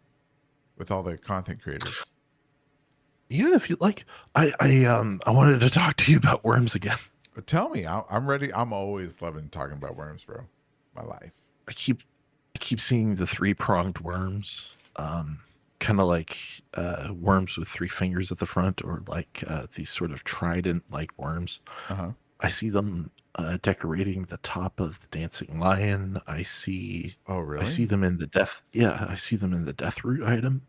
with all the content creators. Yeah, if you'd like. I wanted to talk to you about worms again. But tell me, I'm ready. I'm always loving talking about worms, bro. My life. I keep seeing the three-pronged worms, kind of like worms with three fingers at the front, or like these sort of trident-like worms. Uh-huh. I see them decorating the top of the dancing lion. I see. Oh, really? I see them in the death. Yeah, I see them in the death root item.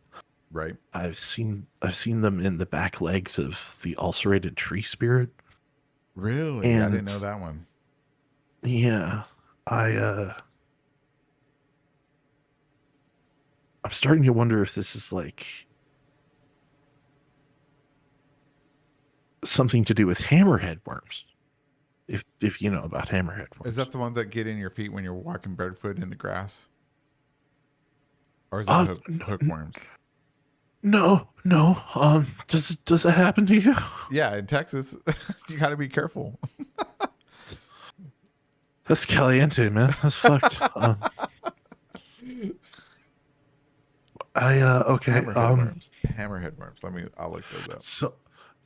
Right. I've seen them in the back legs of the ulcerated tree spirit. Really? I didn't know that one. Yeah, I'm starting to wonder if this is like something to do with hammerhead worms. If you know about hammerhead worms. Is that the ones that get in your feet when you're walking barefoot in the grass? Or is that hookworms? No. Does that happen to you? Yeah, in Texas, you got to be careful. That's caliente, man. That's fucked. Okay. Hammerhead worms. I'll look those up. So,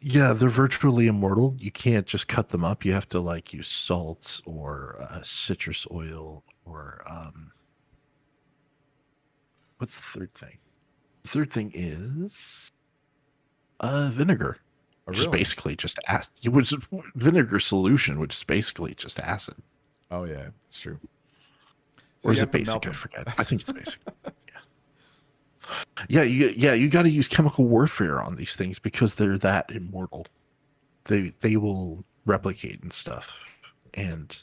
yeah, they're virtually immortal. You can't just cut them up. You have to use salt or citrus oil or what's the third thing? The third thing is vinegar, which is basically just acid. Vinegar solution, which is basically just acid. Oh yeah, it's true. So or is it basic? I forget. I think it's basic. Yeah, you got to use chemical warfare on these things because they're that immortal. They will replicate and stuff, and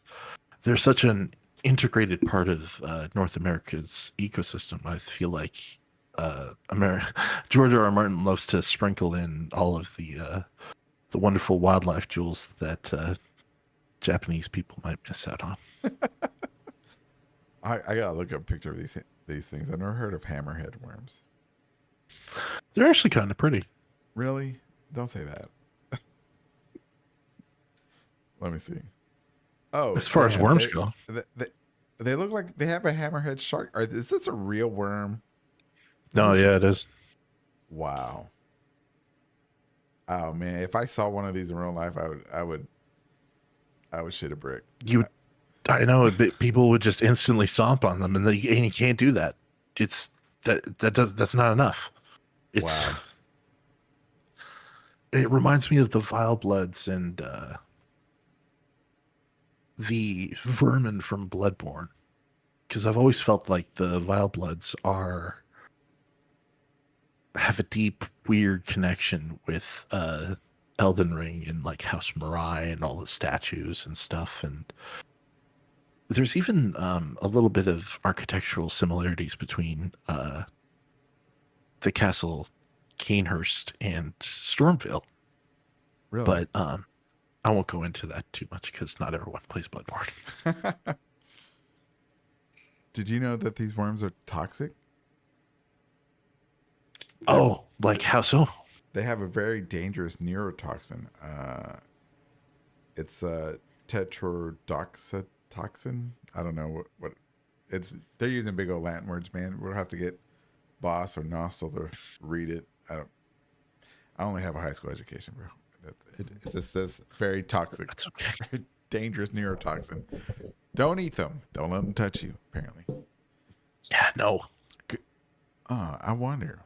they're such an integrated part of North America's ecosystem. I feel like George R. R. Martin loves to sprinkle in all of the wonderful wildlife jewels that Japanese people might miss out on. I gotta look up a picture of these things. I've never heard of hammerhead worms. They're actually kind of pretty. Really? Don't say that. Let me see. Oh, As far as worms they, go. they look like they have a hammerhead shark. Is this a real worm? No, yeah, it is. Wow. Oh man, if I saw one of these in real life, I would shit a brick. I know, but people would just instantly stomp on them, and you can't do that. It's that's not enough. It's Wow. It reminds me of the Vile Bloods and the vermin from Bloodborne, because I've always felt like the Vile Bloods have a deep, weird connection with Elden Ring and like House Morai and all the statues and stuff. And there's even a little bit of architectural similarities between the Castle Canehurst and Stormville. Really? But I won't go into that too much because not everyone plays Bloodborne. Did you know that these worms are toxic? Oh, like how so? They have a very dangerous neurotoxin. It's tetrodotoxin. I don't know what it's. They're using big old Latin words, man. We'll have to get Boss or Nostel to read it. I only have a high school education, bro. It's just this very toxic. That's okay. Very dangerous neurotoxin. Don't eat them. Don't let them touch you. Apparently. Yeah, no. I wonder.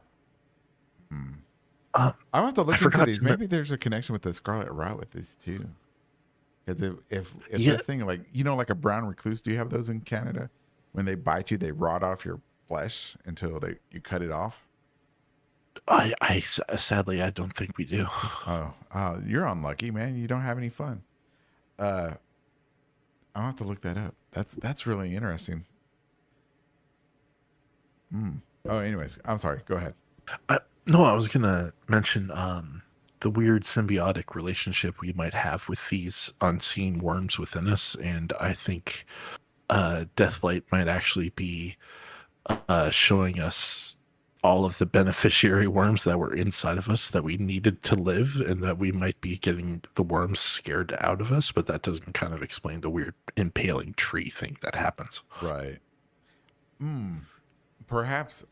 Uh, I'll have to look I into forgot these. to Maybe there's a connection with the Scarlet Rot with these too. Because if Yeah. this thing like like a brown recluse, do you have those in Canada? When they bite you, they rot off your flesh until you cut it off. Sadly, I don't think we do. Oh, you're unlucky, man. You don't have any fun. I'll have to look that up. That's really interesting. Oh, anyways, I'm sorry. Go ahead. No, I was gonna mention the weird symbiotic relationship we might have with these unseen worms within us, and I think Deathlight might actually be showing us all of the beneficiary worms that were inside of us that we needed to live, and that we might be getting the worms scared out of us, but that doesn't kind of explain the weird impaling tree thing that happens. Right. Perhaps,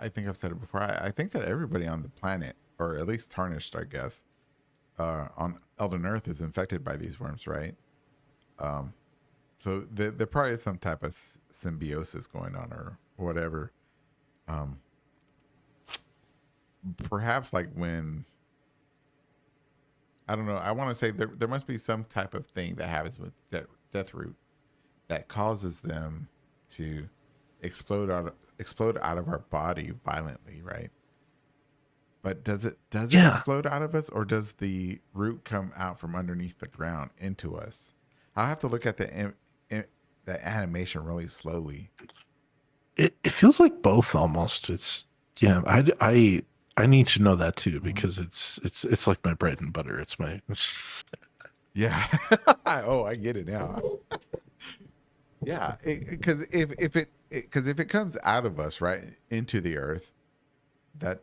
I think I've said it before. I think that everybody on the planet, or at least tarnished, I guess, on Elden Earth is infected by these worms, right? So there probably is some type of symbiosis going on or whatever. Perhaps like when, I don't know, I want to say there must be some type of thing that happens with Deathroot that causes them to explode out of our body violently, right? But does it explode out of us, or does the root come out from underneath the ground into us? I'll have to look at the animation really slowly. It feels like both almost. It's I need to know that too, because it's like my bread and butter. It's my Yeah. Oh, I get it now. Yeah, because if it comes out of us, right, into the earth, that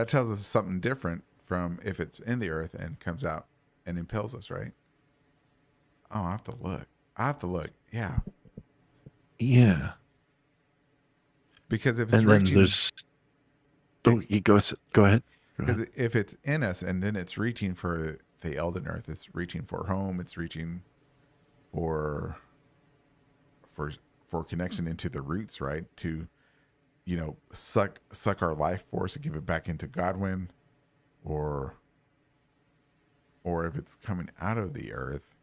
tells us something different from if it's in the earth and comes out and impels us, right? Oh, I have to look. Yeah. Yeah. Because if it's And reaching, then there's go ahead. because if it's in us and then it's reaching for the Elden Earth, it's reaching for home, it's reaching for connection into the roots, right? To suck our life force and give it back into Godwin, or if it's coming out of the earth,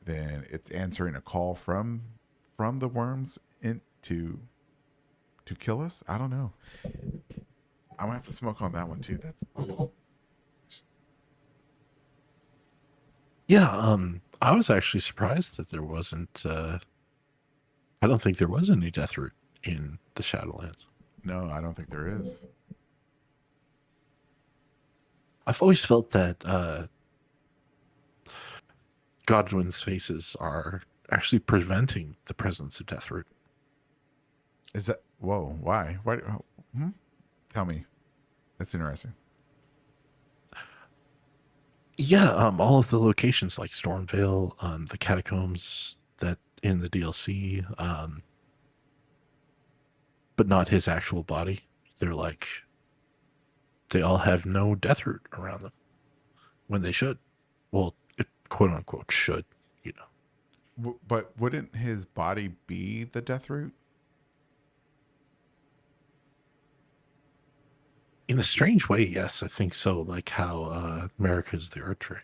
then it's answering a call from the worms to kill us. I don't know. I'm gonna have to smoke on that one too. That's Yeah, I was actually surprised that there wasn't. I don't think there was any death root in the Shadowlands. No, I don't think there is. I've always felt that Godwin's faces are actually preventing the presence of death root. Is that whoa? Why? Why? Tell me. That's interesting. Yeah, all of the locations like Stormvale, the catacombs that in the DLC, but not his actual body. They're like, they all have no death root around them when they should. Well, it quote unquote should, you know. But wouldn't his body be the death root? In a strange way, yes, I think so. Like how America's the Earth Tree.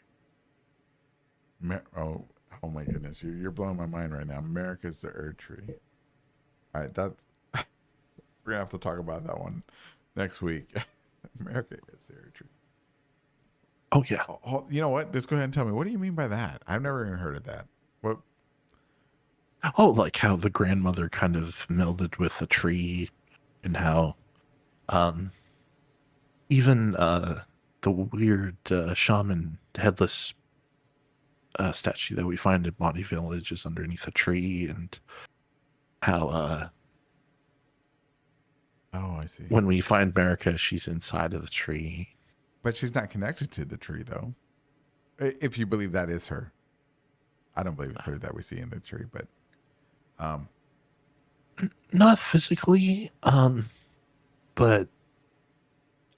Oh my goodness, you're blowing my mind right now. America's the Earth Tree. All right, that we're gonna have to talk about that one next week. America is the Earth Tree. Oh yeah. You know what? Just go ahead and tell me. What do you mean by that? I've never even heard of that. What? Oh, like how the grandmother kind of melded with a tree, and how, even the weird shaman headless statue that we find in Bonnie Village is underneath a tree, and how Oh, I see. when we find America, she's inside of the tree. But she's not connected to the tree, though. If you believe that is her, I don't believe it's her that we see in the tree, but Not physically, but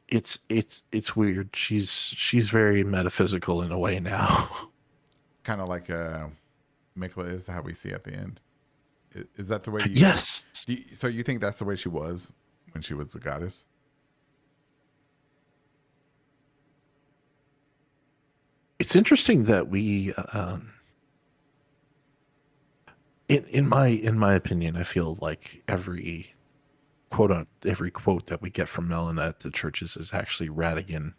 it's weird. She's very metaphysical in a way now. kind of like Mikla is how we see at the end. Is that the way? Yes. So you think that's the way she was when she was the goddess? It's interesting that we, in my opinion, I feel like every quote that we get from Melina at the churches is actually Radigan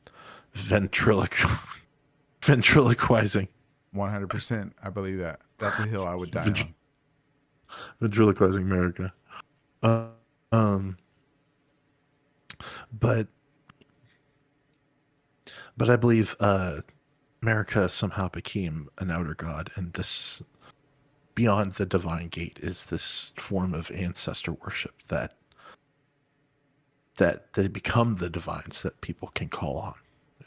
ventriloquizing. 100%. I believe that. That's a hill I would die on. Ventriloquizing America. But I believe America somehow became an outer god, and this beyond the divine gate is this form of ancestor worship that they become the divines that people can call on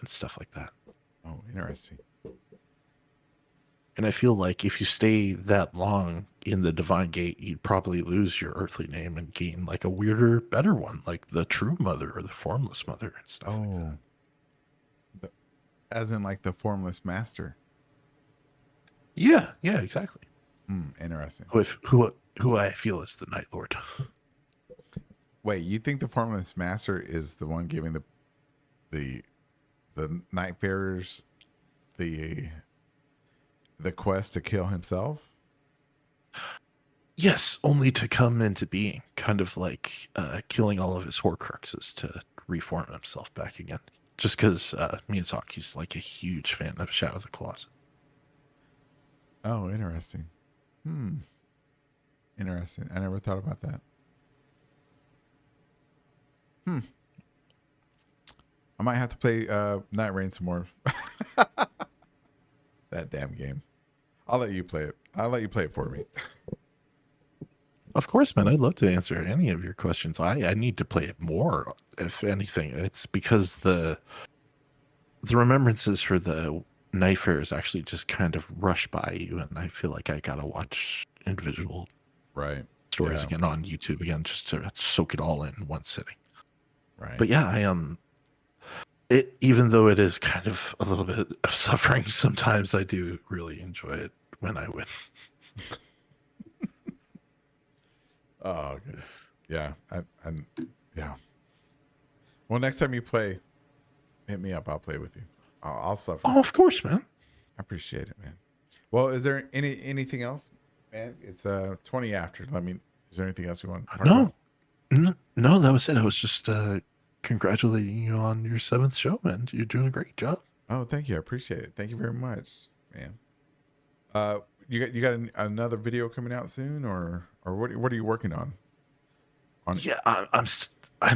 and stuff like that. Oh, interesting. And I feel like if you stay that long in the divine gate, you'd probably lose your earthly name and gain like a weirder, better one, like the true mother or the formless mother and stuff like that. As in like the formless master. Yeah, exactly. Interesting. Who I feel is the Night Lord. Wait, you think the formless master is the one giving the Nightfarers the quest to kill himself? Yes, only to come into being, kind of like killing all of his Horcruxes to reform himself back again. Just because Miyazaki's like a huge fan of Shadow of the Colossus. Oh, interesting. Interesting. I never thought about that. I might have to play Night Rain some more. That damn game. I'll let you play it. I'll let you play it for me. Of course, man. I'd love to answer any of your questions. I need to play it more, if anything. It's because the remembrances for the Night Fairs actually just kind of rush by you, and I feel like I gotta watch individual stories again on YouTube again just to soak it all in one sitting. Right. But yeah, it, even though it is kind of a little bit of suffering sometimes, I do really enjoy it when I win. Oh goodness. Yeah. Yeah. Well, next time you play, hit me up. I'll play with you. I'll suffer. Oh, of course, man. I appreciate it, man. Well, is there anything else, man? It's 20 after. Is there anything else you want to talk about? No, that was it. I was just congratulating you on your 7th show, man. You're doing a great job. Oh, thank you. I appreciate it. Thank you very much, man. You got another video coming out soon, or what are you working on? Yeah, I'm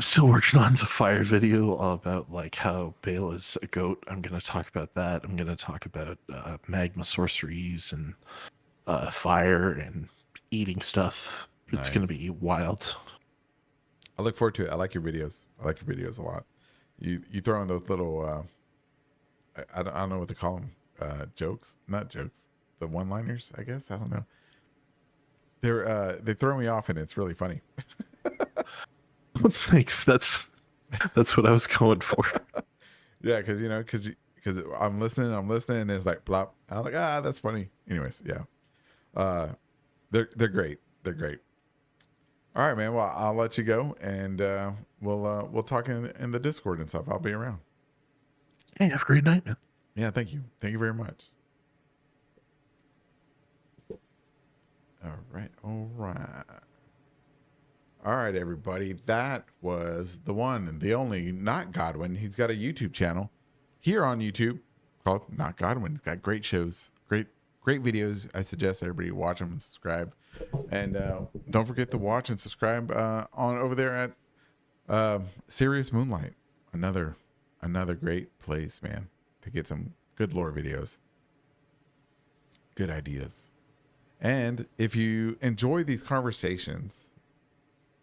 still working on the fire video all about like how Bale is a goat. I'm gonna talk about that. I'm gonna talk about magma sorceries and fire and eating stuff. It's gonna Nice. be wild. I look forward to it. I like your videos. I like your videos a lot. You throw in those little I don't know what to call them, jokes, not jokes, the one-liners, I guess. I don't know. They throw me off, and it's really funny. Thanks. That's what I was going for. Yeah, because I'm listening, and it's like plop. I'm like, that's funny. Anyways, yeah, they're great. They're great. All right, man. Well, I'll let you go, and we'll talk in the Discord and stuff. I'll be around. Hey, have a great night, man. Yeah, thank you. Thank you very much. All right. All right. All right, everybody. That was the one and the only Not Godwin. He's got a YouTube channel here on YouTube called Not Godwin. He's got great shows, great videos. I suggest everybody watch them and subscribe. And don't forget to watch and subscribe on over there at Serious Moonlight. Another great place, man, to get some good lore videos, good ideas. And if you enjoy these conversations,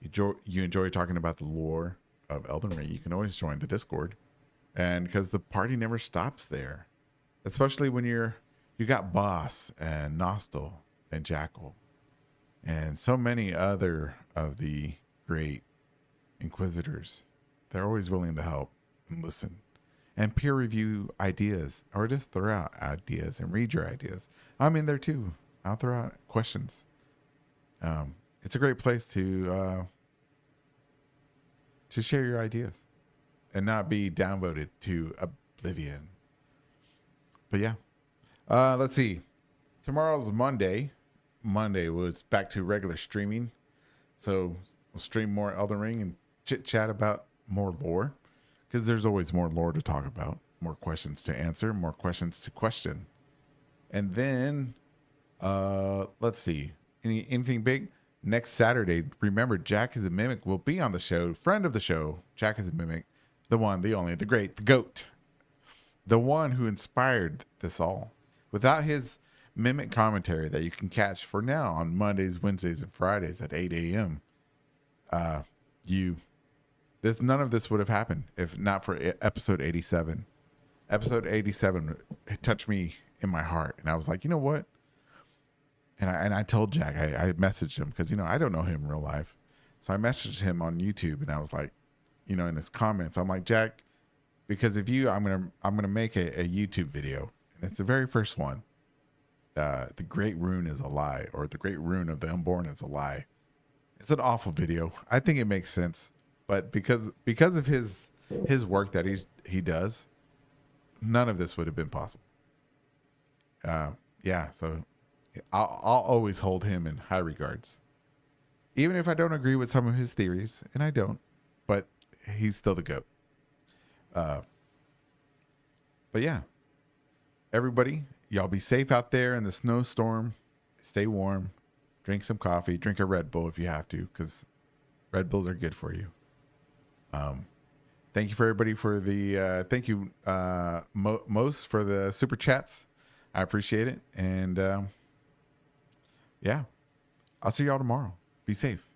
you enjoy talking about the lore of Elden Ring, you can always join the Discord, and because the party never stops there, especially when you got Boss and Nostal and Jackal and so many other of the great Inquisitors. They're always willing to help and listen and peer review ideas, or just throw out ideas and read your ideas. I'm in there too. I'll throw out questions. It's a great place to share your ideas and not be downvoted to oblivion. But yeah, let's see. Tomorrow's Monday. Monday was back to regular streaming, so we'll stream more Elden Ring and chit chat about more lore, because there's always more lore to talk about, more questions to answer, more questions to question. And then let's see, anything big next Saturday. Remember, Jack is a Mimic will be on the show. Friend of the show, Jack is a Mimic, the one, the only, the great, the GOAT, the one who inspired this all. Without his Mimic commentary that you can catch for now on Mondays, Wednesdays, and Fridays at 8 a.m. None of this would have happened if not for episode 87. Episode 87 touched me in my heart, and I was like, you know what? And I told Jack, I messaged him because I don't know him in real life, so I messaged him on YouTube, and I was like, in his comments, I'm like, Jack, because of you, I'm gonna make a YouTube video, and it's the very first one. The Great Rune is a lie, or the Great Rune of the Unborn is a lie. It's an awful video. I think it makes sense, but because of his work that he does, none of this would have been possible. Yeah, so I'll always hold him in high regards, even if I don't agree with some of his theories, and I don't, but he's still the GOAT. But yeah, everybody, y'all be safe out there in the snowstorm. Stay warm. Drink some coffee. Drink a Red Bull if you have to, because Red Bulls are good for you. Thank you for everybody for the thank you most for the super chats. I appreciate it. And yeah, I'll see y'all tomorrow. Be safe.